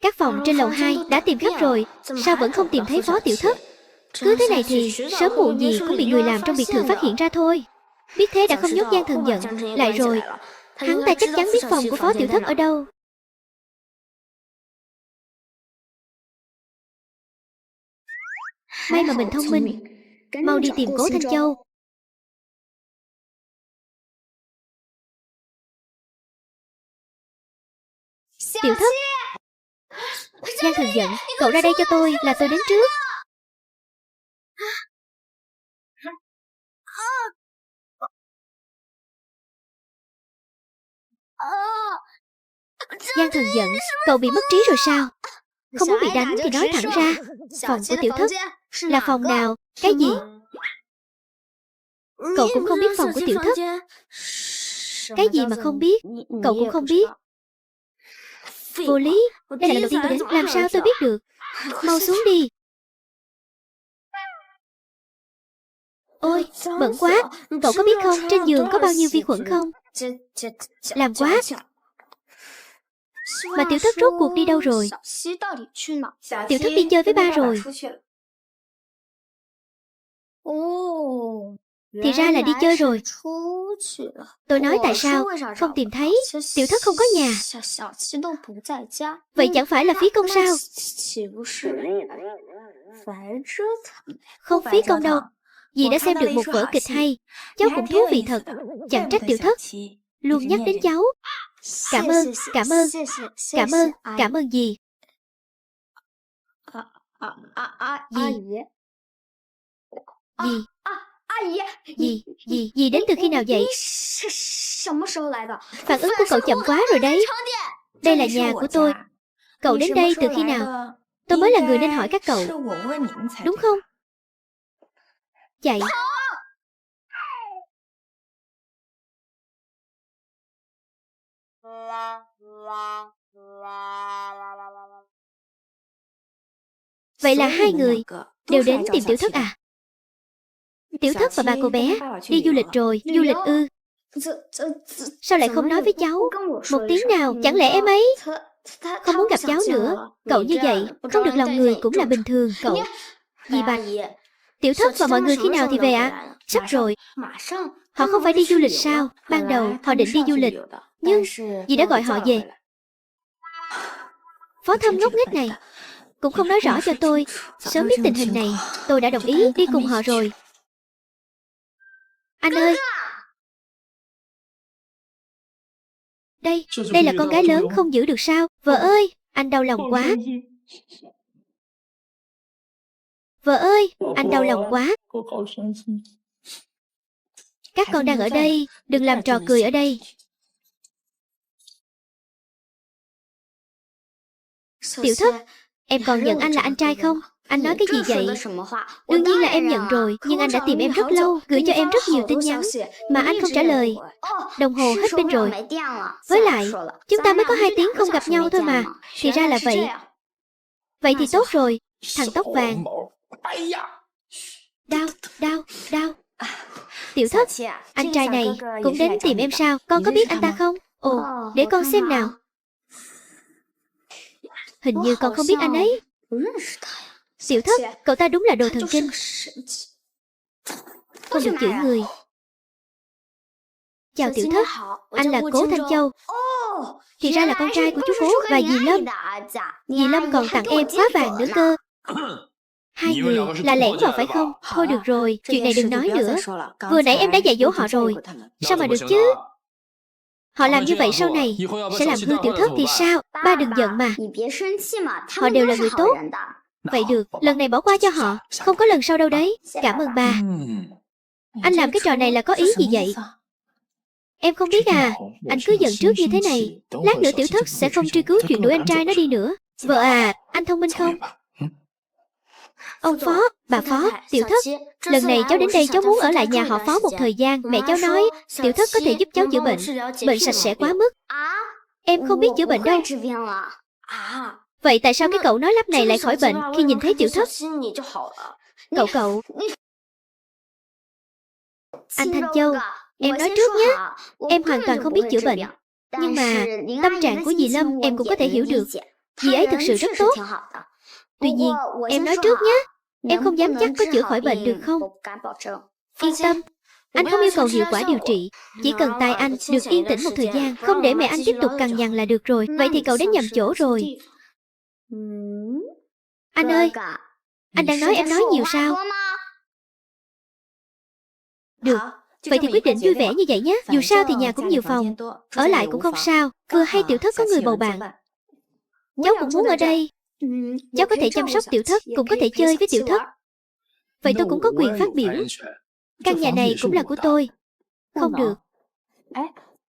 Các phòng trên lầu 2 đã tìm khắp rồi. Sao vẫn không tìm thấy Phó tiểu thất? Cứ thế này thì sớm muộn gì cũng bị người làm trong biệt thự phát hiện ra thôi. Biết thế đã không nhốt Giang Thần giận lại rồi. Hắn ta chắc chắn biết phòng của Phó tiểu thất ở đâu. May mà mình thông minh. Mau đi tìm Cố Thanh Châu. Tiểu thất. Giang Thần giận. Cậu ra đây cho tôi, là tôi đến trước. Giang Thần giận. Cậu bị mất trí rồi sao? Không muốn bị đánh thì nói thẳng ra. Phòng của tiểu thất là phòng nào? Cái gì? Cậu cũng không biết phòng của tiểu thất. Cái gì mà không biết? Cậu cũng không biết. Vô lý, đây là lần đầu tiên tôi đến, làm sao tôi biết được? Mau xuống đi. Ôi, bẩn quá. Cậu có biết không, trên giường có bao nhiêu vi khuẩn không? Làm quá. Mà tiểu thất rốt cuộc đi đâu rồi? Tiểu thất đi chơi với ba rồi. Thì ra là đi chơi rồi. Tôi nói tại sao không tìm thấy? Tiểu thất không có nhà. Vậy chẳng phải là phí công sao? Không phí công đâu. Dì đã xem được một vở kịch hay. Cháu cũng thú vị thật. Chẳng trách tiểu thất luôn nhắc đến cháu. Cảm ơn, cảm ơn. Cảm ơn dì. Dì đến từ khi nào vậy? Phản ứng của cậu chậm quá rồi đấy. Đây là nhà của tôi. Cậu đến đây từ khi nào? Tôi mới là người nên hỏi các cậu. Đúng không? Chạy. Vậy là hai người đều đến tìm tiểu thất à? Tiểu thất và ba cô bé đi du lịch rồi. Du lịch ư? Sao lại không nói với cháu một tiếng nào? Chẳng lẽ em ấy không muốn gặp cháu nữa? Cậu như vậy không được lòng người cũng là bình thường. Cậu Dì Bạch, tiểu thất và mọi người khi nào thì về ạ? Sắp rồi. Họ không phải đi du lịch sao? Ban đầu họ định đi du lịch, nhưng dì đã gọi họ về. Phó Thâm ngốc nghếch này cũng không nói rõ cho tôi. Sớm biết tình hình này, tôi đã đồng ý đi cùng họ rồi. Anh ơi, đây là con gái lớn không giữ được sao? Vợ ơi, anh đau lòng quá. Vợ ơi, anh đau lòng quá. Các con đang ở đây, đừng làm trò cười ở đây. Tiểu thất, em còn nhận anh là anh trai không? Anh nói cái gì vậy? Đương nhiên là em nhận rồi, nhưng anh đã tìm em rất lâu, gửi cho em rất nhiều tin nhắn, mà anh không trả lời. Đồng hồ hết pin rồi. Với lại, chúng ta mới có 2 tiếng không gặp nhau thôi mà. Thì ra là vậy. Vậy thì tốt rồi, thằng tóc vàng. Đau. Tiểu thất, anh trai này cũng đến tìm em sao? Con có biết anh ta không? Ồ, để con xem nào. Hình như con không biết anh ấy. Tiểu thất, cậu ta đúng là đồ thần kinh. Không được chửi người. Chào tiểu thất, anh là Cố Thanh Châu. Thì ra là con trai của chú Cố và dì Lâm. Dì Lâm còn tặng em khóa vàng nữa cơ. Hai người là lẻn vào phải không? Thôi được rồi, chuyện này đừng nói nữa. Vừa nãy em đã dạy dỗ họ rồi. Sao mà được chứ? Họ làm như vậy sau này sẽ làm hư tiểu thất thì sao? Ba đừng giận mà. Họ đều là người tốt. Vậy được, lần này bỏ qua cho họ. Không có lần sau đâu đấy. Cảm ơn ba. Anh làm cái trò này là có ý gì vậy? Em không biết à. Anh cứ giận trước như thế này, lát nữa tiểu thất sẽ không truy cứu chuyện đuổi anh trai nó đi nữa. Vợ à, anh thông minh không? Ông Phó, bà Phó, tiểu thất, lần này cháu đến đây cháu muốn ở lại nhà họ Phó một thời gian. Mẹ cháu nói tiểu thất có thể giúp cháu chữa bệnh. Bệnh sạch sẽ quá mức. Em không biết chữa bệnh đâu. Vậy tại sao cái cậu nói lắp này lại khỏi bệnh khi nhìn thấy tiểu thất? Cậu Anh Thanh Châu, em nói trước nhé. Em hoàn toàn không biết chữa bệnh, nhưng mà tâm trạng của dì Lâm em cũng có thể hiểu được. Dì ấy thực sự rất tốt. Tuy nhiên, em nói trước nhé, em không dám chắc có chữa khỏi bệnh được không? Yên tâm, anh không yêu cầu hiệu quả điều trị, chỉ cần tai anh được yên tĩnh một thời gian, không để mẹ anh tiếp tục cằn nhằn là được rồi. Vậy thì cậu đến nhầm chỗ rồi. Anh ơi, anh đang nói em nói nhiều sao? Được, vậy thì quyết định vui vẻ như vậy nhé. Dù sao thì nhà cũng nhiều phòng, ở lại cũng không sao. Vừa hay tiểu thất có người bầu bạn. Cháu cũng muốn ở đây. Cháu có thể chăm sóc tiểu thất, cũng có thể chơi với tiểu thất. Vậy tôi cũng có quyền phát biểu. Căn nhà này cũng là của tôi. Không được.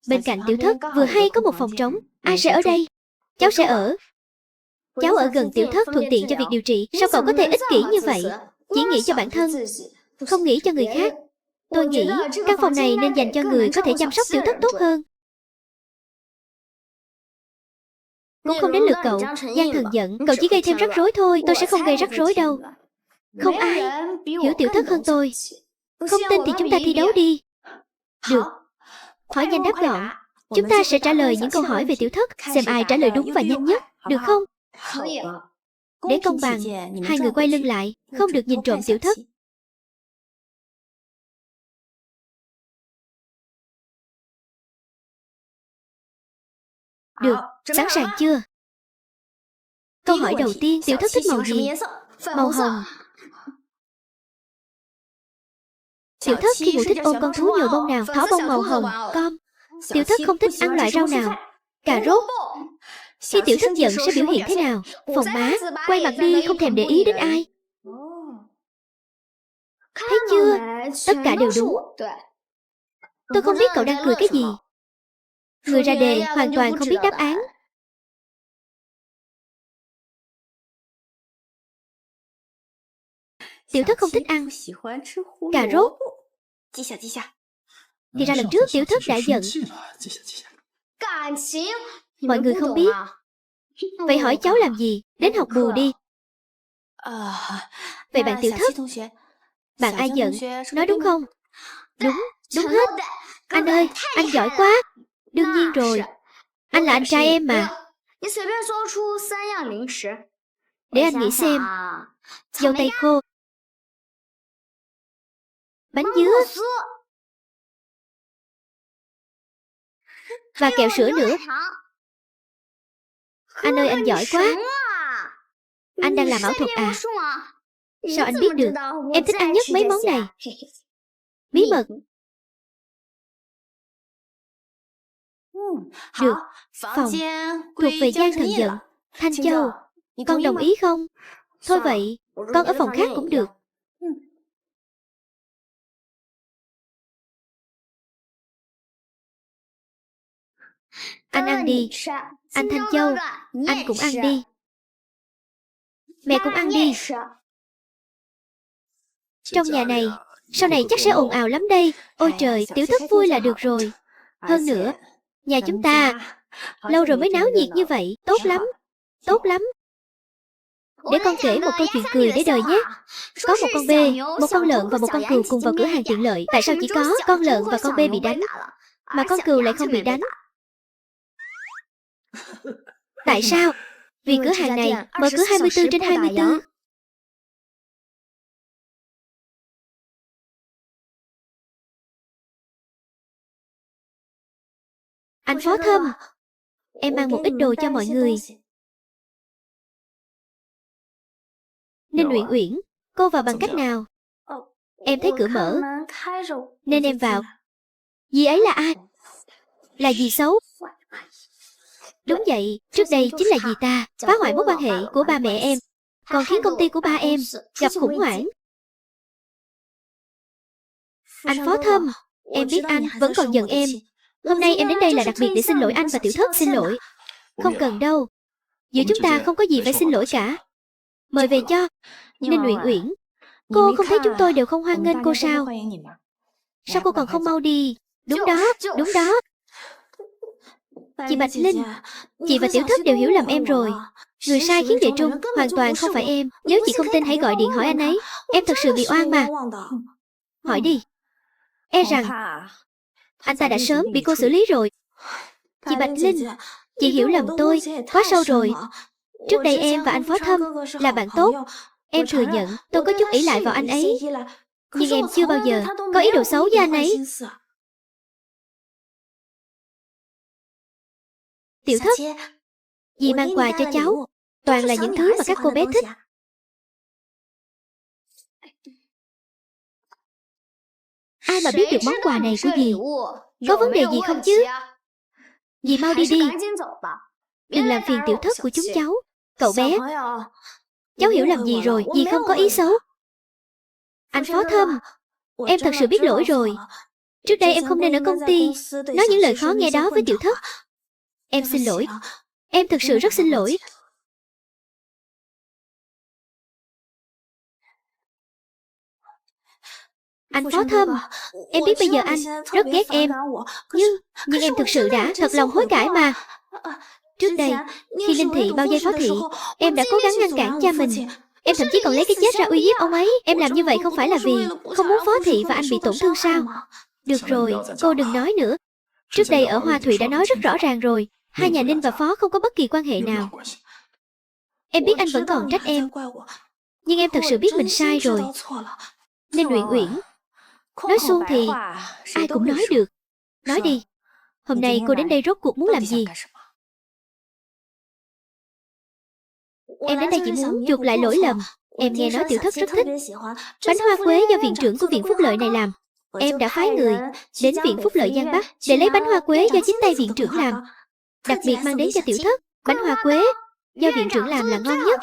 Bên cạnh tiểu thất vừa hay có một phòng trống. Ai sẽ ở đây? Cháu sẽ ở. Cháu ở gần tiểu thất thuận tiện cho việc điều trị. Sao cậu có thể ích kỷ như vậy? Chỉ nghĩ cho bản thân, không nghĩ cho người khác. Tôi nghĩ căn phòng này nên dành cho người có thể chăm sóc tiểu thất tốt hơn. Cũng không đến lượt cậu. Giang Thần giận, cậu chỉ gây thêm rắc rối thôi. Tôi sẽ không gây rắc rối đâu. Không ai hiểu tiểu thất hơn tôi. Không tin thì chúng ta thi đấu đi. Được. Hỏi nhanh đáp gọn. Chúng ta sẽ trả lời những câu hỏi về tiểu thất, xem ai trả lời đúng và nhanh nhất. Được không? Để công bằng, hai người quay lưng lại, không được nhìn trộm tiểu thất. Được, sẵn sàng chưa? Câu hỏi đầu tiên, tiểu thất thích màu gì? Màu hồng. Tiểu thất khi ngủ thích ôm con thú nhồi bông nào? Thỏ bông màu hồng, con. Tiểu thất không thích ăn loại rau nào? Cà rốt. Khi tiểu thất giận sẽ biểu hiện thế nào? Phồng má, quay mặt đi, không thèm để ý đến ai. Thấy chưa? Tất cả đều đúng. Tôi không biết cậu đang cười cái gì. Người ra đề hoàn toàn không biết đáp án. Tiểu thất không thích ăn cà rốt. Thì ra lần trước tiểu thất đã giận. Mọi người không biết. Vậy hỏi cháu làm gì? Đến học bù đi. Vậy bạn tiểu thất, bạn ai giận? Nói đúng không? Đúng, đúng hết. Anh ơi, anh giỏi quá. Đương nhiên rồi. Anh là anh trai em mà. Để anh nghĩ xem. Dâu tây khô, bánh dứa và kẹo sữa nữa. Anh ơi, anh giỏi quá. Anh đang làm ảo thuật à? Sao anh biết được? Em thích ăn nhất mấy món này. Bí mật. Được. Phòng thuộc về Giang Thần giận. Thanh Châu, con đồng ý không? Thôi vậy, con ở phòng khác cũng được. Anh ăn đi. Anh Thanh Châu, anh cũng ăn đi. Mẹ cũng ăn đi. Trong nhà này, sau này chắc sẽ ồn ào lắm đây. Ôi trời, tiểu thất vui là được rồi. Hơn nữa, nhà chúng ta lâu rồi mới náo nhiệt như vậy. Tốt lắm, tốt lắm. Để con kể một câu chuyện cười để đời nhé. Có một con bê, một con lợn và một con cừu cùng vào cửa hàng tiện lợi. Tại sao chỉ có con lợn và con bê bị đánh, mà con cừu lại không bị đánh? Tại sao? Vì cửa hàng này mở cửa 24/24. Anh Phó Thâm, em mang một ít đồ cho mọi người. Ninh Uyển Uyển, cô vào bằng cách nào? Em thấy cửa mở nên em vào. Dì ấy là ai? Là dì xấu. Đúng vậy, trước đây chính là dì ta phá hoại mối quan hệ của ba mẹ em, còn khiến công ty của ba em gặp khủng hoảng. Anh Phó Thâm, em biết anh vẫn còn giận em. Hôm nay em đến đây là đặc biệt để xin lỗi anh và tiểu thất. Xin lỗi. Không cần đâu. Giữa chúng ta không có gì phải xin lỗi cả. Mời về cho. Ninh Uyển Uyển, cô không thấy chúng tôi đều không hoan nghênh cô sao? Sao cô còn không mau đi? Đúng đó, đúng đó. Chị Bạch Linh, chị và tiểu thất đều hiểu lầm em rồi. Người sai khiến đệ trung hoàn toàn không phải em. Nếu chị không tin hãy gọi điện hỏi anh ấy. Em thật sự bị oan mà. Hỏi đi. E rằng anh ta đã sớm bị cô xử lý rồi. Chị Bạch Linh, chị hiểu lầm tôi quá sâu rồi. Trước đây em và anh Phó Thâm là bạn tốt. Em thừa nhận tôi có chút ỷ lại vào anh ấy. Nhưng em chưa bao giờ có ý đồ xấu với anh ấy. Tiểu thất, dì mang quà cho cháu. Toàn là những thứ mà các cô bé thích. Ai mà biết được món quà này của dì? Có vấn đề gì không chứ? Dì mau đi đi. Đừng làm phiền tiểu thất của chúng cháu. Cậu bé, cháu hiểu lầm gì rồi, dì không có ý xấu. Anh Phó Thâm, em thật sự biết lỗi rồi. Trước đây em không nên ở công ty nói những lời khó nghe đó với tiểu thất. Em xin lỗi. Em thực sự rất xin lỗi. Anh Phó Thâm, em biết bây giờ anh rất ghét em, nhưng em thực sự đã thật lòng hối cải mà. Trước đây, khi Linh Thị bao vây Phó Thị, em đã cố gắng ngăn cản cha mình. Em thậm chí còn lấy cái chết ra uy hiếp ông ấy. Em làm như vậy không phải là vì không muốn Phó Thị và anh bị tổn thương sao? Được rồi, cô đừng nói nữa. Trước đây ở Hoa Thụy đã nói rất rõ ràng rồi. Hai nhà Ninh và Phó không có bất kỳ quan hệ nào. Em biết anh vẫn còn trách em, nhưng em thật sự biết mình sai rồi. Nên Uyển Uyển, nói suông thì ai cũng nói được. Nói đi, hôm nay cô đến đây rốt cuộc muốn làm gì? Em đến đây chỉ muốn chuộc lại lỗi lầm. Em nghe nói tiểu thất rất thích bánh hoa quế do viện trưởng của viện Phúc Lợi này làm. Em đã phái người đến viện Phúc Lợi Giang Bắc để lấy bánh hoa quế do chính tay viện trưởng làm, đặc biệt mang đến cho tiểu thất. Bánh hoa quế do viện trưởng làm là ngon nhất.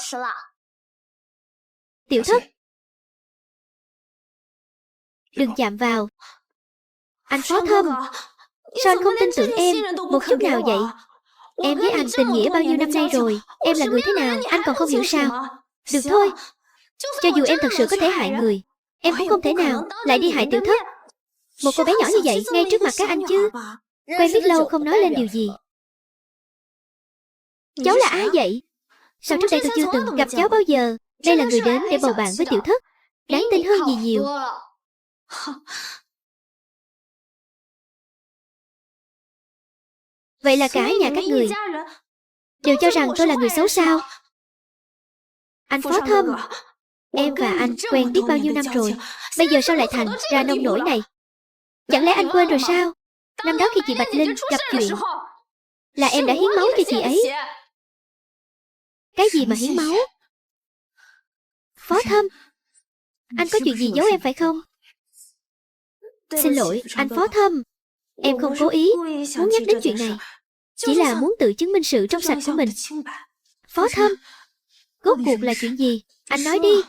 Tiểu thất, đừng chạm vào. Anh Phó Thâm, sao anh không tin tưởng em một chút nào vậy? Em với anh tình nghĩa bao nhiêu năm nay rồi. Em là người thế nào anh còn không hiểu sao? Được thôi, cho dù em thật sự có thể hại người, em cũng không thể nào lại đi hại tiểu thất, một cô bé nhỏ như vậy, ngay trước mặt các anh chứ. Quen biết lâu không nói lên điều gì. Cháu là ai vậy? Sao trước đây tôi chưa từng gặp cháu bao giờ? Đây là người đến để bầu bạn với tiểu thất, đáng tin hơn gì nhiều. Vậy là cả nhà các người đều cho rằng tôi là người xấu sao? Anh Phó Thâm, em và anh quen biết bao nhiêu năm rồi, bây giờ sao lại thành ra nông nổi này? Chẳng lẽ anh quên rồi sao? Năm đó khi chị Bạch Linh gặp chuyện là em đã hiến máu cho chị ấy. Cái gì mà hiến máu? Phó Thâm, anh có chuyện gì giấu em phải không? Xin lỗi, anh Phó Thâm, em không cố ý muốn nhắc đến chuyện này, chỉ là muốn tự chứng minh sự trong sạch của mình. Phó Thâm, rốt cuộc là chuyện gì? Anh nói đi.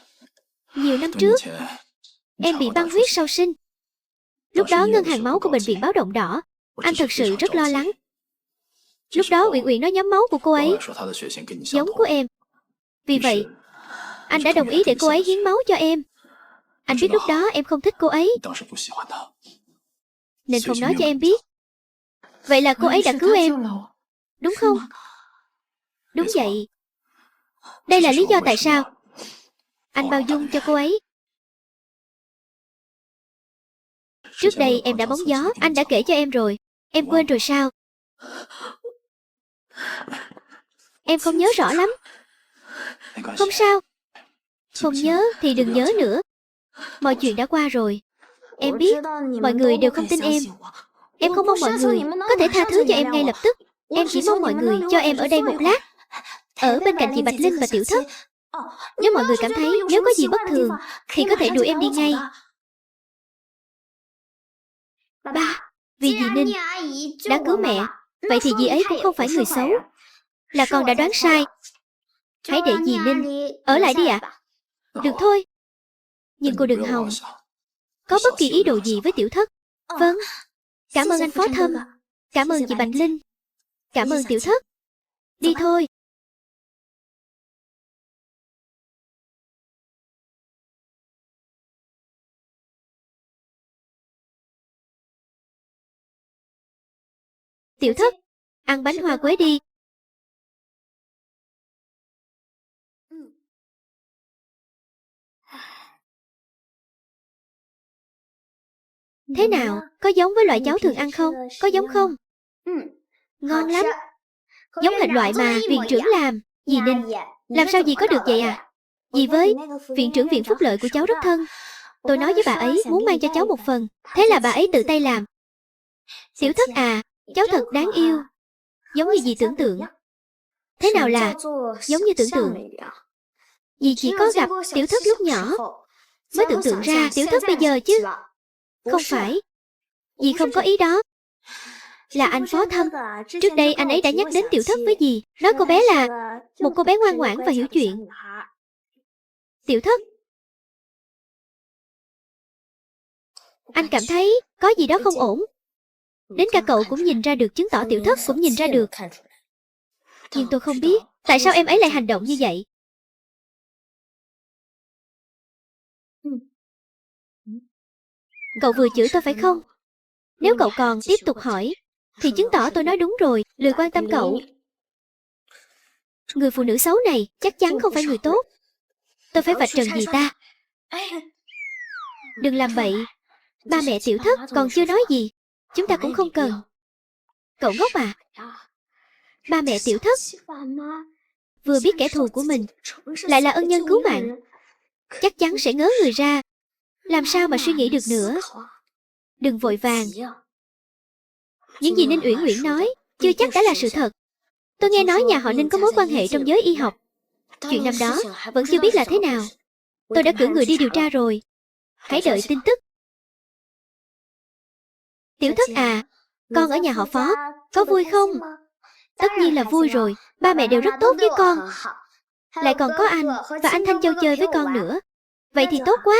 Nhiều năm trước, em bị băng huyết sau sinh. Lúc đó ngân hàng máu của bệnh viện báo động đỏ. Anh thật sự rất lo lắng. Lúc đó Uyển Uyển nói nhóm máu của cô ấy giống của em. Vì vậy, anh đã đồng ý để cô ấy hiến máu cho em. Anh biết lúc đó em không thích cô ấy, nên không nói cho em biết. Vậy là cô ấy đã cứu em, đúng không? Đúng vậy. Đây là lý do tại sao anh bao dung cho cô ấy. Trước đây em đã bóng gió, anh đã kể cho em rồi. Em quên rồi sao? Em không nhớ rõ lắm. Không sao. Không nhớ thì đừng nhớ nữa. Mọi chuyện đã qua rồi. Em biết mọi người đều không tin em. Em không mong mọi người có thể tha thứ cho em ngay lập tức. Em chỉ mong mọi người cho em ở đây một lát, ở bên cạnh chị Bạch Linh và tiểu thất. Nếu mọi người cảm thấy nếu có gì bất thường thì có thể đuổi em đi ngay. Ba, vì dì Ninh đã cứu mẹ, vậy thì dì ấy cũng không phải người xấu. Là con đã đoán sai. Hãy để dì Ninh ở lại đi ạ. Được thôi. Nhưng cô đừng hòng có bất kỳ ý đồ gì với tiểu thất. Vâng. Cảm ơn anh Phó Thâm. Cảm ơn chị Bạch Linh. Cảm ơn tiểu thất. Đi thôi. Tiểu thất, ăn bánh hoa quế đi. Thế nào, có giống với loại cháu thường ăn không? Có giống không? Ngon lắm. Giống hệt loại mà viện trưởng làm. Dì Ninh, làm sao dì có được vậy à? Dì với viện trưởng viện phúc lợi của cháu rất thân. Tôi nói với bà ấy muốn mang cho cháu một phần. Thế là bà ấy tự tay làm. Tiểu thất à, cháu thật đáng yêu. Giống như dì tưởng tượng. Thế nào là giống như tưởng tượng? Dì chỉ có gặp tiểu thất lúc nhỏ mới tưởng tượng ra tiểu thất bây giờ chứ. Không phải. Dì không có ý đó. Là anh Phó Thâm. Trước đây anh ấy đã nhắc đến tiểu thất với dì, nói cô bé là một cô bé ngoan ngoãn và hiểu chuyện. Tiểu thất, anh cảm thấy có gì đó không ổn. Đến cả cậu cũng nhìn ra được, chứng tỏ tiểu thất cũng nhìn ra được. Nhưng tôi không biết tại sao em ấy lại hành động như vậy. Cậu vừa chửi tôi phải không? Nếu cậu còn tiếp tục hỏi, thì chứng tỏ tôi nói đúng rồi, lười quan tâm cậu. Người phụ nữ xấu này chắc chắn không phải người tốt. Tôi phải vạch trần dì ta. Đừng làm bậy. Ba mẹ tiểu thất còn chưa nói gì, chúng ta cũng không cần. Cậu ngốc à? Ba mẹ tiểu thất vừa biết kẻ thù của mình lại là ân nhân cứu mạng, chắc chắn sẽ ngớ người ra, làm sao mà suy nghĩ được nữa. Đừng vội vàng. Những gì Ninh Uyển Uyển nói chưa chắc đã là sự thật. Tôi nghe nói nhà họ Ninh có mối quan hệ trong giới y học. Chuyện năm đó vẫn chưa biết là thế nào. Tôi đã cử người đi điều tra rồi. Hãy đợi tin tức. Tiểu thất à, con ở nhà họ Phó, có vui không? Tất nhiên là vui rồi, ba mẹ đều rất tốt với con. Lại còn có anh và anh Thanh Châu chơi với con nữa. Vậy thì tốt quá.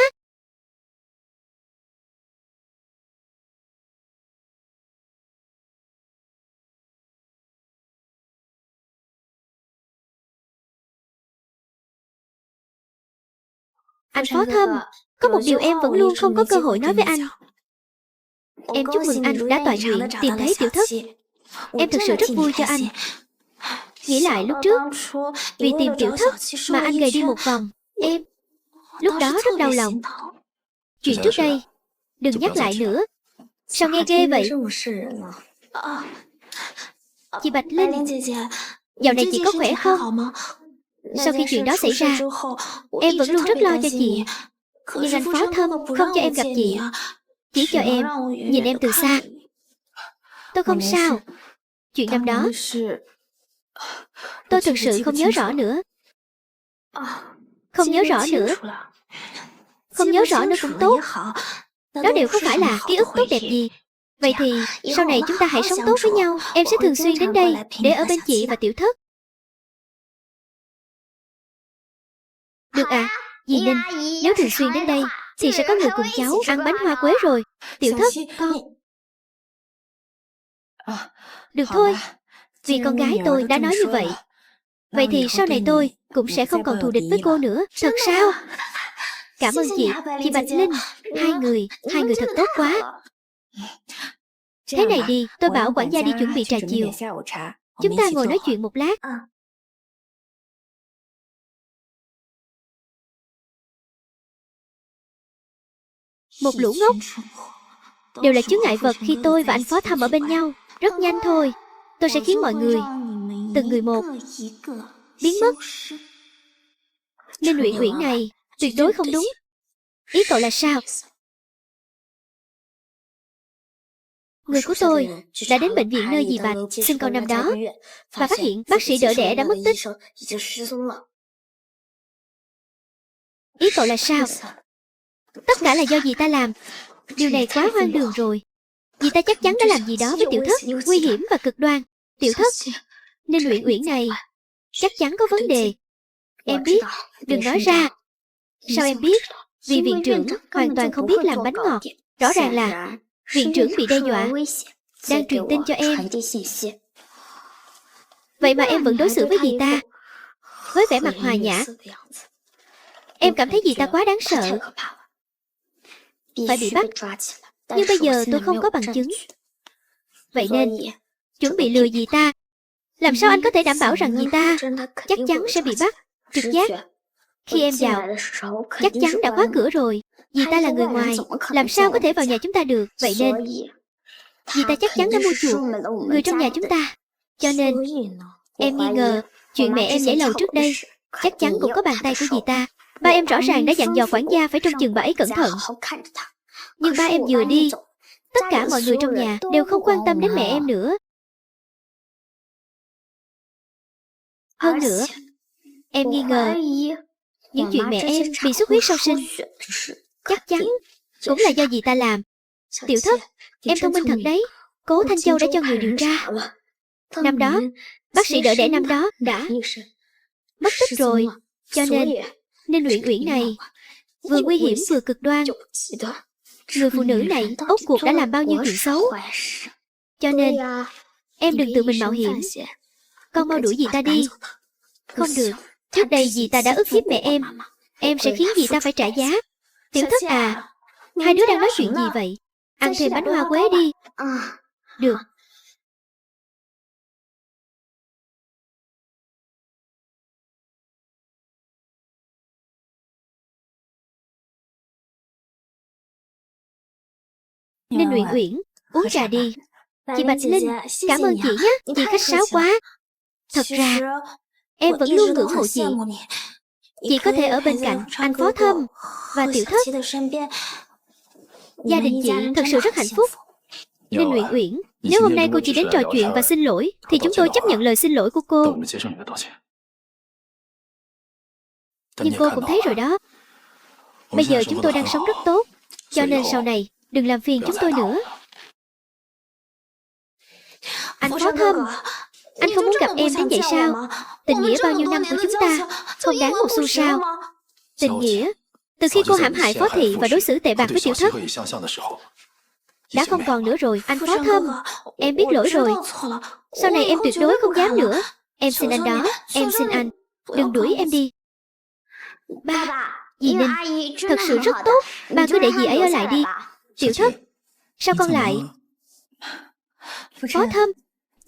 Anh Phó Thâm, có một điều em vẫn luôn không có cơ hội nói với anh. Em chúc mừng anh đã tọa nguyện tìm thấy tiểu thất. Em thực sự rất vui cho anh. Nghĩ lại lúc trước, vì tìm tiểu thất mà anh gầy đi một vòng. Em lúc đó rất đau lòng. Chuyện trước đây đừng nhắc lại nữa. Sao nghe ghê vậy? Chị Bạch Linh, dạo này chị có khỏe không? Sau khi chuyện đó xảy ra, em vẫn luôn rất lo cho chị. Nhưng anh Phó Thâm không cho em gặp chị, chỉ cho em nhìn em từ xa. Tôi không sao. Chuyện năm đó tôi thực sự không nhớ rõ nữa. Không nhớ rõ nữa. Không nhớ rõ nữa cũng tốt. Đó đều không phải là ký ức tốt đẹp gì. Vậy thì sau này chúng ta hãy sống tốt với nhau. Em sẽ thường xuyên đến đây để ở bên chị và tiểu thất. Được à, dì Ninh, nếu thường xuyên đến đây thì sẽ có người cùng cháu ăn bánh hoa quế rồi. Tiểu thất, con. Được thôi, vì con gái tôi đã nói như vậy. Vậy thì sau này tôi cũng sẽ không còn thù địch với cô nữa. Thật sao? Cảm ơn chị Bạch Linh. Hai người thật tốt quá. Thế này đi, tôi bảo quản gia đi chuẩn bị trà chiều. Chúng ta ngồi nói chuyện một lát. Một lũ ngốc. Đều là chướng ngại vật khi tôi và anh Phó Thâm ở bên nhau. Rất nhanh thôi, tôi sẽ khiến mọi người từng người một biến mất. Nên Uyển Uyển này tuyệt đối không đúng. Ý cậu là sao? Người của tôi đã đến bệnh viện nơi dì Bạch sinh con năm đó và phát hiện bác sĩ đỡ đẻ đã mất tích. Ý cậu là sao? Tất cả là do dì ta làm. Điều này quá hoang đường rồi. Dì ta chắc chắn đã làm gì đó với tiểu thất, nguy hiểm và cực đoan. Tiểu thất, nên Uyển Uyển này chắc chắn có vấn đề. Em biết, đừng nói ra. Sao em biết? Vì viện trưởng hoàn toàn không biết làm bánh ngọt. Rõ ràng là viện trưởng bị đe dọa, đang truyền tin cho em. Vậy mà em vẫn đối xử với dì ta với vẻ mặt hòa nhã. Em cảm thấy dì ta quá đáng sợ, phải bị bắt. Nhưng bây giờ tôi không có bằng chứng. Vậy nên chuẩn bị lừa dì ta. Làm sao anh có thể đảm bảo rằng dì ta chắc chắn sẽ bị bắt? Trực giác. Khi em vào, chắc chắn đã khóa cửa rồi. Dì ta là người ngoài, làm sao có thể vào nhà chúng ta được? Vậy nên dì ta chắc chắn đã mua chuộc người trong nhà chúng ta. Cho nên em nghi ngờ chuyện mẹ em nhảy lầu trước đây chắc chắn cũng có bàn tay của dì ta. Ba em rõ ràng đã dặn dò quản gia phải trông chừng bà ấy cẩn thận. Nhưng ba em vừa đi, tất cả mọi người trong nhà đều không quan tâm đến mẹ em nữa. Hơn nữa, em nghi ngờ những chuyện mẹ em bị xuất huyết sau sinh chắc chắn cũng là do dì ta làm. Tiểu thất, em thông minh thật đấy. Cố Thanh Châu đã cho người điều tra. Năm đó, bác sĩ đỡ đẻ năm đó đã mất tích rồi. Cho nên Uyển Uyển này vừa nguy hiểm vừa cực đoan. Người phụ nữ này ốt cuộc đã làm bao nhiêu chuyện xấu. Cho nên em đừng tự mình mạo hiểm. Con mau đuổi dì ta đi. Không được, trước đây dì ta đã ức hiếp mẹ em. Em sẽ khiến dì ta phải trả giá. Tiểu thất à, Hai đứa đang nói chuyện gì vậy? Ăn thêm bánh hoa quế đi. Được. Ninh Uyển Uyển, uống trà đi. Chị Bạch Linh, cảm ơn chị nhé. Chị khách sáo quá. Thật ra, em vẫn luôn ngưỡng mộ chị. Chị có thể ở bên cạnh anh Phó Thâm và Tiểu Thất. Gia đình chị thật sự rất hạnh phúc. Ninh Uyển Uyển, nếu hôm nay cô chỉ đến trò chuyện và xin lỗi, thì chúng tôi chấp nhận lời xin lỗi của cô. Nhưng cô cũng thấy rồi đó. Bây giờ chúng tôi đang sống rất tốt, cho nên sau này đừng làm phiền chúng tôi nữa. Anh Phó Thâm, anh không muốn gặp em đến vậy sao? Tình nghĩa bao nhiêu năm của chúng ta không đáng một xu sao? Tình nghĩa, từ khi cô hãm hại Phó Thị và đối xử tệ bạc với Tiểu Thất, đã không còn nữa rồi. Anh Phó Thâm, em biết lỗi rồi. Sau này em tuyệt đối không dám nữa. Em xin anh đó, em xin anh, đừng đuổi em đi. Ba, dì Ninh thật sự rất tốt. Ba cứ để dì ấy ở lại đi. Tiểu Thất, sao con lại? Phó Thâm,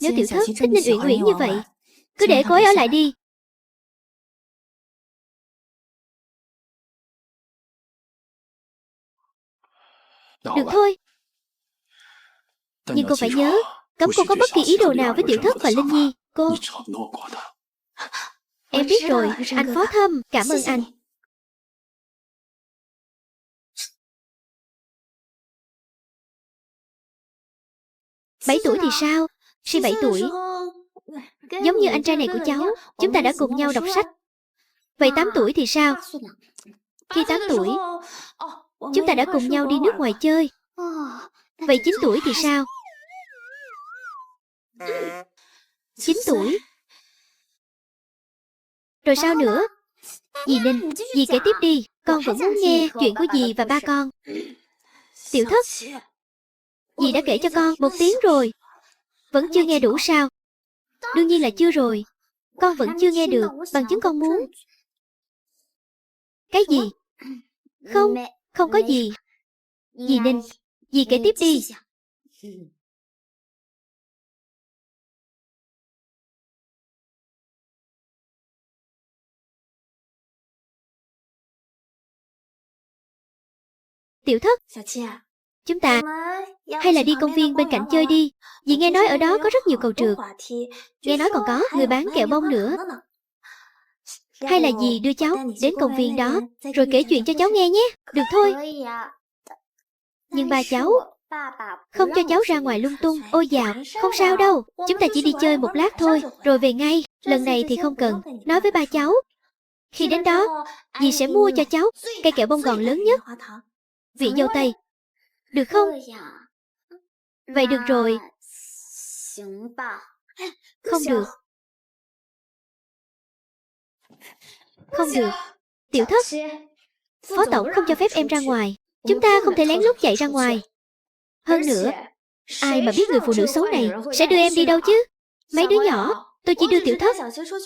nếu Tiểu Thất thích Ninh Uyển Uyển như vậy, cứ để cô ấy ở lại đi. Được thôi. Nhưng cô phải nhớ, cấm cô có bất kỳ ý đồ nào với Tiểu Thất và Linh Nhi. Cô... Em biết rồi, anh Phó Thâm, cảm ơn anh. Bảy tuổi thì sao? Suy 7 tuổi. Giống như anh trai này của cháu, chúng ta đã cùng nhau đọc sách. Vậy 8 tuổi thì sao? Khi 8 tuổi, chúng ta đã cùng nhau đi nước ngoài chơi. Vậy 9 tuổi thì sao? 9 tuổi. Rồi sao nữa? Dì Ninh, dì kể tiếp đi. Con vẫn muốn nghe chuyện của dì và ba con. Tiểu Thất, dì đã kể cho con 1 tiếng rồi. Vẫn chưa nghe đủ sao? Đương nhiên là chưa rồi. Con vẫn chưa nghe được, bằng chứng con muốn. Cái gì? Không, không có gì. Dì Ninh, dì kể tiếp đi. Tiểu Thất, chúng ta hay là đi công viên bên cạnh chơi đi. Dì nghe nói ở đó có rất nhiều cầu trượt. Nghe nói còn có người bán kẹo bông nữa. Hay là dì đưa cháu đến công viên đó, rồi kể chuyện cho cháu nghe nhé. Được thôi. Nhưng ba cháu không cho cháu ra ngoài lung tung, ôi dạo. Không sao đâu, chúng ta chỉ đi chơi 1 lát thôi, rồi về ngay. Lần này thì không cần nói với ba cháu. Khi đến đó, dì sẽ mua cho cháu cây kẹo bông gòn lớn nhất, vị dâu tây. Được không? Vậy được rồi. Không được. Không được. Tiểu Thất, Phó Tổng không cho phép em ra ngoài. Chúng ta không thể lén lút chạy ra ngoài. Hơn nữa, ai mà biết người phụ nữ xấu này sẽ đưa em đi đâu chứ? Mấy đứa nhỏ, tôi chỉ đưa Tiểu Thất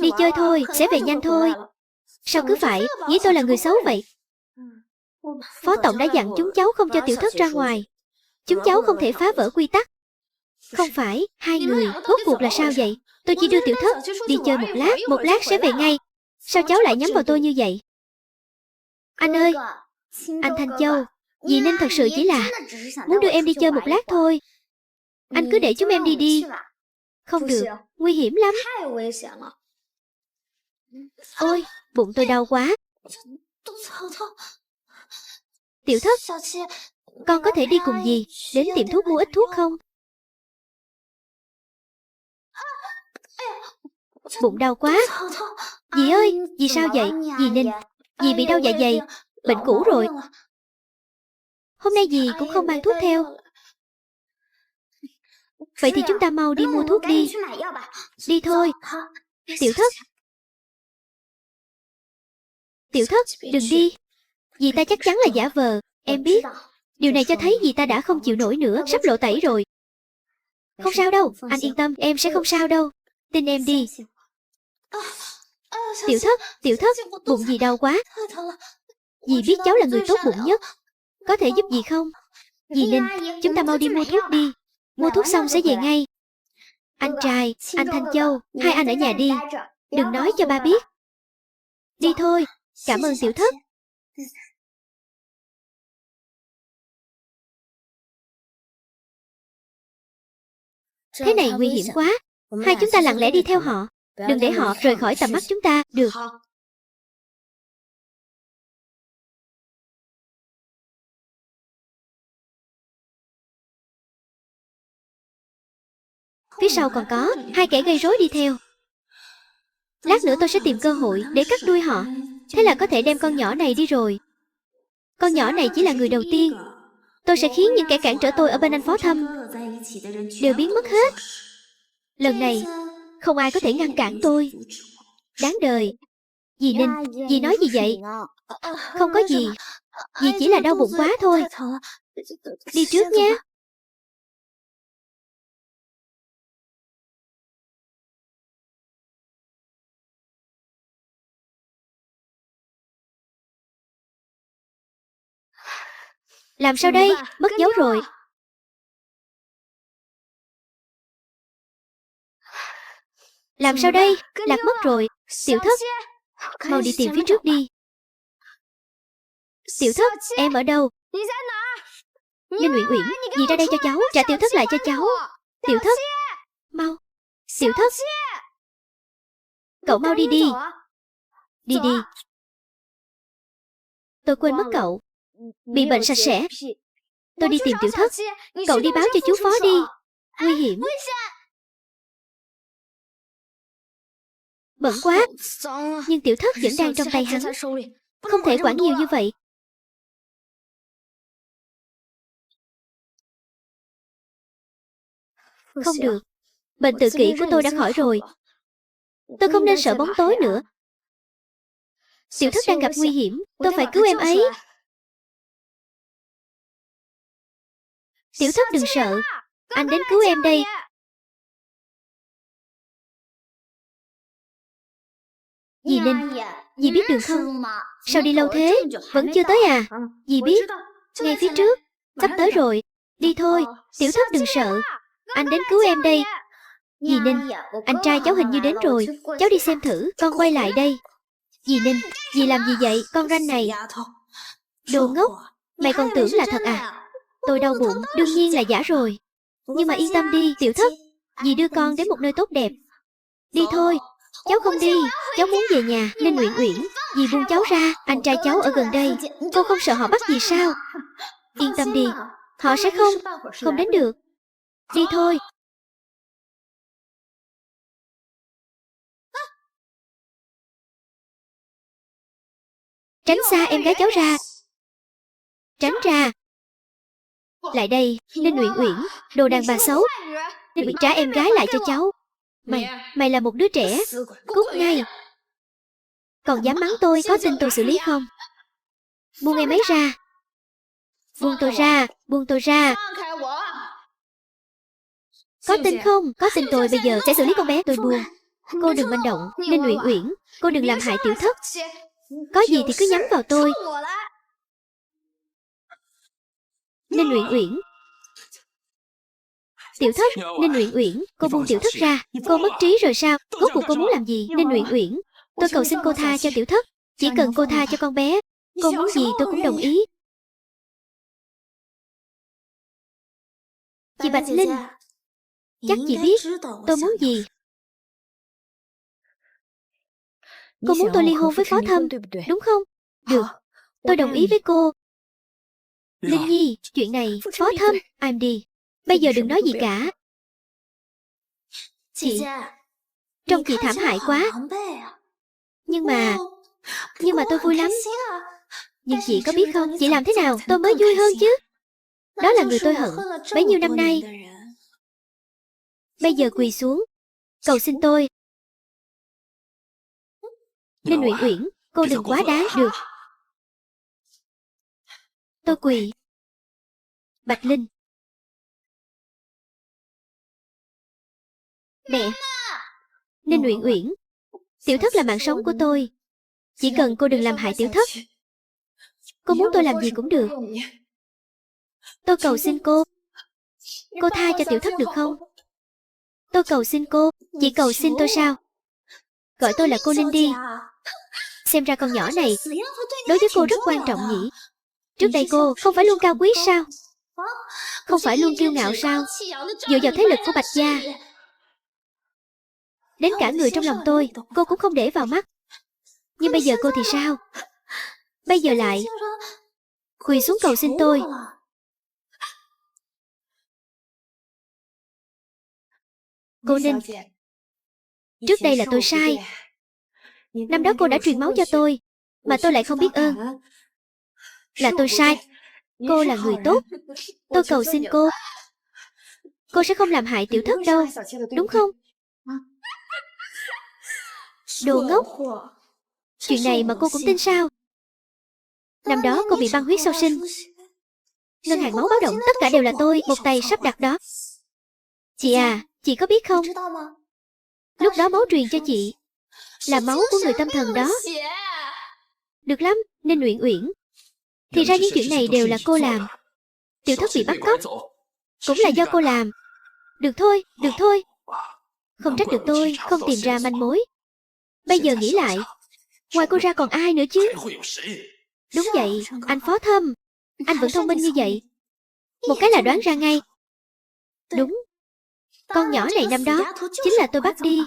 đi chơi thôi, sẽ về nhanh thôi. Sao cứ phải nghĩ tôi là người xấu vậy? Phó Tổng đã dặn chúng cháu không cho Tiểu Thất ra ngoài. Chúng cháu không thể phá vỡ quy tắc. Không phải, hai người, rốt cuộc là sao vậy? Tôi chỉ đưa Tiểu Thất đi chơi 1 lát sẽ về ngay. Sao cháu lại nhắm vào tôi như vậy? Anh ơi, anh Thanh Châu, dì Ninh thật sự chỉ là muốn đưa em đi chơi 1 lát thôi. Anh cứ để chúng em đi đi. Không được, nguy hiểm lắm. Ôi, bụng tôi đau quá. Tiểu Thất, con có thể đi cùng dì đến tiệm thuốc mua ít thuốc không? Bụng đau quá. Dì ơi, dì sao vậy? Dì Ninh, dì bị đau dạ dày, bệnh cũ rồi. Hôm nay dì cũng không mang thuốc theo. Vậy thì chúng ta mau đi mua thuốc đi. Đi thôi. Tiểu Thất. Tiểu Thất, đừng đi. Dì ta chắc chắn là giả vờ. Em biết. Điều này cho thấy dì ta đã không chịu nổi nữa, sắp lộ tẩy rồi. Không sao đâu, anh yên tâm, em sẽ không sao đâu. Tin em đi. Tiểu Thất, bụng dì đau quá. Dì biết cháu là người tốt bụng nhất, Có thể giúp gì không? Dì Ninh, chúng ta mau đi mua thuốc đi. Mua thuốc xong sẽ về ngay. Anh trai, anh Thanh Châu, hai anh ở nhà đi. Đừng nói cho ba biết. Đi thôi. Cảm ơn tiểu thất. Thế này nguy hiểm quá. Hai chúng ta lặng lẽ đi theo họ. Đừng để họ rời khỏi tầm mắt chúng ta. Được. Phía sau còn có hai kẻ gây rối đi theo. Lát nữa tôi sẽ tìm cơ hội để cắt đuôi họ. Thế là có thể đem con nhỏ này đi rồi. Con nhỏ này chỉ là người đầu tiên. Tôi sẽ khiến những kẻ cản trở tôi ở bên anh Phó Thâm đều biến mất hết. Lần này không ai có thể ngăn cản tôi. Đáng đời. Dì Ninh, dì nói gì vậy? Không có gì. Dì chỉ là đau bụng quá thôi. Đi trước nha. Làm sao đây? Mất dấu rồi. Làm sao đây? Lạc mất rồi. Tiểu thất, mau đi tìm phía trước đi. Tiểu thất, em ở đâu? Ninh Uyển Uyển, dì ra đây cho cháu. Trả tiểu thất lại cho cháu. Tiểu thất, mau. Tiểu thất, cậu mau đi đi. Đi đi. Tôi quên mất cậu. Bị bệnh sạch sẽ. Tôi đi tìm tiểu thất. Cậu đi báo cho chú Phó đi. Nguy hiểm. Bẩn quá. Nhưng tiểu thất vẫn đang trong tay hắn. Không thể quản nhiều như vậy. Không được. Bệnh tự kỷ của tôi đã khỏi rồi. Tôi không nên sợ bóng tối nữa. Tiểu thất đang gặp nguy hiểm. Tôi phải cứu em ấy. Tiểu thất đừng sợ. Anh đến cứu em đây. Dì Ninh, dì biết đường không? Sao đi lâu thế? Vẫn chưa tới à? Dì biết. Ngay phía trước. Sắp tới rồi. Đi thôi. Tiểu thất đừng sợ. Anh đến cứu em đây. Dì Ninh, anh trai cháu hình như đến rồi. Cháu đi xem thử. Con quay lại đây. Dì Ninh, dì làm gì vậy? Con ranh này. Đồ ngốc. Mày còn tưởng là thật à? Tôi đau bụng, đương nhiên là giả rồi. Nhưng mà yên tâm đi, tiểu thất. Dì đưa con đến một nơi tốt đẹp. Đi thôi. Cháu không đi. Cháu muốn về nhà. Ninh Uyển Uyển, dì buông cháu ra. Anh trai cháu ở gần đây. Cô không sợ họ bắt dì sao? Yên tâm đi. Họ sẽ không đến được. Đi thôi. Tránh xa em gái cháu ra. Tránh ra. Lại đây, Ninh Uyển Uyển, đồ đàn bà xấu. Ninh trả em gái lại cho cháu. Mày là một đứa trẻ. Cút ngay. Còn dám mắng tôi, có tin tôi xử lý không? Buông em ấy ra. Buông tôi ra, buông tôi ra. Có tin không? Có tin tôi bây giờ sẽ xử lý con bé. Tôi buông. Cô đừng manh động. Ninh Uyển Uyển, cô đừng làm hại tiểu thất. Có gì thì cứ nhắm vào tôi. Ninh Uyển Uyển. Tiểu thất, Ninh Uyển Uyển, cô buông tiểu thất ra. Cô mất trí rồi sao? Rốt cuộc cô muốn làm gì? Ninh Uyển Uyển, tôi cầu xin cô tha cho tiểu thất. Chỉ cần cô tha cho con bé. Cô muốn gì tôi cũng đồng ý. Chị Bạch Linh, chắc chị biết tôi muốn gì. Cô muốn tôi ly hôn với Phó Thâm, đúng không? Được, tôi đồng ý với cô. Linh Nhi, chuyện này, Phó Thâm, I'm đi. Bây giờ đừng nói gì cả. Chị, trông chị thảm hại quá. Nhưng mà tôi vui lắm. Nhưng chị có biết không, chị làm thế nào tôi mới vui hơn chứ? Đó là người tôi hận bấy nhiêu năm nay. Bây giờ quỳ xuống, cầu xin tôi. Ninh Uyển Uyển, cô đừng quá đáng. Được, tôi quỳ. Bạch Linh. Mẹ. Ninh Uyển Uyển, tiểu thất là mạng sống của tôi. Chỉ cần cô đừng làm hại tiểu thất. Cô muốn tôi làm gì cũng được. Tôi cầu xin cô tha cho tiểu thất được không? Tôi cầu xin cô, chỉ cầu xin tôi sao? Gọi tôi là cô Linh đi. Xem ra con nhỏ này đối với cô rất quan trọng nhỉ? Trước đây cô không phải luôn cao quý sao? Không phải luôn kiêu ngạo sao? Dựa vào thế lực của Bạch gia, đến cả người trong lòng tôi, cô cũng không để vào mắt. Nhưng bây giờ cô thì sao? Bây giờ lại quỳ xuống cầu xin tôi. Cô Ninh, trước đây là tôi sai. Năm đó cô đã truyền máu cho tôi, mà tôi lại không biết ơn. Là tôi sai. Cô là người tốt. Tôi cầu xin cô sẽ không làm hại tiểu thất đâu, đúng không? Đồ ngốc. Chuyện này mà cô cũng tin sao? Năm đó cô bị băng huyết sau sinh, ngân hàng máu báo động, tất cả đều là tôi một tay sắp đặt đó. Chị à, chị có biết không? Lúc đó máu truyền cho chị là máu của người tâm thần đó. Được lắm, Ninh Uyển Uyển. Thì ra những chuyện này đều là cô làm. Tiểu thất bị bắt cóc cũng là do cô làm. Được thôi, được thôi. Không trách được tôi không tìm ra manh mối. Bây giờ nghĩ lại, ngoài cô ra còn ai nữa chứ? Đúng vậy, anh Phó Thâm. Anh vẫn thông minh như vậy, một cái là đoán ra ngay. Đúng, con nhỏ này năm đó chính là tôi bắt đi.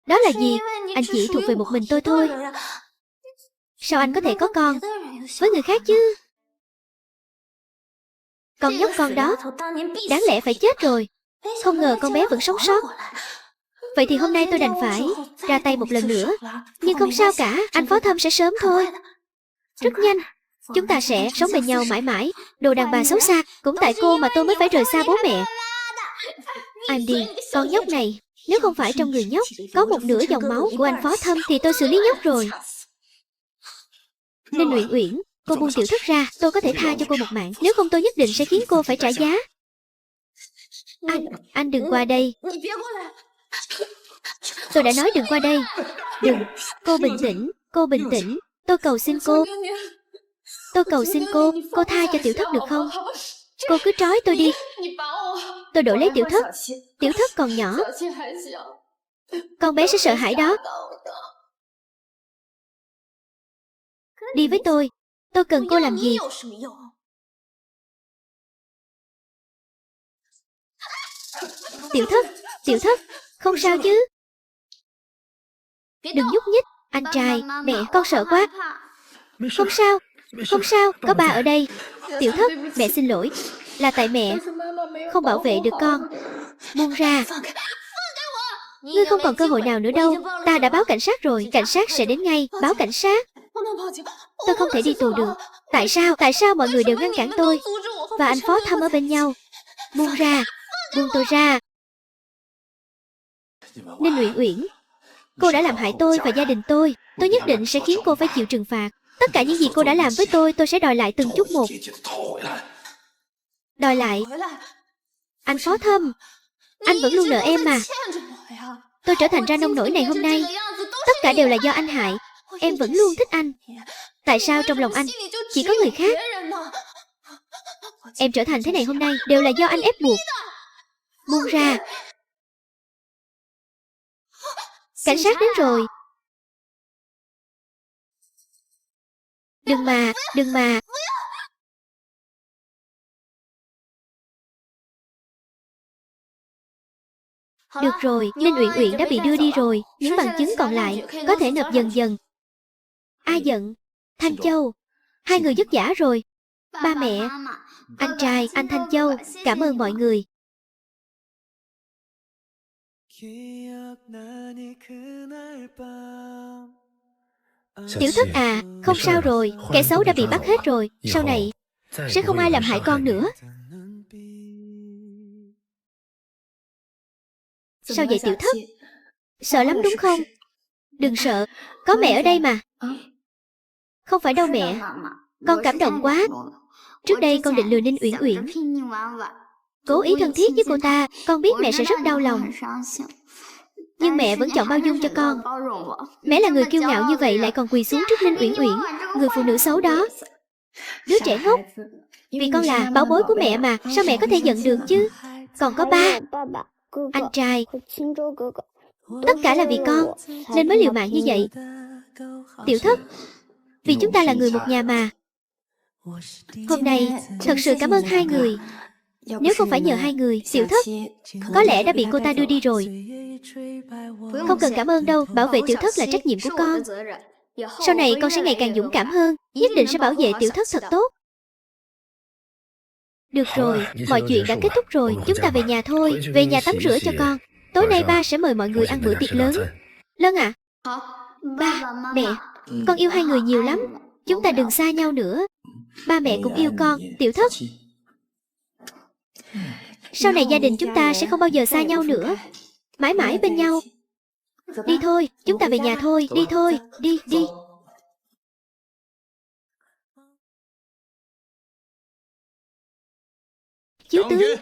Đó là gì? Anh chỉ thuộc về một mình tôi thôi. Sao anh có thể có con với người khác chứ? Con nhóc con đó đáng lẽ phải chết rồi. Không ngờ con bé vẫn sống sót. Vậy thì hôm nay tôi đành phải ra tay một lần nữa. Nhưng không sao cả, anh Phó Thâm sẽ sớm thôi. Rất nhanh, chúng ta sẽ sống bên nhau mãi mãi. Đồ đàn bà xấu xa, cũng tại cô mà tôi mới phải rời xa bố mẹ. Anh đi, con nhóc này, nếu không phải trong người nhóc có một nửa dòng máu của anh Phó Thâm thì tôi xử lý nhóc rồi. Ninh Uyển Uyển, cô buông tiểu thất ra, tôi có thể tha cho cô một mạng. Nếu không tôi nhất định sẽ khiến cô phải trả giá. Anh đừng qua đây. Tôi đã nói đừng qua đây. Đừng, cô bình tĩnh, cô bình tĩnh. Tôi cầu xin cô. Tôi cầu xin cô tha cho tiểu thất được không? Cô cứ trói tôi đi. Tôi đổi lấy tiểu thất. Tiểu thất còn nhỏ, con bé sẽ sợ hãi đó. Đi với tôi cần cô làm gì? Tiểu thất, không sao chứ? Đừng nhúc nhích, anh trai, mẹ, con sợ quá. Không sao, có ba ở đây. Tiểu thất, mẹ xin lỗi, là tại mẹ không bảo vệ được con. Buông ra. Ngươi không còn cơ hội nào nữa đâu. Ta đã báo cảnh sát rồi, cảnh sát sẽ đến ngay. Báo cảnh sát. Tôi không thể đi tù được. Tại sao mọi người đều ngăn cản tôi và anh Phó Thâm ở bên nhau? Buông ra, buông tôi ra. Ninh Uyển Uyển, cô đã làm hại tôi và gia đình tôi. Tôi nhất định sẽ khiến cô phải chịu trừng phạt. Tất cả những gì cô đã làm với tôi sẽ đòi lại từng chút một. Đòi lại. Anh Phó Thâm, anh vẫn luôn nợ em mà. Tôi trở thành ra nông nổi này hôm nay, tất cả đều là do anh hại. Em vẫn luôn thích anh. Tại sao trong lòng anh chỉ có người khác? Em trở thành thế này hôm nay đều là do anh ép buộc. Buông ra. Cảnh sát đến rồi. Đừng mà. Được rồi, Ninh Uyển Uyển đã bị đưa đi rồi. Những bằng chứng còn lại có thể nộp dần dần. A Dận, Thanh Châu, hai người dứt giả rồi. Ba mẹ, anh trai, anh Thanh Châu, cảm ơn mọi người. Tiểu thất à, không sao rồi, kẻ xấu đã bị bắt hết rồi. Sau này sẽ không ai làm hại con nữa. Sao vậy tiểu thất? Sợ lắm đúng không? Đừng sợ, có mẹ ở đây mà. Không phải đâu mẹ, con cảm động quá. Trước đây con định lừa Ninh Uyển Uyển, cố ý thân thiết với cô ta. Con biết mẹ sẽ rất đau lòng, nhưng mẹ vẫn chọn bao dung cho con. Mẹ là người kiêu ngạo như vậy lại còn quỳ xuống trước Ninh Uyển Uyển, người phụ nữ xấu đó. Đứa trẻ ngốc. Vì con là bảo bối của mẹ mà, sao mẹ có thể giận được chứ? Còn có ba, anh trai, tất cả là vì con, nên mới liều mạng như vậy. Tiểu Thất, vì chúng ta là người một nhà mà. Hôm nay, thật sự cảm ơn hai người. Nếu không phải nhờ hai người, Tiểu Thất có lẽ đã bị cô ta đưa đi rồi. Không cần cảm ơn đâu, bảo vệ Tiểu Thất là trách nhiệm của con. Sau này con sẽ ngày càng dũng cảm hơn, nhất định sẽ bảo vệ Tiểu Thất thật tốt. Được rồi, mọi chuyện đã kết thúc rồi, chúng ta về nhà thôi. Về nhà tắm rửa cho con. Tối nay ba sẽ mời mọi người ăn bữa tiệc lớn. Lân ạ. Ba, mẹ, con yêu hai người nhiều lắm. Chúng ta đừng xa nhau nữa. Ba mẹ cũng yêu con, Tiểu Thất. Sau này gia đình chúng ta sẽ không bao giờ xa nhau nữa, mãi mãi bên nhau. Đi thôi, chúng ta về nhà thôi. Đi thôi, đi, đi. Chiếu tướng.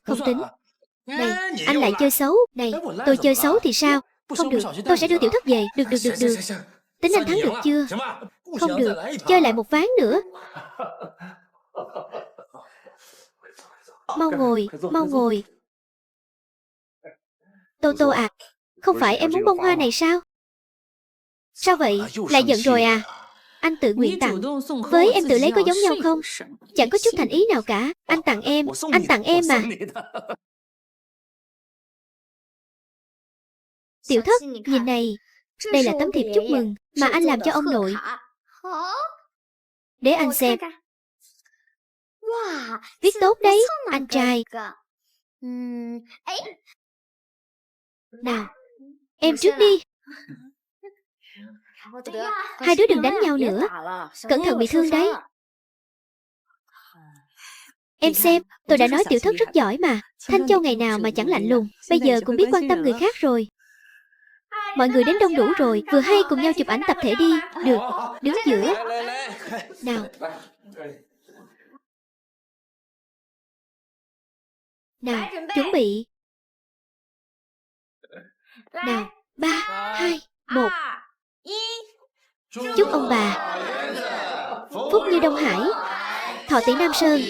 Không tính. Này, anh lại chơi xấu. Này, tôi chơi xấu thì sao? Không được, tôi sẽ đưa Tiểu Thất về. Được. Tính anh thắng được chưa? Không được, chơi lại một ván nữa. Mau ngồi. Tô à, không phải em muốn bông hoa này sao? Sao vậy, lại giận rồi à? Anh tự nguyện tặng, với em tự lấy có giống nhau không? Chẳng có chút thành ý nào cả. Anh tặng em mà. Tiểu Thất, nhìn này. Đây là tấm thiệp chúc mừng mà anh làm cho ông nội. Để anh xem. Viết tốt đấy, anh trai. Nào, em trước đi. Hai đứa đừng đánh nhau nữa, cẩn thận bị thương đấy. Em xem, tôi đã nói Tiểu Thất rất giỏi mà. Thanh Châu ngày nào mà chẳng lạnh lùng, bây giờ cũng biết quan tâm người khác rồi. Mọi người đến đông đủ rồi, vừa hay cùng nhau chụp ảnh tập thể đi. Được, đứng giữa. Nào. Nào, chuẩn bị. Nào, 3, 2, 1. Chúc ông bà phúc như Đông Hải, thọ tỷ Nam Sơn.